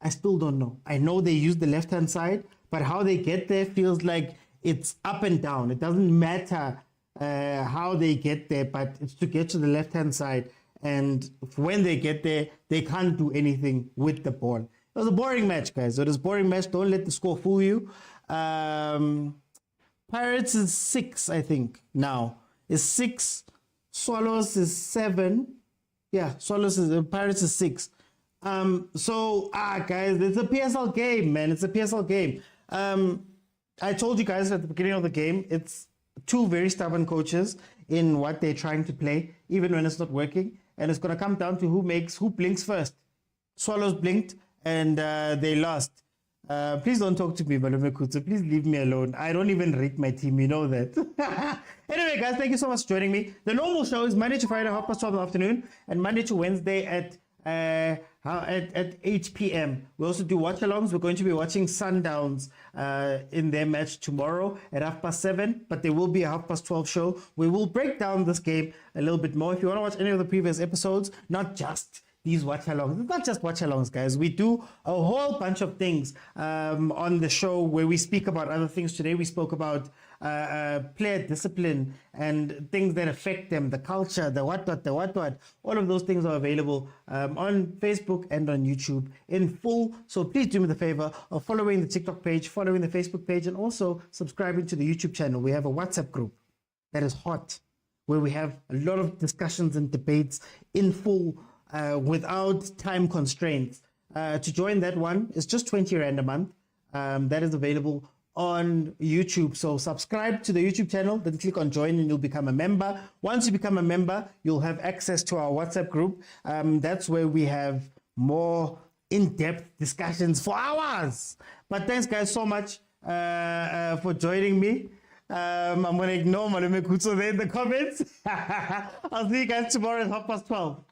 I still don't know. I know they use the left-hand side, but how they get there feels like it's up and down. It doesn't matter how they get there, but it's to get to the left-hand side. And when they get there, they can't do anything with the ball. It was a boring match, guys. It was a boring match. Don't let the score fool you. Pirates is 6, I think, now. Is 6. Swallows is 7. Yeah, Pirates is 6. Guys, it's a PSL game, man. It's a PSL game. I told you guys at the beginning of the game, it's 2 very stubborn coaches in what they're trying to play, even when it's not working. And it's going to come down to who blinks first. Swallows blinked and they lost. Please don't talk to me, Malume Kutsu. Please leave me alone. I don't even rate my team. You know that. Anyway, guys, thank you so much for joining me. The normal show is Monday to Friday, 12:30 in the afternoon, and Monday to Wednesday at 8 p.m. We also do watch-alongs. We're going to be watching Sundowns in their match tomorrow at 7:30, but there will be a 12:30 show. We will break down this game a little bit more. If you want to watch any of the previous episodes, not just these watch-alongs. It's not just watch-alongs, guys. We do a whole bunch of things on the show where we speak about other things. Today we spoke about player discipline and things that affect them, the culture, the what. All of those things are available on Facebook and on YouTube in full. So please do me the favor of following the TikTok page, following the Facebook page, and also subscribing to the YouTube channel. We have a WhatsApp group that is hot, where we have a lot of discussions and debates in full without time constraints. To join that one, it's just 20 Rand a month. That is available on YouTube. So subscribe to the YouTube channel, then click on join and you'll become a member. Once you become a member, you'll have access to our WhatsApp group. That's where we have more in-depth discussions for hours. But thanks guys so much for joining me. I'm going to ignore Malume Kutso there in the comments. I'll see you guys tomorrow at 12:30.